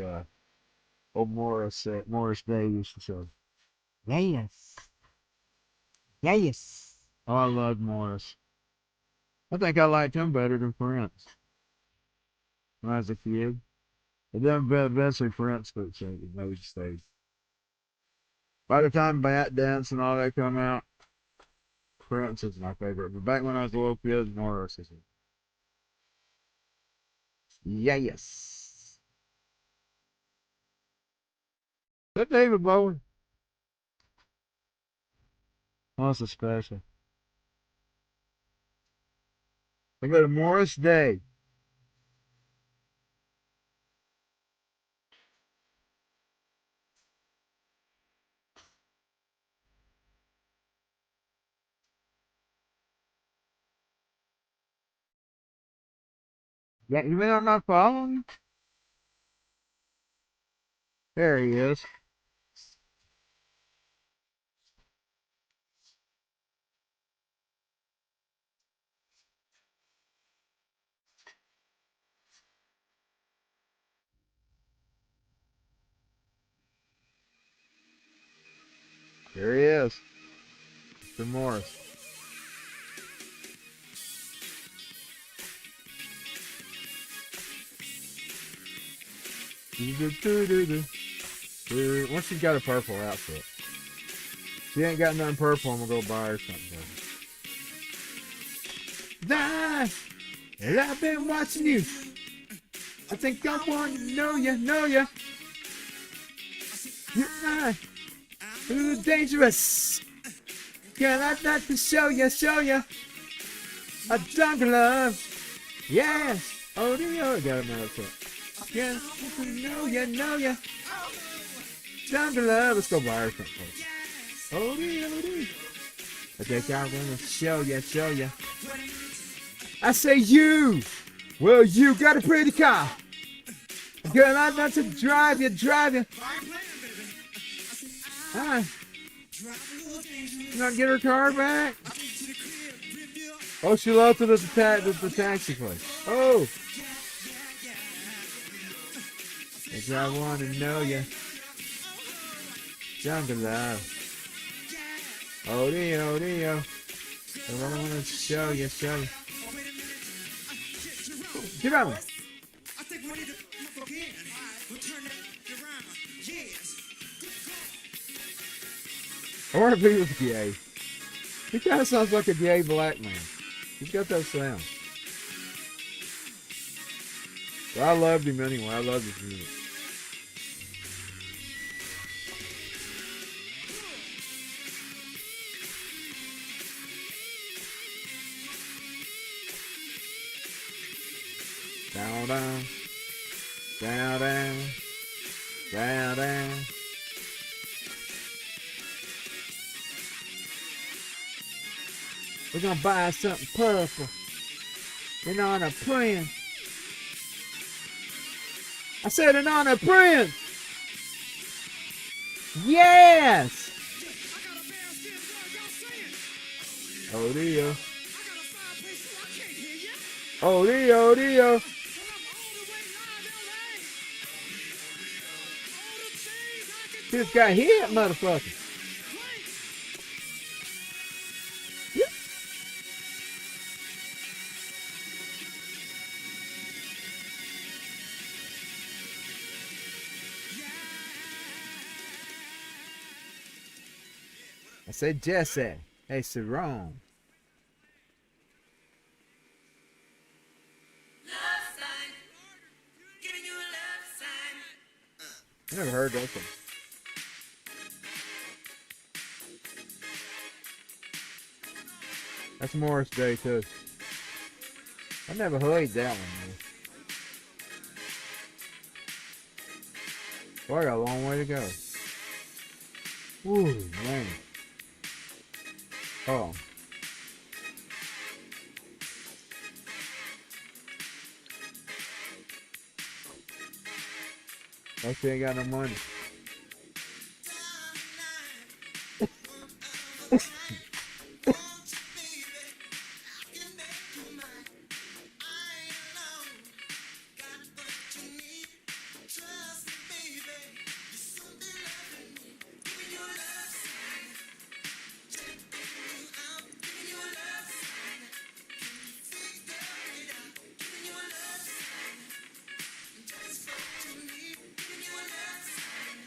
old Morris Day used to say. Yes. Yes. Oh, I love Morris. I think I liked him better than Prince when I was a kid. And then eventually Prince took those stage. By the time Bat Dance and all that come out, Prince is my favorite. But back when I was a little kid, Morris is it. Yes. Is that David Bowie? Oh, it's a special. They go to Morris Day. Yeah, you mean I'm not following? There he is. There he is. Mr. Morris. Once she's got a purple outfit. If she ain't got nothing purple, I'm gonna go buy her something. And I've been watching you. I think I want to know ya. You're too dangerous. Girl, I'd like to show ya. A jungle love. Yes. Oh, do you got a mouthful? Yes, know ya. Jungle love. Let's go buy her something. Oh, do you? I think I want to show ya. I say you. Well, you got a pretty car. Girl, I'd like to drive you. Hi. You not get her car back? Oh, she left it at the taxi place. Oh. I want to know ya. Jungle love. Oh Dio, Dio. I want to show you. Get on me. I think we need to again. We'll turn that around. Yes. I want to be with Jay. He kind of sounds like a gay black man. He's got that sound. But I loved him anyway. I loved his music. Down, down. Down, down. Down, down. We're gonna buy something purple. And on a print. I said an on a print. Yes. Oh Dio. Oh Dio, Dio. Just got hit, motherfucker. I said Jesse. Hey, Sarone. I never heard that one. That's Morris Day too. I never heard that one, man. Boy, I got a long way to go. Ooh, man. Oh. I still ain't got no money.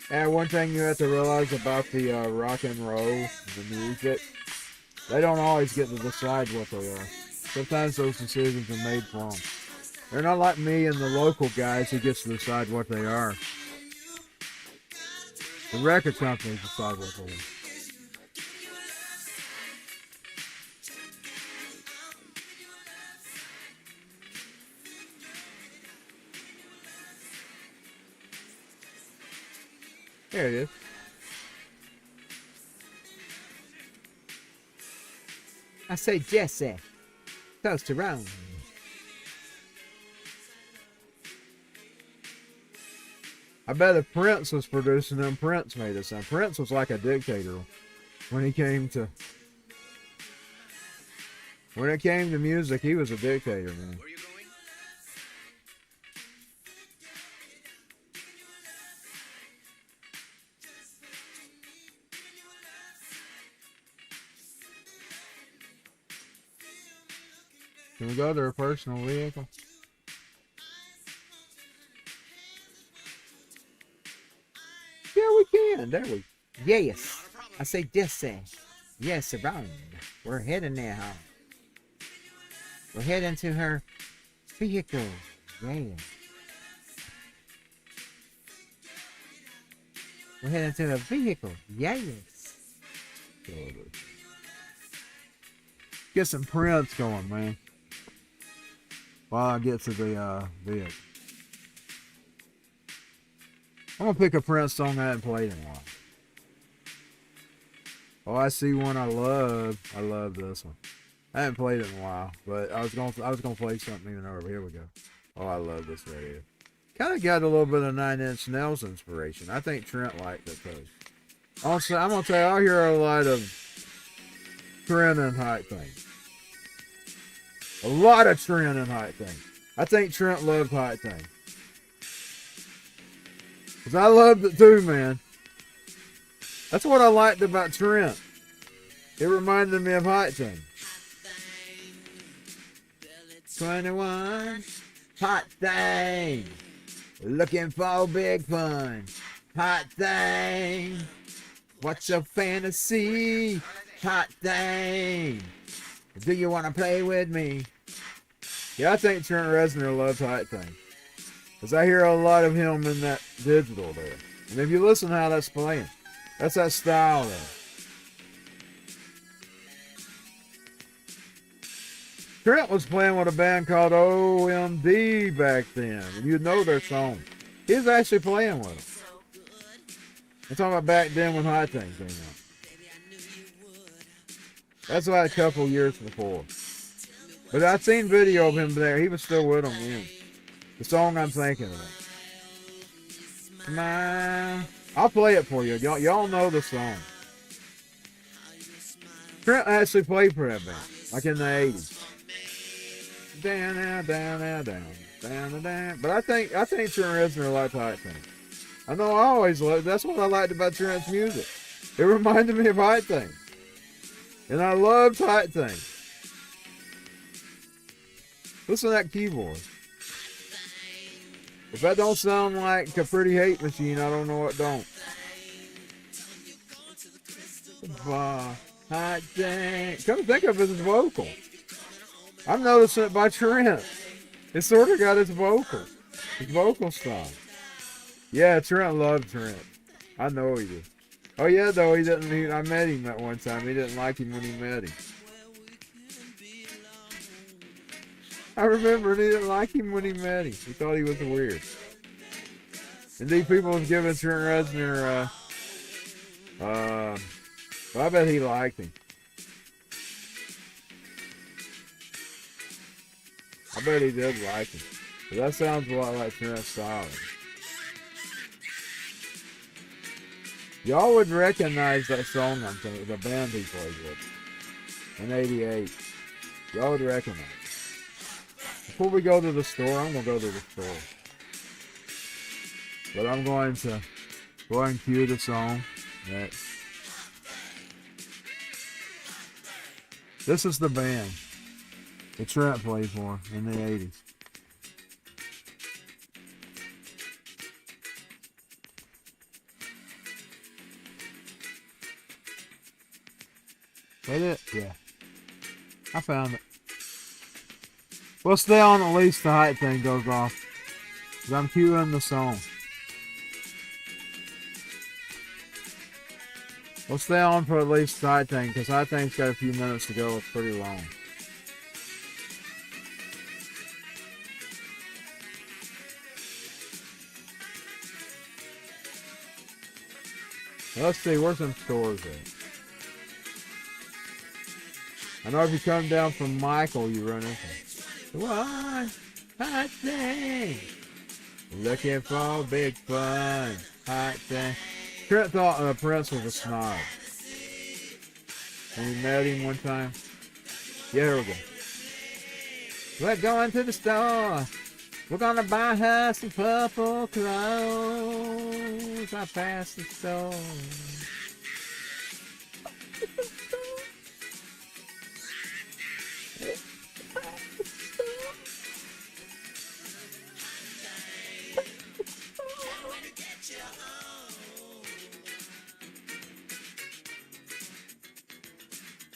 And one thing you have to realize about the rock and roll, the music, they don't always get to decide what they are. Sometimes those decisions are made for them. They're not like me and the local guys who gets to decide what they are. The record companies decide what they are. There it is. I say Jesse. Toast around. I bet if Prince was producing them, Prince made this sound. Prince was like a dictator when it came to music. He was a dictator, man. Where you going? Can we go to a personal vehicle? Yeah, we can. There we. Yes. I say Jesse. Yes, around. We're heading there, huh? We're heading to her vehicle. Yeah. We're heading to her vehicle. Yes. Get some Prince going, man. While I get to the vehicle. I'm gonna pick a Prince song I haven't played in a while. Oh, I see one I love. I love this one. I haven't played it in a while, but I was gonna play something even over. Here we go. Oh, I love this right here. Kind of got a little bit of 9 Inch Nails inspiration. I think Trent liked it too. Also, I'm gonna tell you, I hear a lot of Trent and hype things. A lot of Trent and hype things. I think Trent loved hype things. Cause I loved it too, man. That's what I liked about Trent. It reminded me of Hot Thing. 21, Hot Thing. Looking for big fun. Hot Thing. What's your fantasy? Hot Thing. Do you want to play with me? Yeah, I think Trent Reznor loves Hot Thing. Because I hear a lot of him in that digital there. And if you listen to how that's playing, that's that style there. Trent was playing with a band called OMD back then. You'd know their song. He was actually playing with them. I'm talking about back then when Hot Thing came out. That's about a couple years before. But I've seen video of him there. He was still with them then. The song I'm thinking of. I'll play it for you. Y'all know the song. Trent actually played for that band, like in the 80s. Down, down, down, down, down, down. But I think Trent Reznor liked Hot Thing. I know I always loved. That's what I liked about Trent's music. It reminded me of Hot Thing, and I loved Hot Thing. Listen to that keyboard. If that don't sound like a Pretty Hate Machine, I don't know what don't. Hot Thing. Come to think of it, his vocal. I'm noticing it by Trent. It sort of got his vocal style. Yeah, Trent loved Trent. I know he did. Oh yeah, though he didn't. I met him that one time. He didn't like him when he met him. I remember he didn't like him when he met him. He thought he was weird. Indeed, people was giving Trent Reznor. Well, I bet he liked him. I bet he did like him. But that sounds a lot like Trent's style. Y'all would recognize that song I'm thinking, the band he played with in '88. Y'all would recognize it. Before we go to the store, I'm going to go to the store. But I'm going to go ahead and cue the song. Next. This is the band that Trent played for in the 80s. That it? Yeah. I found it. We'll stay on at least the Hot Thing goes off. Because I'm cueing the song. We'll stay on for at least the Hot Thing, because Hot Thing's got a few minutes to go. It's pretty long. Let's see, where's some stores at? I know if you come down from Michael, you run into one Hot Thing. Looking for big fun. Hot Thing. Trent thought Prince was a snob. And we met him one time. Yeah, here we go. We're going to the store. We're gonna buy her some purple clothes. I passed the store.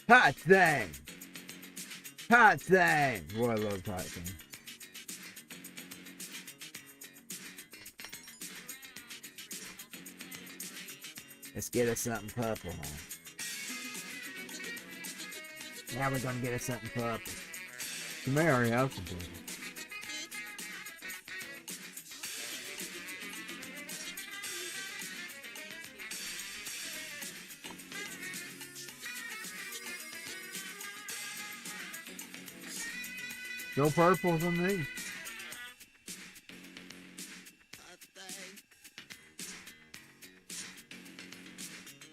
Hot Thing. Hot Thing. Boy, I love Hot Thing. Let's get us something purple, huh? Now we're gonna get us something purple. You may already have some purple. No purples on these.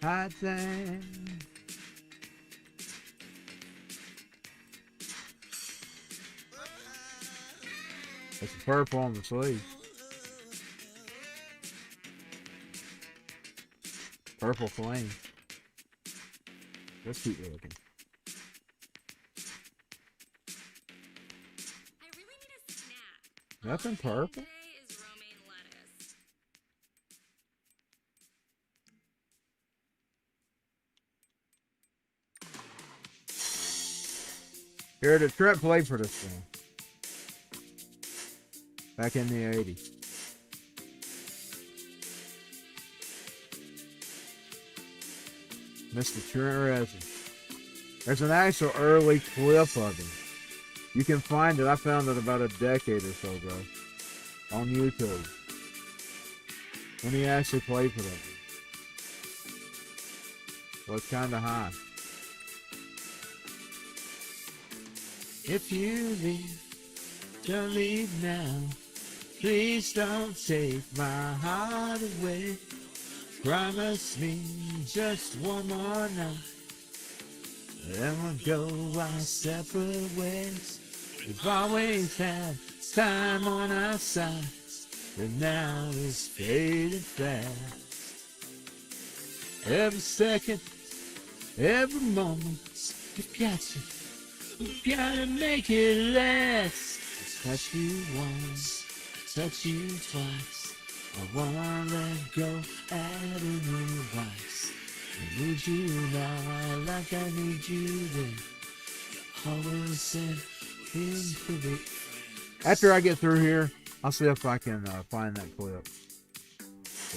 Hot Thing. There's some purple on the sleeve. Purple flame. That's cute looking. I really need a snack. Nothing purple? Today is romaine lettuce. Here, the Trip played for this thing. Back in the 80s. Mr. Trent Reznor. There's an actual early clip of him. You can find it. I found it about a decade or so ago on YouTube. When he actually played for them. So it's kind of high. If you leave, don't leave now. Please don't take my heart away. Promise me just one more night. Then we'll go our separate ways. We've always had time on our side, but now it's fading fast. Every second, every moment, you've got to make it last. Touch you once, touch you twice. I won't let go at any price. I need you now like I need you then. Always said into the... After I get through here, I'll see if I can find that clip.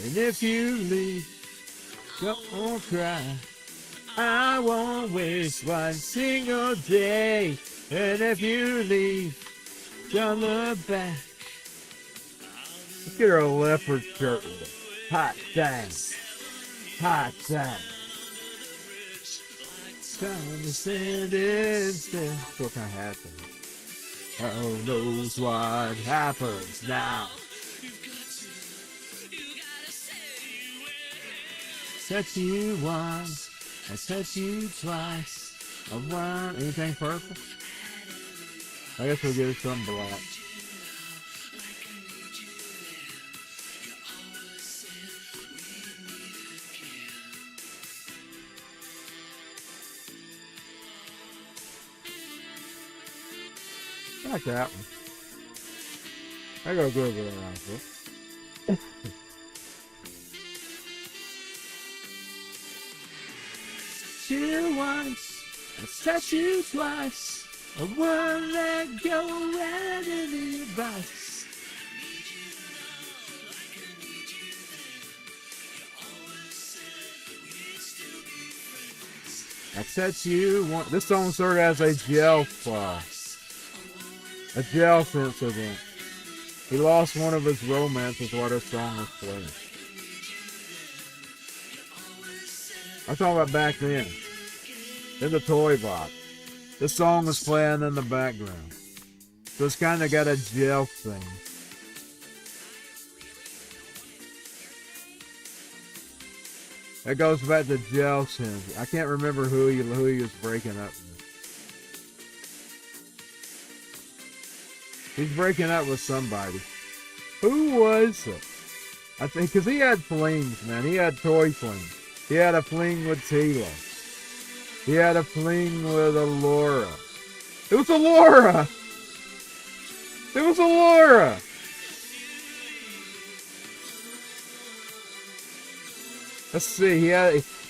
And if you leave, don't cry. I won't waste one single day. And if you leave, don't look back. Let's get her a leopard shirt with it. Hot dang. Hot dang. Time to stand in still. What kind of happen? Who knows what happens now? Touch you once, I touch you twice. I want anything purple? I guess we'll get some black. I like that one. I go good with it, honestly. You once, I touch you twice. I won't let go at any advice. I touch you once. This song started as a jail incident. He lost one of his romances while this song was playing. I'm talking about back then. In the toy box. This song was playing in the background. So it's kind of got a jail thing. That goes back to jail scenes. I can't remember who he was breaking up with. He's breaking up with somebody. Who was it? I think, because he had flings, man. He had toy flings. He had a fling with Tila. He had a fling with Alora. It was Alora! It was Alora! Let's see, he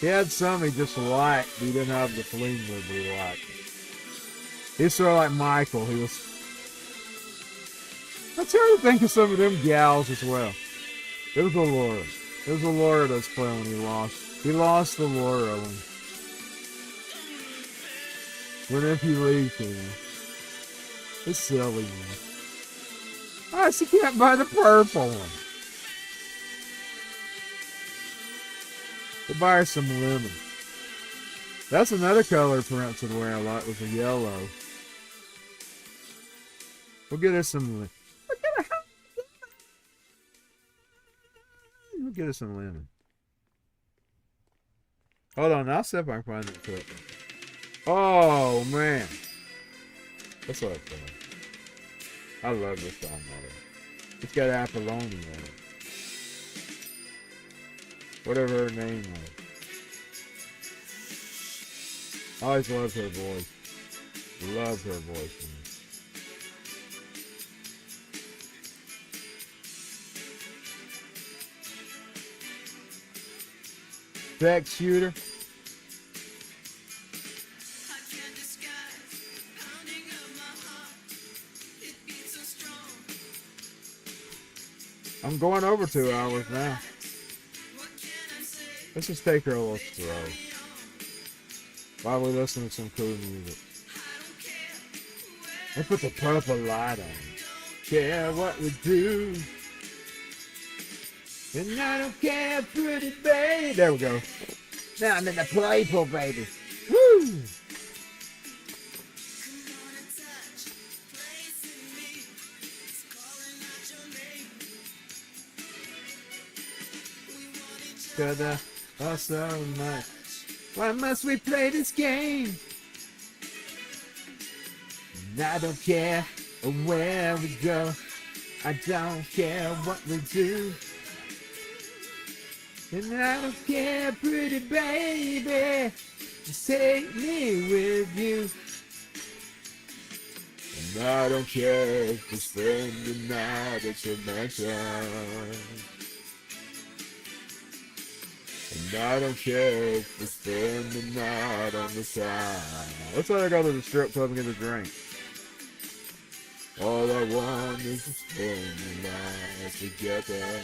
had some he just liked. He didn't have the fling with he liked. He's sort of like Michael. He was... I'm trying to think of some of them gals as well. It was Alora. It was Alora that's playing when he lost. He lost Alora when if he leaves here. It's silly, man. I see can't buy the purple one. We'll buy her some lemon. That's another color Prince would wear a lot, was a yellow. We'll get her some lemon. We'll get her some lemon. Hold on, I'll see if I can find it clip. Oh, man. That's what I thought. I love this song, man. It's got Apollonia on it. Whatever her name was. I always loved her voice. Loved her voice. Sex shooter. I'm going over 2 hours now. Let's just take her a little slow while we listen to some cool music. Let's put the purple light on. Care what we do. And I don't care, pretty baby. There we go. Now I'm in the playful, baby. Woo! Oh, so much. Why must we play this game? And I don't care where we go. I don't care what we do. And I don't care, pretty baby. Just take me with you. And I don't care if we spend the night at your mansion. And I don't care if we spend the night on the side. Let's let her go to the strip club and get a drink. All I want is to spend the night together.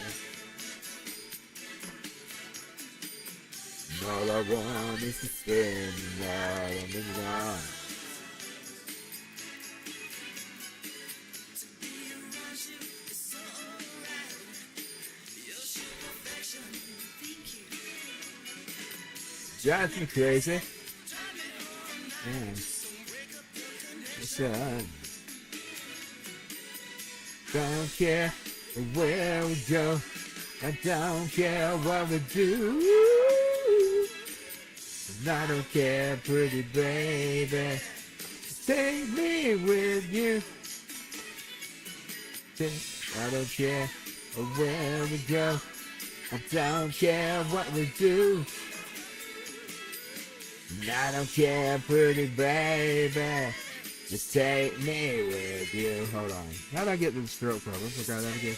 And all I want is to spend the night on the line. Drives me crazy. Yeah. Son. Don't care where we go. I don't care what we do. And I don't care, pretty baby. Take me with you. I don't care where we go. I don't care what we do. And I don't care, pretty baby. Just take me with you. Hold on. How'd I get to the strip club? I forgot how to get it.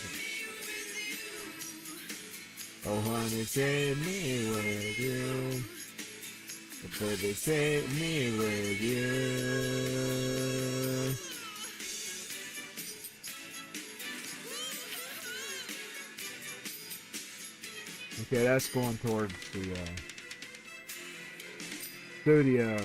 Oh, honey, take me with you. Baby, take me with you. Okay, that's going towards the studio.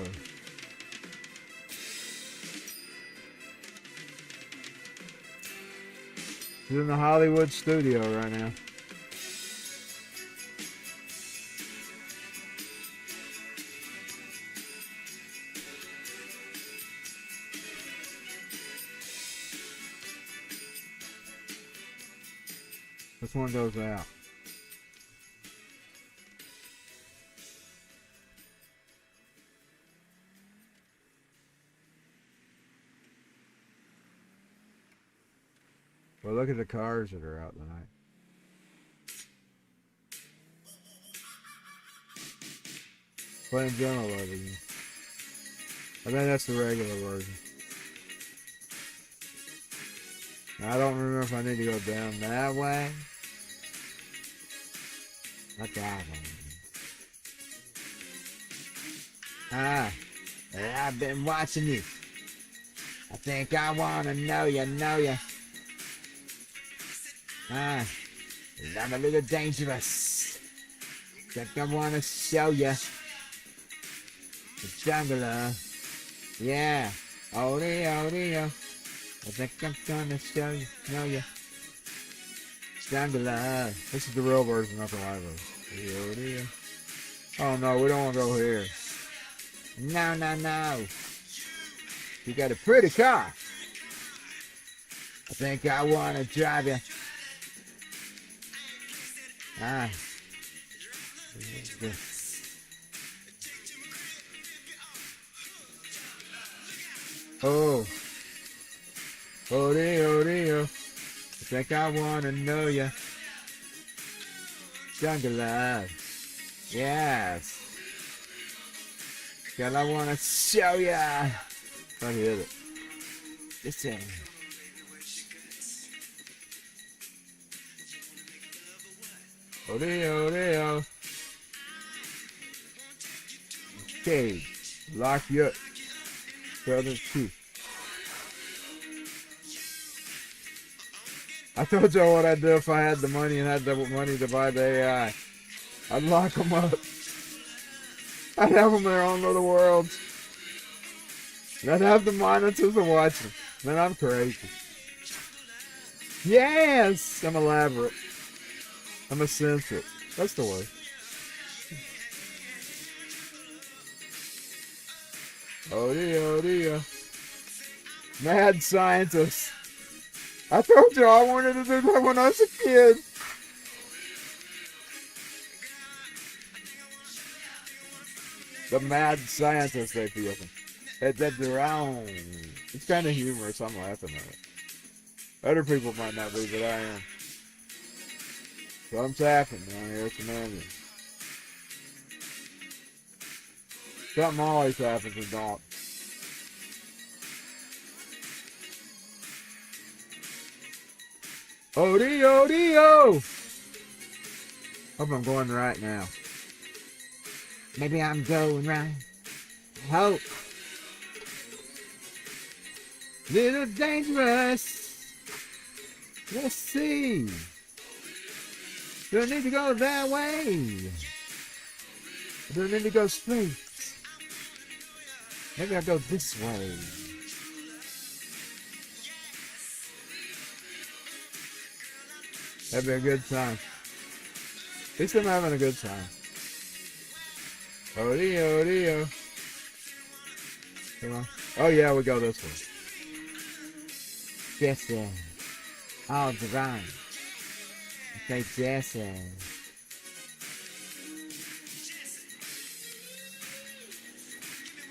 She's in the Hollywood studio right now. This one goes out. Well, look at the cars that are out tonight. Playing Jungle over again. I think that's the regular version. I don't remember if I need to go down that way. Not that one. Ah, I've been watching you. I think I wanna know you. Ah, I'm a little dangerous. Think I wanna show you the jungle. Yeah, oh. I think I'm gonna show you, know you. Jungle. This is the real version, not the live version. Oh no, we don't wanna go here. No. You got a pretty car. I think I wanna drive you. Ah. Oh. Oh. I think I wanna know ya. Jungle love. Yes. Girl, I wanna show ya. I hit it. Listen. Oh, Deo. Okay. Lock you up. Brother 2. I told y'all what I'd do if I had the money and had the money to buy the AI. I'd lock them up. I'd have them in their own little worlds. And I'd have the monitors to watch them. Man, I'm crazy. Yes! I'm elaborate. I'm eccentric. That's the word. Oh dear. Mad scientist. I told you I wanted to do that when I was a kid. The mad scientist, they feel. That's around. It's kind of humorous. I'm laughing at it. Other people might not be, but I am. Something's happening down here. It's amazing. Something always happens in Dalton. Dio! Hope I'm going right now. Maybe I'm going right. Hope. Little dangerous. Let's see. Don't need to go that way. Don't need to go straight. Maybe I'll go this way. That'd be a good time. At least I'm having a good time. Oh, Dio. Come on. Oh, yeah, we go this way. Jesse. All divine. Say Jesse.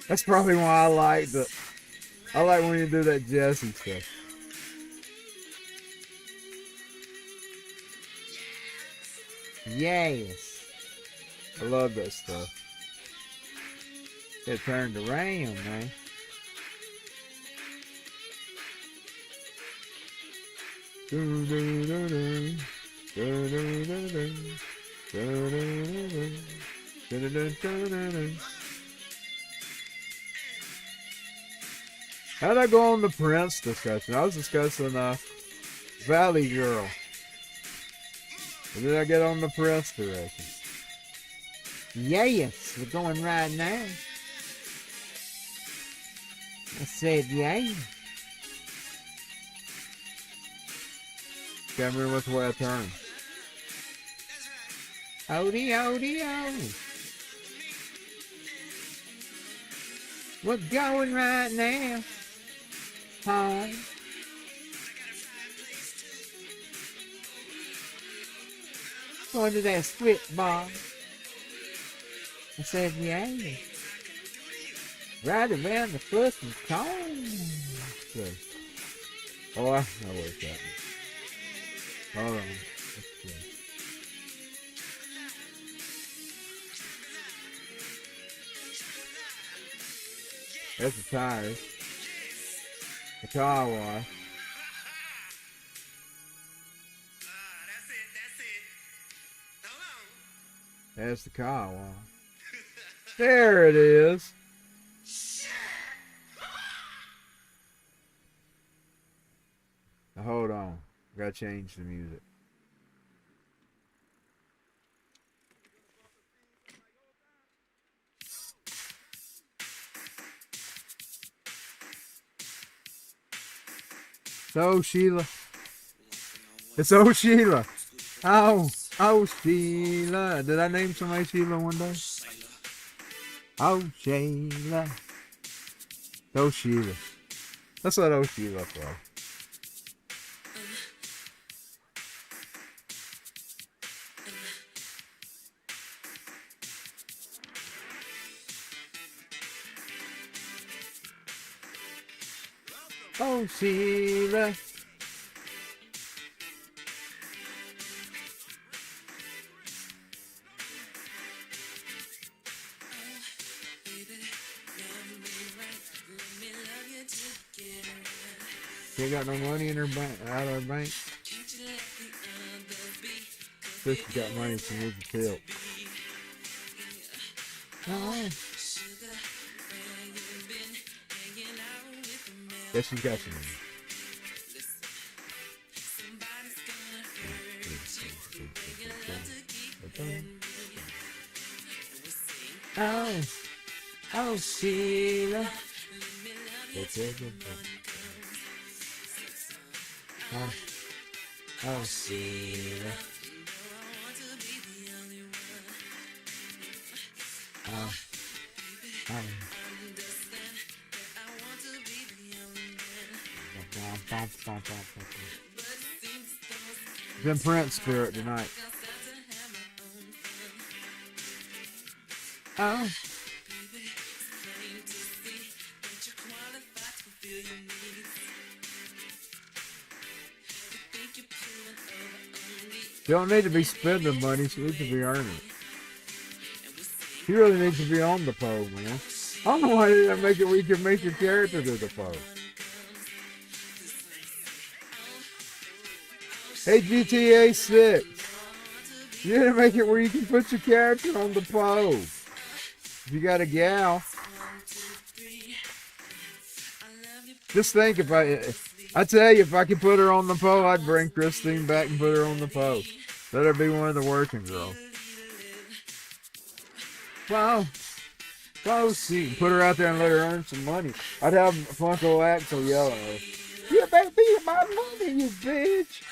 That's probably why I like when you do that Jesse stuff. Yes. I love that stuff. It turned around, man. How'd I go on the Prince discussion? I was discussing Valley Girl. Or did I get on the Prince direction? Yes, we're going right now. I said, yeah. Can't remember which way I turned. Oh. We're going right now. Home. Going to that strip bar. I said, yeah. Right around the fucking corner. Oh, I know where it's at. Hold on. Let's see. That's the tires. The car wash. That's the car wash. There it is. Now hold on. Gotta change the music. So Sheila. It's Sheila. Oh Sheila. Did I name somebody Sheila one day? Oh Sheila. Oh Sheila. That's what Oh Sheila for. Oh Sheila. She ain't got no money in her bank, out of her bank. Says she got money, she needs a tilt. Oh. Yes, she's got some money. Oh, oh, Sheila. Oh, Sheila. It's in Prince spirit tonight. Oh. You don't need to be spending money, she needs to be earning it. She really needs to be on the pole, man. I don't know why they didn't make it where you can make your character to the pole. Hey, GTA 6. You didn't make it where you can put your character on the pole. If you got a gal. Just think I tell you, if I could put her on the pole, I'd bring Christine back and put her on the pole. Let her be one of the working girls. Wow. Wow, see. Put her out there and let her earn some money. I'd have Funko Axel yell at her. You better be my money, you bitch.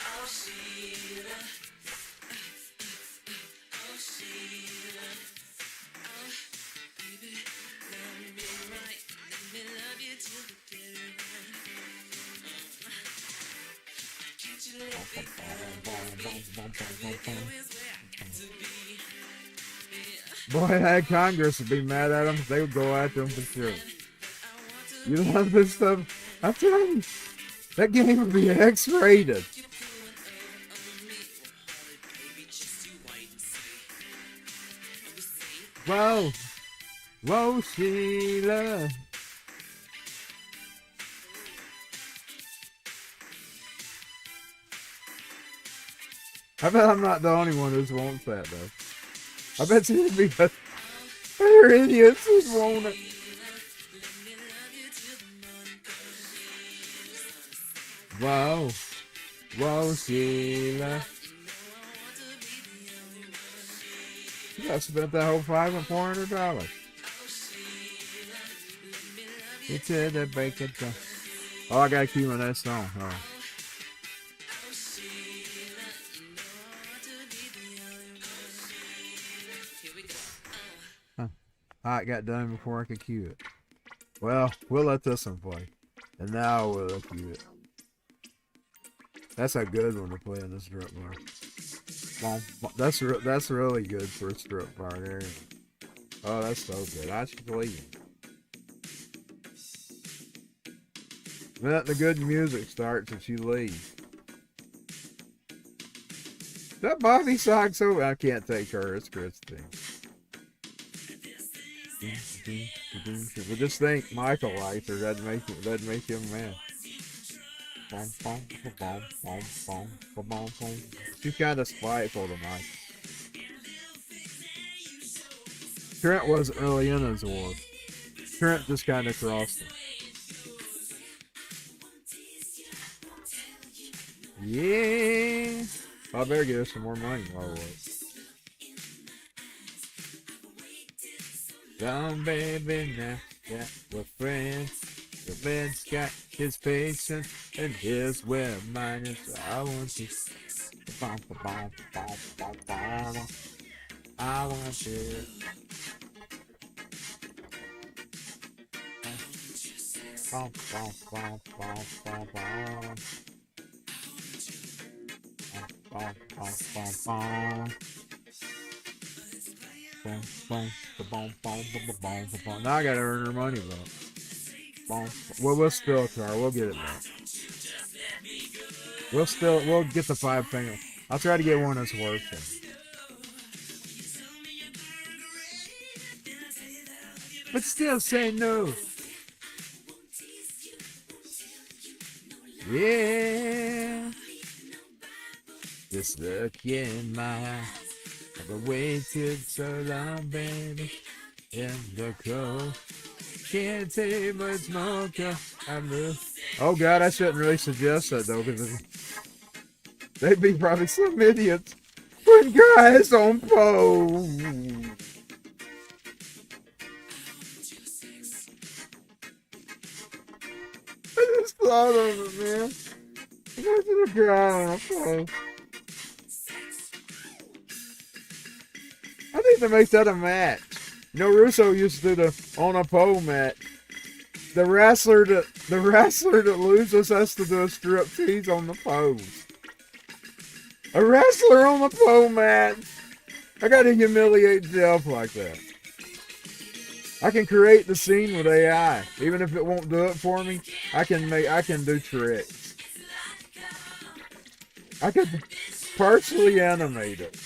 Boy, that Congress would be mad at them. They would go after them for sure. You love this stuff? I'm telling you, that game would be X-rated. Whoa. Whoa, Sheila. I bet I'm not the only one who wants that, though. I bet you'd be other idiots who want it. Whoa. Whoa, Sheila. Yeah, I spent that whole $400. It's in the bacon. Oh, I gotta keep on that song. Oh. It got done before I could cue it. Well, we'll let this one play. And now we'll cue it. That's a good one to play in this strip bar. Well, that's really good for a strip bar there. Oh, that's so good. I should leave. Then the good music starts and she leaves. That Bobby Sox over. I can't take her. It's Christine. But just think, Michael likes her. That'd make him mad. She's kind of spiteful tonight. Trent wasn't really in his war. Trent just kind of crossed him. Yeah. I better get her some more money while I wait. Down, baby, now that we're friends. The man's got his patience, and here's where mine is. I want to. I want to. Now I gotta earn her money though. Well, we'll still try. We'll get it back. We'll get the 5 finger. I'll try to get one that's working. But still say no. Yeah. Just look in my eye. I've waited so long, baby. In the cold. Can't take much more. Oh God, I shouldn't really suggest that though, because they'd be probably some idiots putting guys on pole. I just thought of it, man. Look at the guy on pole. I need to make that a match. You know, Russo used to do the on a pole match. The wrestler that loses has to do a striptease on the poles. A wrestler on the pole match. I gotta humiliate Jeff like that. I can create the scene with AI, even if it won't do it for me. I can do tricks. I could partially animate it.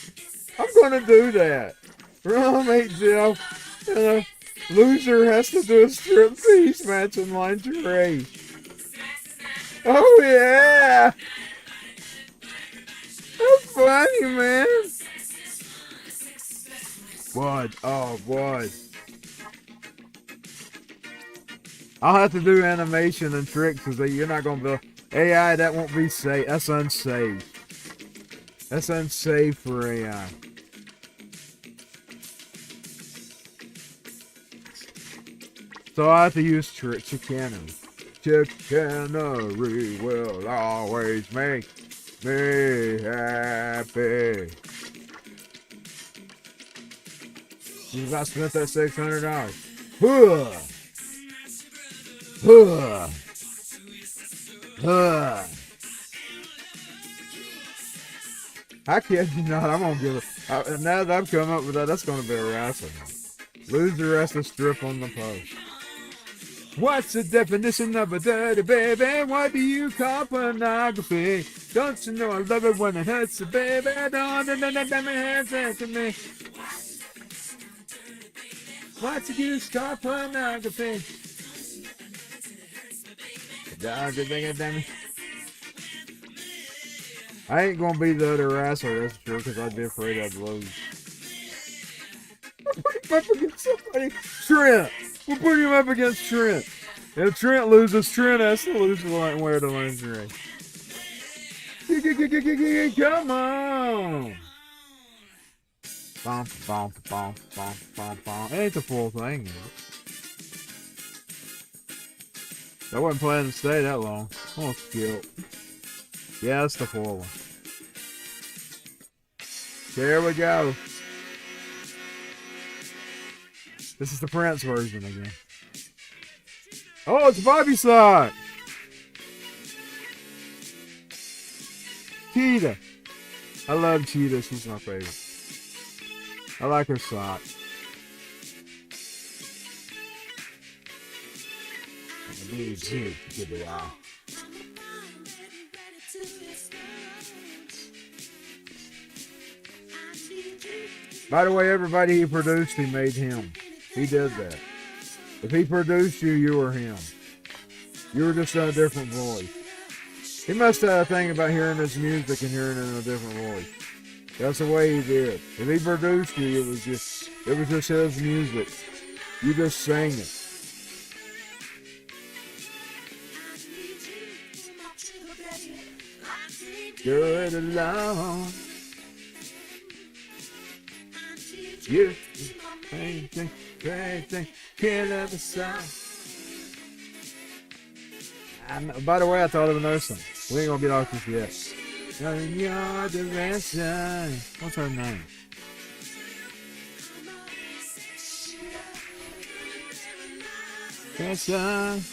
I'm gonna do that. We're gonna make Jeff, and a loser has to do a striptease match in lingerie. Oh yeah! That's funny, man. What? Oh, what? I'll have to do animation and tricks because you're not gonna build AI. That won't be safe. That's unsafe. That's unsafe for AI. So I have to use chicanery. Chicanery will always make me happy. You about spent that $600. Huh. Huh. Huh. I kid you not, I'm gonna give it. Now that I've come up with that, that's gonna be a wrestling. Loser has to strip on the post. What's the definition of a dirty baby? What do you call pornography? Don't you know I love it when it hurts you, baby? Don't let me have sex with me. What's the use called pornography? I ain't gonna be the other wrestler, that's for sure, because I'd be afraid I'd lose. We're putting him up against somebody. Trent! We're putting him up against Trent. And if Trent loses, Trent has to lose the line, wear the lingerie. Come on! Bump, bump, bump, bump, bump, bump. It ain't the full thing, I wasn't planning to stay that long. Almost killed. Yeah, that's the full one. There we go. This is the Prince version again. Oh, it's Bobby sock. Cheetah. I love Cheetah. She's my favorite. I like her sock. Give it out. By the way, everybody he produced, he made him. He did that. If he produced you, you were him. You were just a different voice. He must have a thing about hearing his music and hearing it in a different voice. That's the way he did. If he produced you, it was just his music. You just sang it. Good alone. You anything, kill the sound. By the way, I thought of another song. We ain't gonna get off this yet. In your direction. What's her name? Question.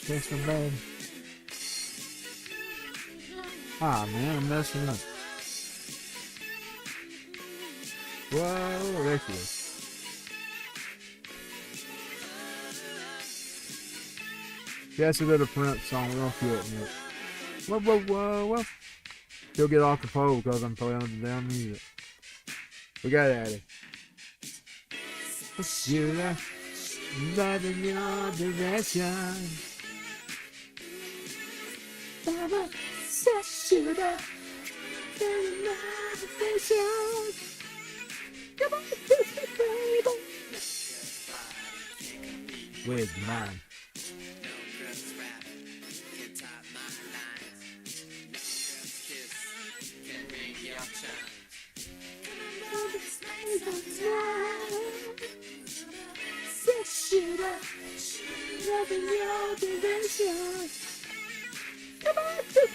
Question, baby. Ah, man, I'm messing up. Whoa, there she is. Yes, we did a Prince song. We don't feel it yet. Whoa, whoa, whoa, whoa. She'll get off the pole because I'm playing the damn music. We got at it. You love in your direction. Mama said sugar. Come on, kiss me, baby. With mine. Loving your direction. Come on, baby.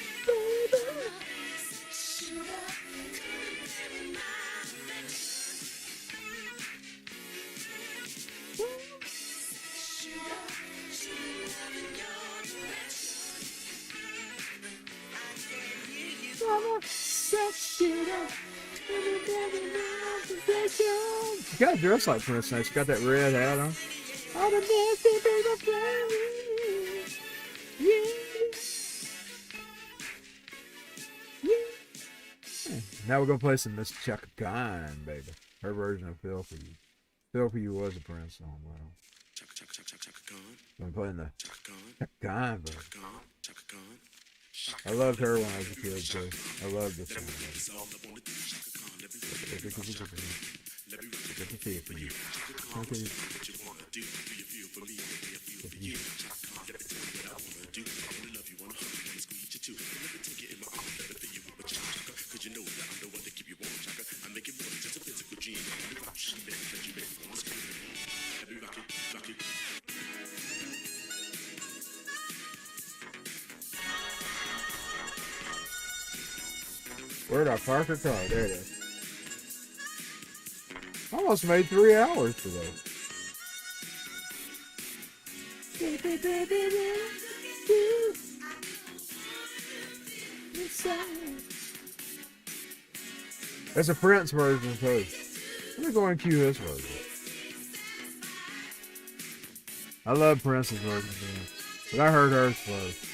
She got dressed like Prince now. She got that red hat on. All the dancing people playing. Yeah. Now we're gonna play some Miss Chaka Khan, baby. Her version of Feel For You. Feel For You was a Prince song, wow. I'm playing the Chaka Khan version. I loved her when I was a kid too. I loved this song. Let me see it for you. Okay. Where'd I park her car? There it is. Almost made 3 hours today. That's a Prince version too. Let me go and cue this version. I love Prince's version, but I heard hers first.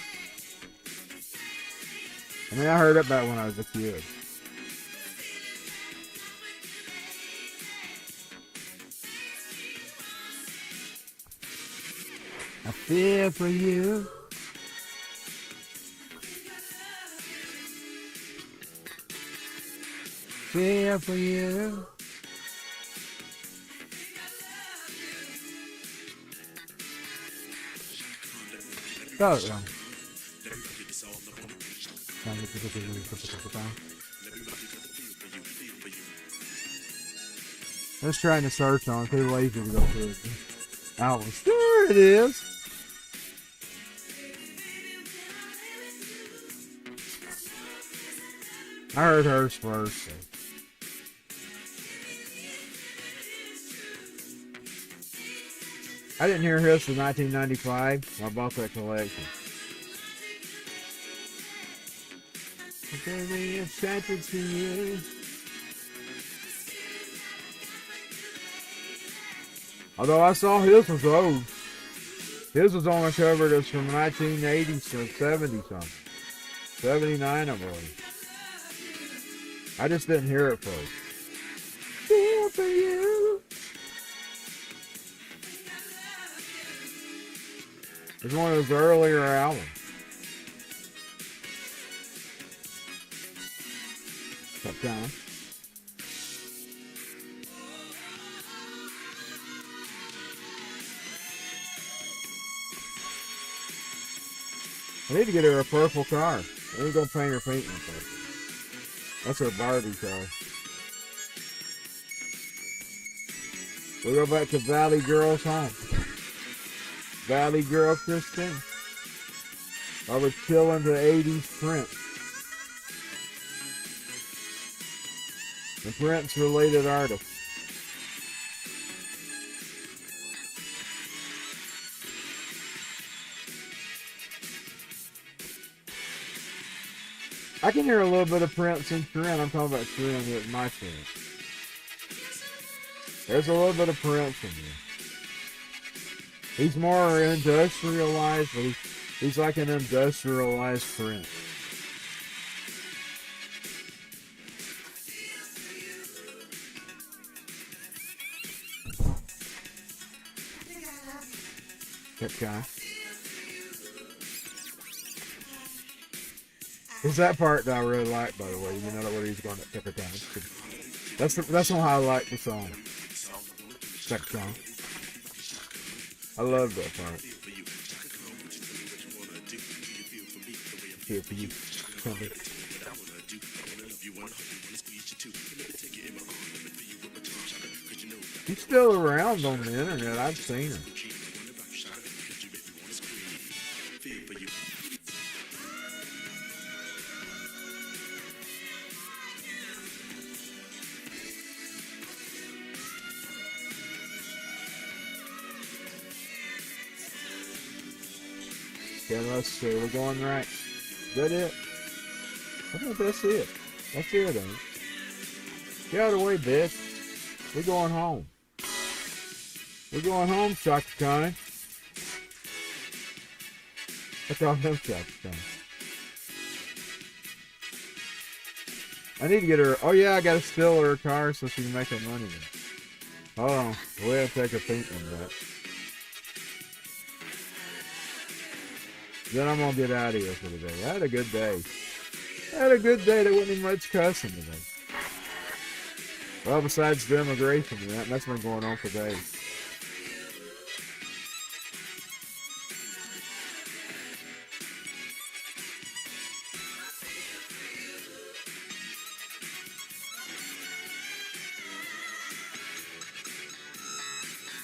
I mean, I heard it back when I was a kid. I feel for you. Feel for you. Go. Let's try to search on. Too lazy to go through it. Albums. There it is. I heard hers first. So. I didn't hear his for 1995. I bought that collection. Baby, it's sacred to you. Although I saw his was old. His was only covered as from 1980 to 70 something. 79, I believe. I just didn't hear it first. Feel for you. It's one of his earlier albums. What's up, John? I need to get her a purple car. We're gonna paint her paint in purple. That's her Barbie car. We go back to Valley Girl's home. Valley Girl Christine. I was killing the 80s Prince. The Prince related artists. I can hear a little bit of Prince in Trent. I'm talking about Trent with my Prince. There's a little bit of Prince in there. He's more industrialized, but he's like an industrialized Prince. That guy. Is that part that I really like, by the way? You know where he's going at different times. That's on how I like the song. Second song. I love that part. Here for you. Come here. He's still around on the internet. I've seen him. Okay, let's see. We're going right. Is that it? I think that's it. That's it, ain't it? Get out of the way, bitch. We're going home. We're going home, Shaka Khan. What's all them Shaka Khan? I need to get her. Oh, yeah, I got to steal her car so she can make her money then. Hold on. We'll have to take a peek on that. Then I'm going to get out of here for the day. I had a good day. There wasn't even much cussing today. Well, besides the immigration, that's been going on for days.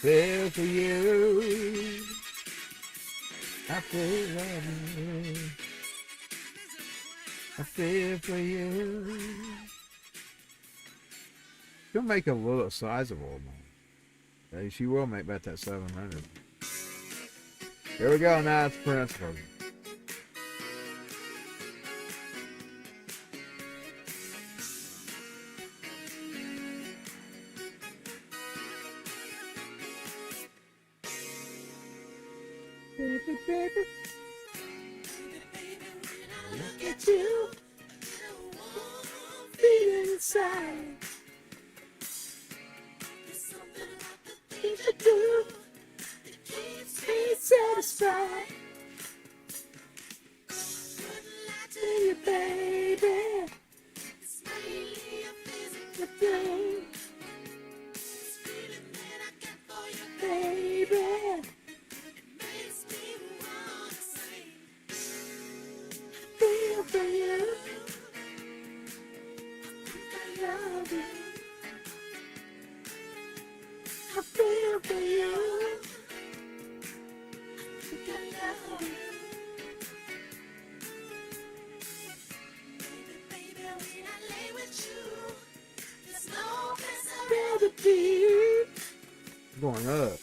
Feel for you. I feel for you. I feel for you. She'll make a little sizable amount. She will make about that 700. Here we go. Now it's principal. Baby, baby. Look at you. Feel inside. Things I do that keeps me satisfied. Wouldn't lie to you, baby. It's mainly a physical thing. This feeling that I get for you, baby. It makes me wanna sing. I feel for you. I love you. I feel for you. I think I love you. Baby, baby, when I lay with you, there's no place I'd rather be. Going up.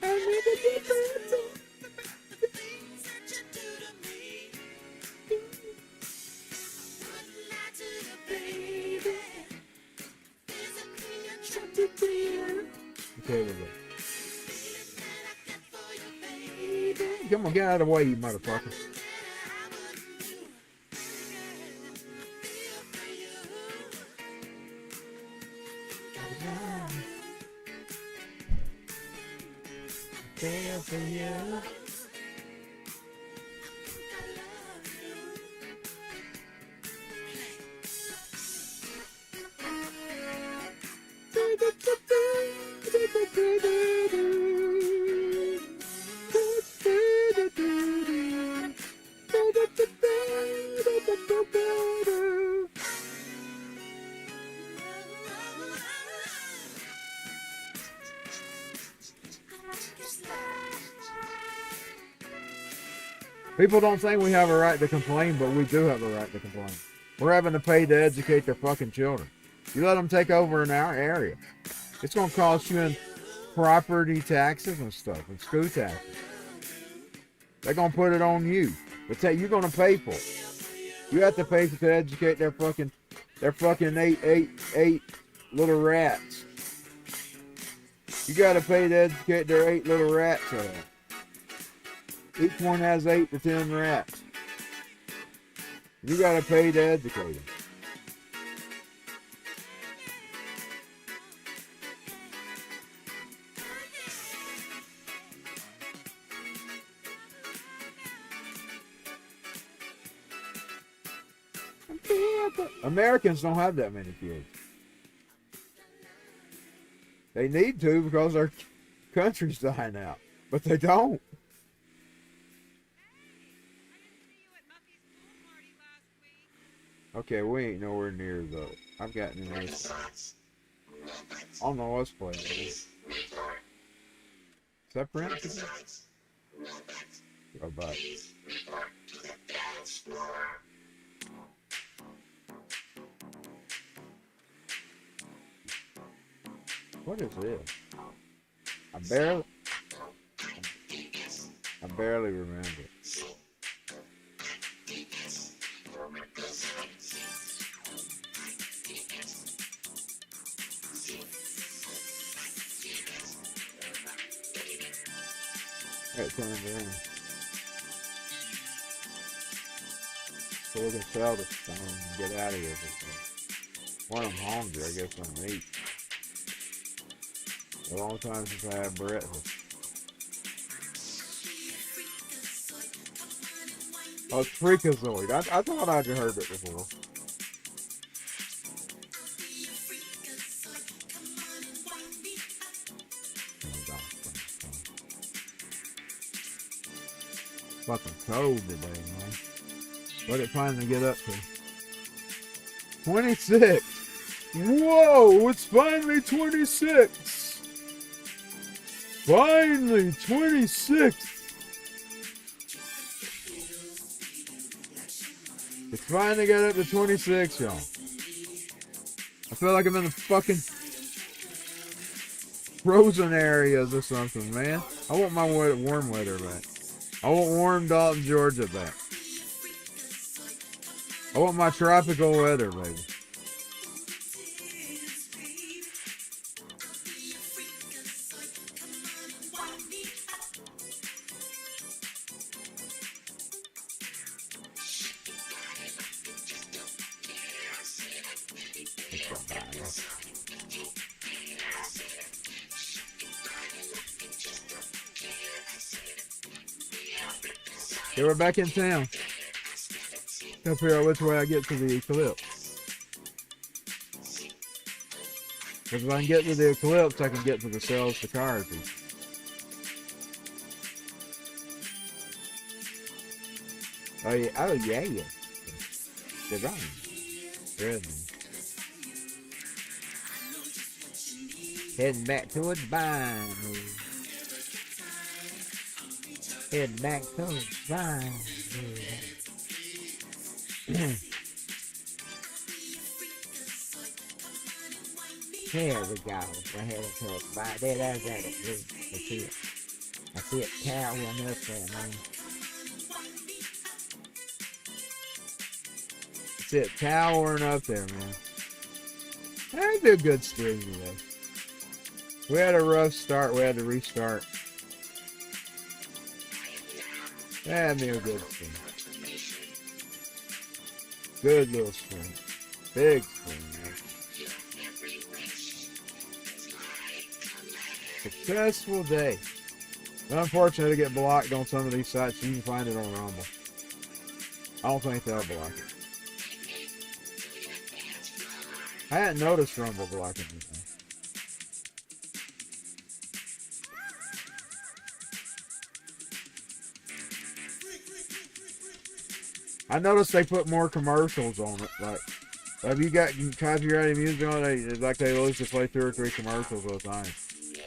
I never did the things that you do to me. I wouldn't lie to you, baby. Physically attracted to you. Okay, we're good. Come on, get out of the way, you motherfucker. Feel for you. People don't think we have a right to complain, but we do have a right to complain. We're having to pay to educate their fucking children. You let them take over in our area, it's going to cost you in property taxes and stuff, and school taxes. They're going to put it on you. But you're going to pay for it. You have to pay to educate their fucking eight little rats. You got to pay to educate their 8 little rats. Each one has 8 to 10 rats. You got to pay to educate them. Americans don't have that many kids. They need to because our country's dying out. But they don't. Okay, we ain't nowhere near though. I've gotten in this. I don't know what's playing. Is that Prince? Go back. What is this? I barely remember. It's coming down. So we can sell this thing and get out of here. When I'm hungry, I guess I'm eat. A long time since I had breakfast. Oh, it's Freakazoid. I thought I'd heard it before. Fucking cold today, man. What did it finally get up to? 26! Whoa! It's finally 26! Finally 26! It's finally got up to 26, y'all. I feel like I'm in the fucking frozen areas or something, man. I want my warm weather back. I want warm Dalton, Georgia back. I want my tropical weather, baby. Okay, we're back in town. Gotta figure out which way I get to the eclipse. Because if I can get to the eclipse, I can get to the cells to Carthy. Oh yeah, oh yeah. They're right. Good. Heading back towards Vine. Heading back towards Vine. There we go. We're heading towards Vine. There's it. I see it. I see it towering up there, man. I see it towering up there, man. That'd be a good stream today. We had a rough start. We had to restart. That'd be a good stream. Good little stream. Big stream, man. Successful day. Unfortunately, to get blocked on some of these sites. You can find it on Rumble. I don't think they'll block it. I hadn't noticed Rumble blocking anything. I noticed they put more commercials on it. Like, have you got copyrighted music on it? Like they always just play 2 or 3 commercials at a time.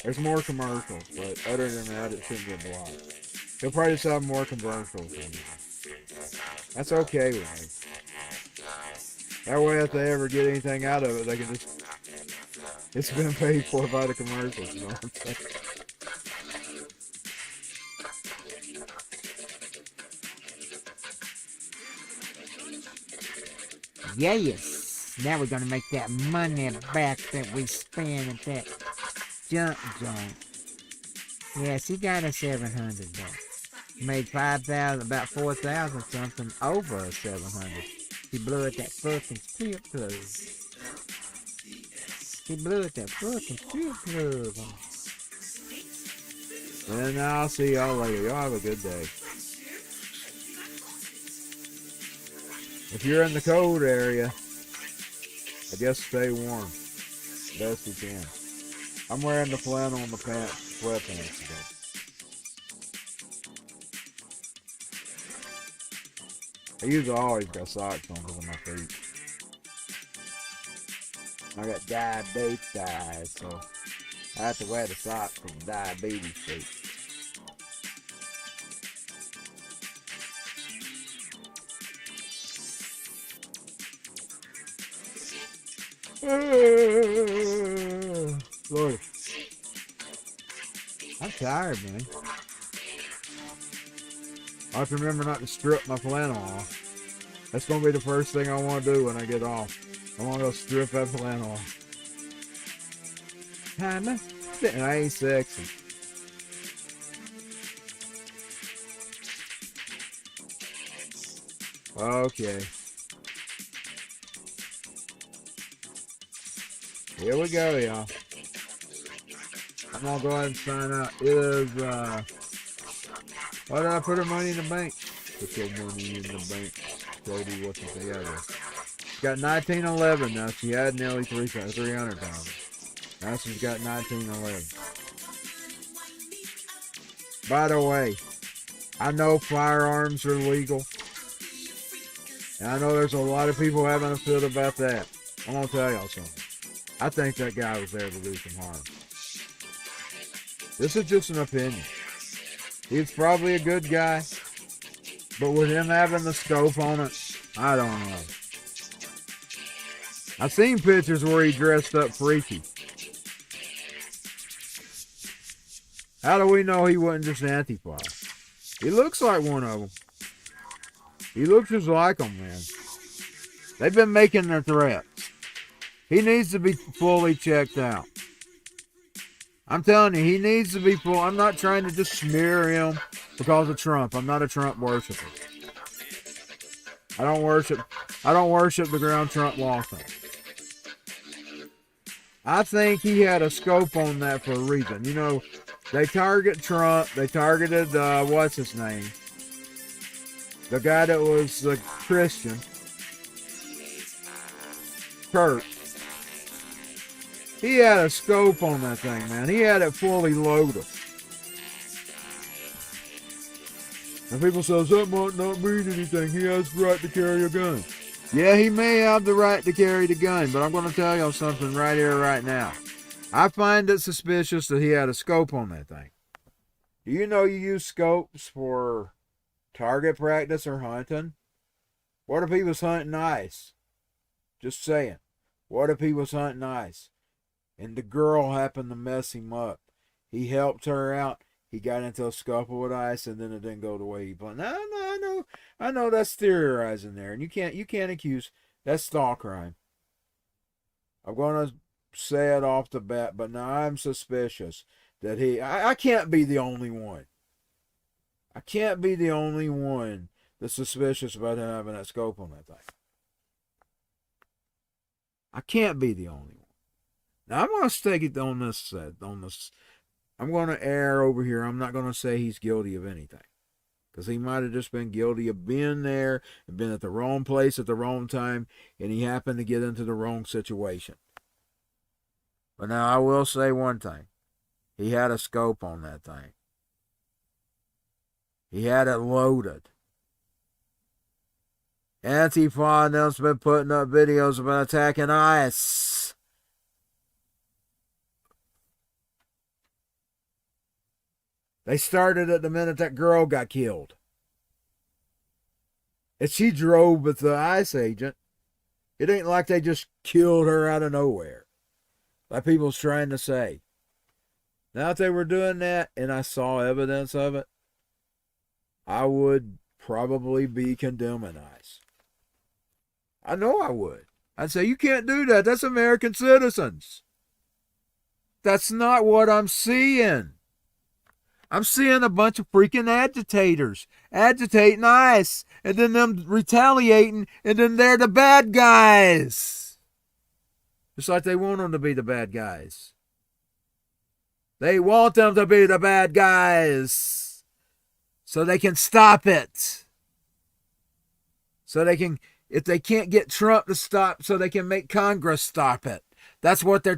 There's more commercials, but other than that, it shouldn't get blocked. They'll probably just have more commercials on it. That's okay with me. That way, if they ever get anything out of it, they can just... It's been paid for by the commercials, you know what I'm saying? Yes! Now we're gonna make that money back that we spent at that junk joint. Yes, he got us $700. Made 5,000, about 4,000 something over 700. He blew at that fucking strip club. He blew at that fucking strip club. And I'll see y'all later. Y'all have a good day. If you're in the cold area, I guess stay warm best you can. I'm wearing the flannel and the pants, sweatpants today. I usually always got socks on because of my feet. I got diabetes, so I have to wear the socks for the diabetes feet. Lord, I'm tired, man. I have to remember not to strip my flannel off. That's going to be the first thing I want to do when I get off. I want to go strip that flannel off. I ain't sexy. Okay. Here we go, y'all. I'm gonna go ahead and sign out. It is, why did I put her money in the bank? Put your money in the bank. Cody, what's it together? Got 1911 now. She had nearly 300 pounds. Now she's got 1911. By the way, I know firearms are legal. And I know there's a lot of people having a fit about that. I'm gonna tell y'all something. I think that guy was there to do some harm. This is just an opinion. He's probably a good guy, but with him having the scope on it, I don't know. I've seen pictures where he dressed up freaky. How do we know he wasn't just Antifa? He looks like one of them. He looks just like them, man. They've been making their threats. He needs to be fully checked out. I'm telling you, he needs to be full. I'm not trying to just smear him because of Trump. I'm not a Trump worshiper. I don't worship the ground Trump lost on. I think he had a scope on that for a reason. You know, they target Trump. They targeted, what's his name? The guy that was the Christian. Kurt. He had a scope on that thing, man. He had it fully loaded. And people say, that might not mean anything. He has the right to carry a gun. Yeah, he may have the right to carry the gun, but I'm going to tell y'all something right here, right now. I find it suspicious that he had a scope on that thing. Do you know you use scopes for target practice or hunting? What if he was hunting ice? Just saying. What if he was hunting ice? And the girl happened to mess him up. He helped her out. He got into a scuffle with ice, and then it didn't go the way he planned. No, I know that's theorizing there, and you can't accuse. That's thought crime. I'm gonna say it off the bat, but now I'm suspicious that I can't be the only one. I can't be the only one that's suspicious about him having that scope on that thing. I can't be the only one. Now, I'm going to stake it on this. I'm going to err over here. I'm not going to say he's guilty of anything. Because he might have just been guilty of being there and been at the wrong place at the wrong time, and he happened to get into the wrong situation. But now, I will say one thing. He had a scope on that thing. He had it loaded. Antifa and them's been putting up videos about attacking ICE. They started at the minute that girl got killed. And she drove with the ICE agent. It ain't like they just killed her out of nowhere, like people's trying to say. Now, if they were doing that and I saw evidence of it, I would probably be condemning ICE. I know I would. I'd say, you can't do that. That's American citizens. That's not what I'm seeing. I'm seeing a bunch of freaking agitators agitating ICE, and then them retaliating, and then they're the bad guys. Just like they want them to be the bad guys. They want them to be the bad guys so they can stop it. So they can if they can't get Trump to stop so they can make Congress stop it. That's what they're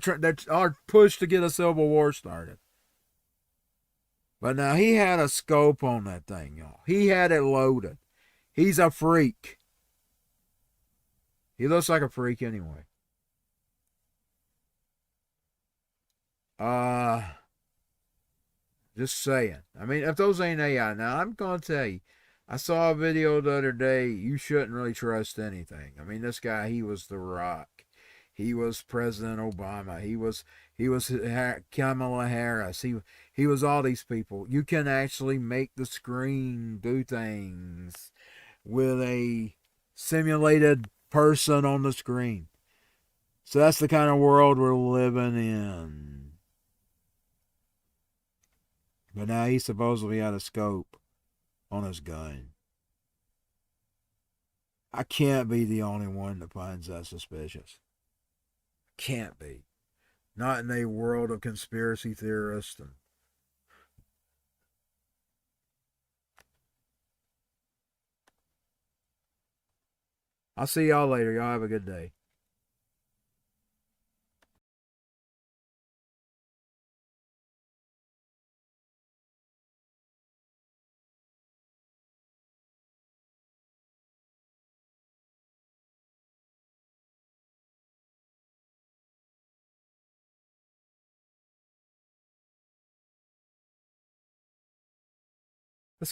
push to get a civil war started. But now he had a scope on that thing, y'all. He had it loaded. He's a freak. He looks like a freak anyway. Just saying. I mean, if those ain't AI, now I'm gonna tell you, I saw a video the other day. You shouldn't really trust anything. I mean, this guy, he was The Rock. He was President Obama. He was Kamala Harris. He was all these people. You can actually make the screen do things with a simulated person on the screen. So that's the kind of world we're living in. But now he's supposedly out of scope on his gun. I can't be the only one that finds that suspicious. Can't be. Not in a world of conspiracy theorists. I'll see y'all later. Y'all have a good day.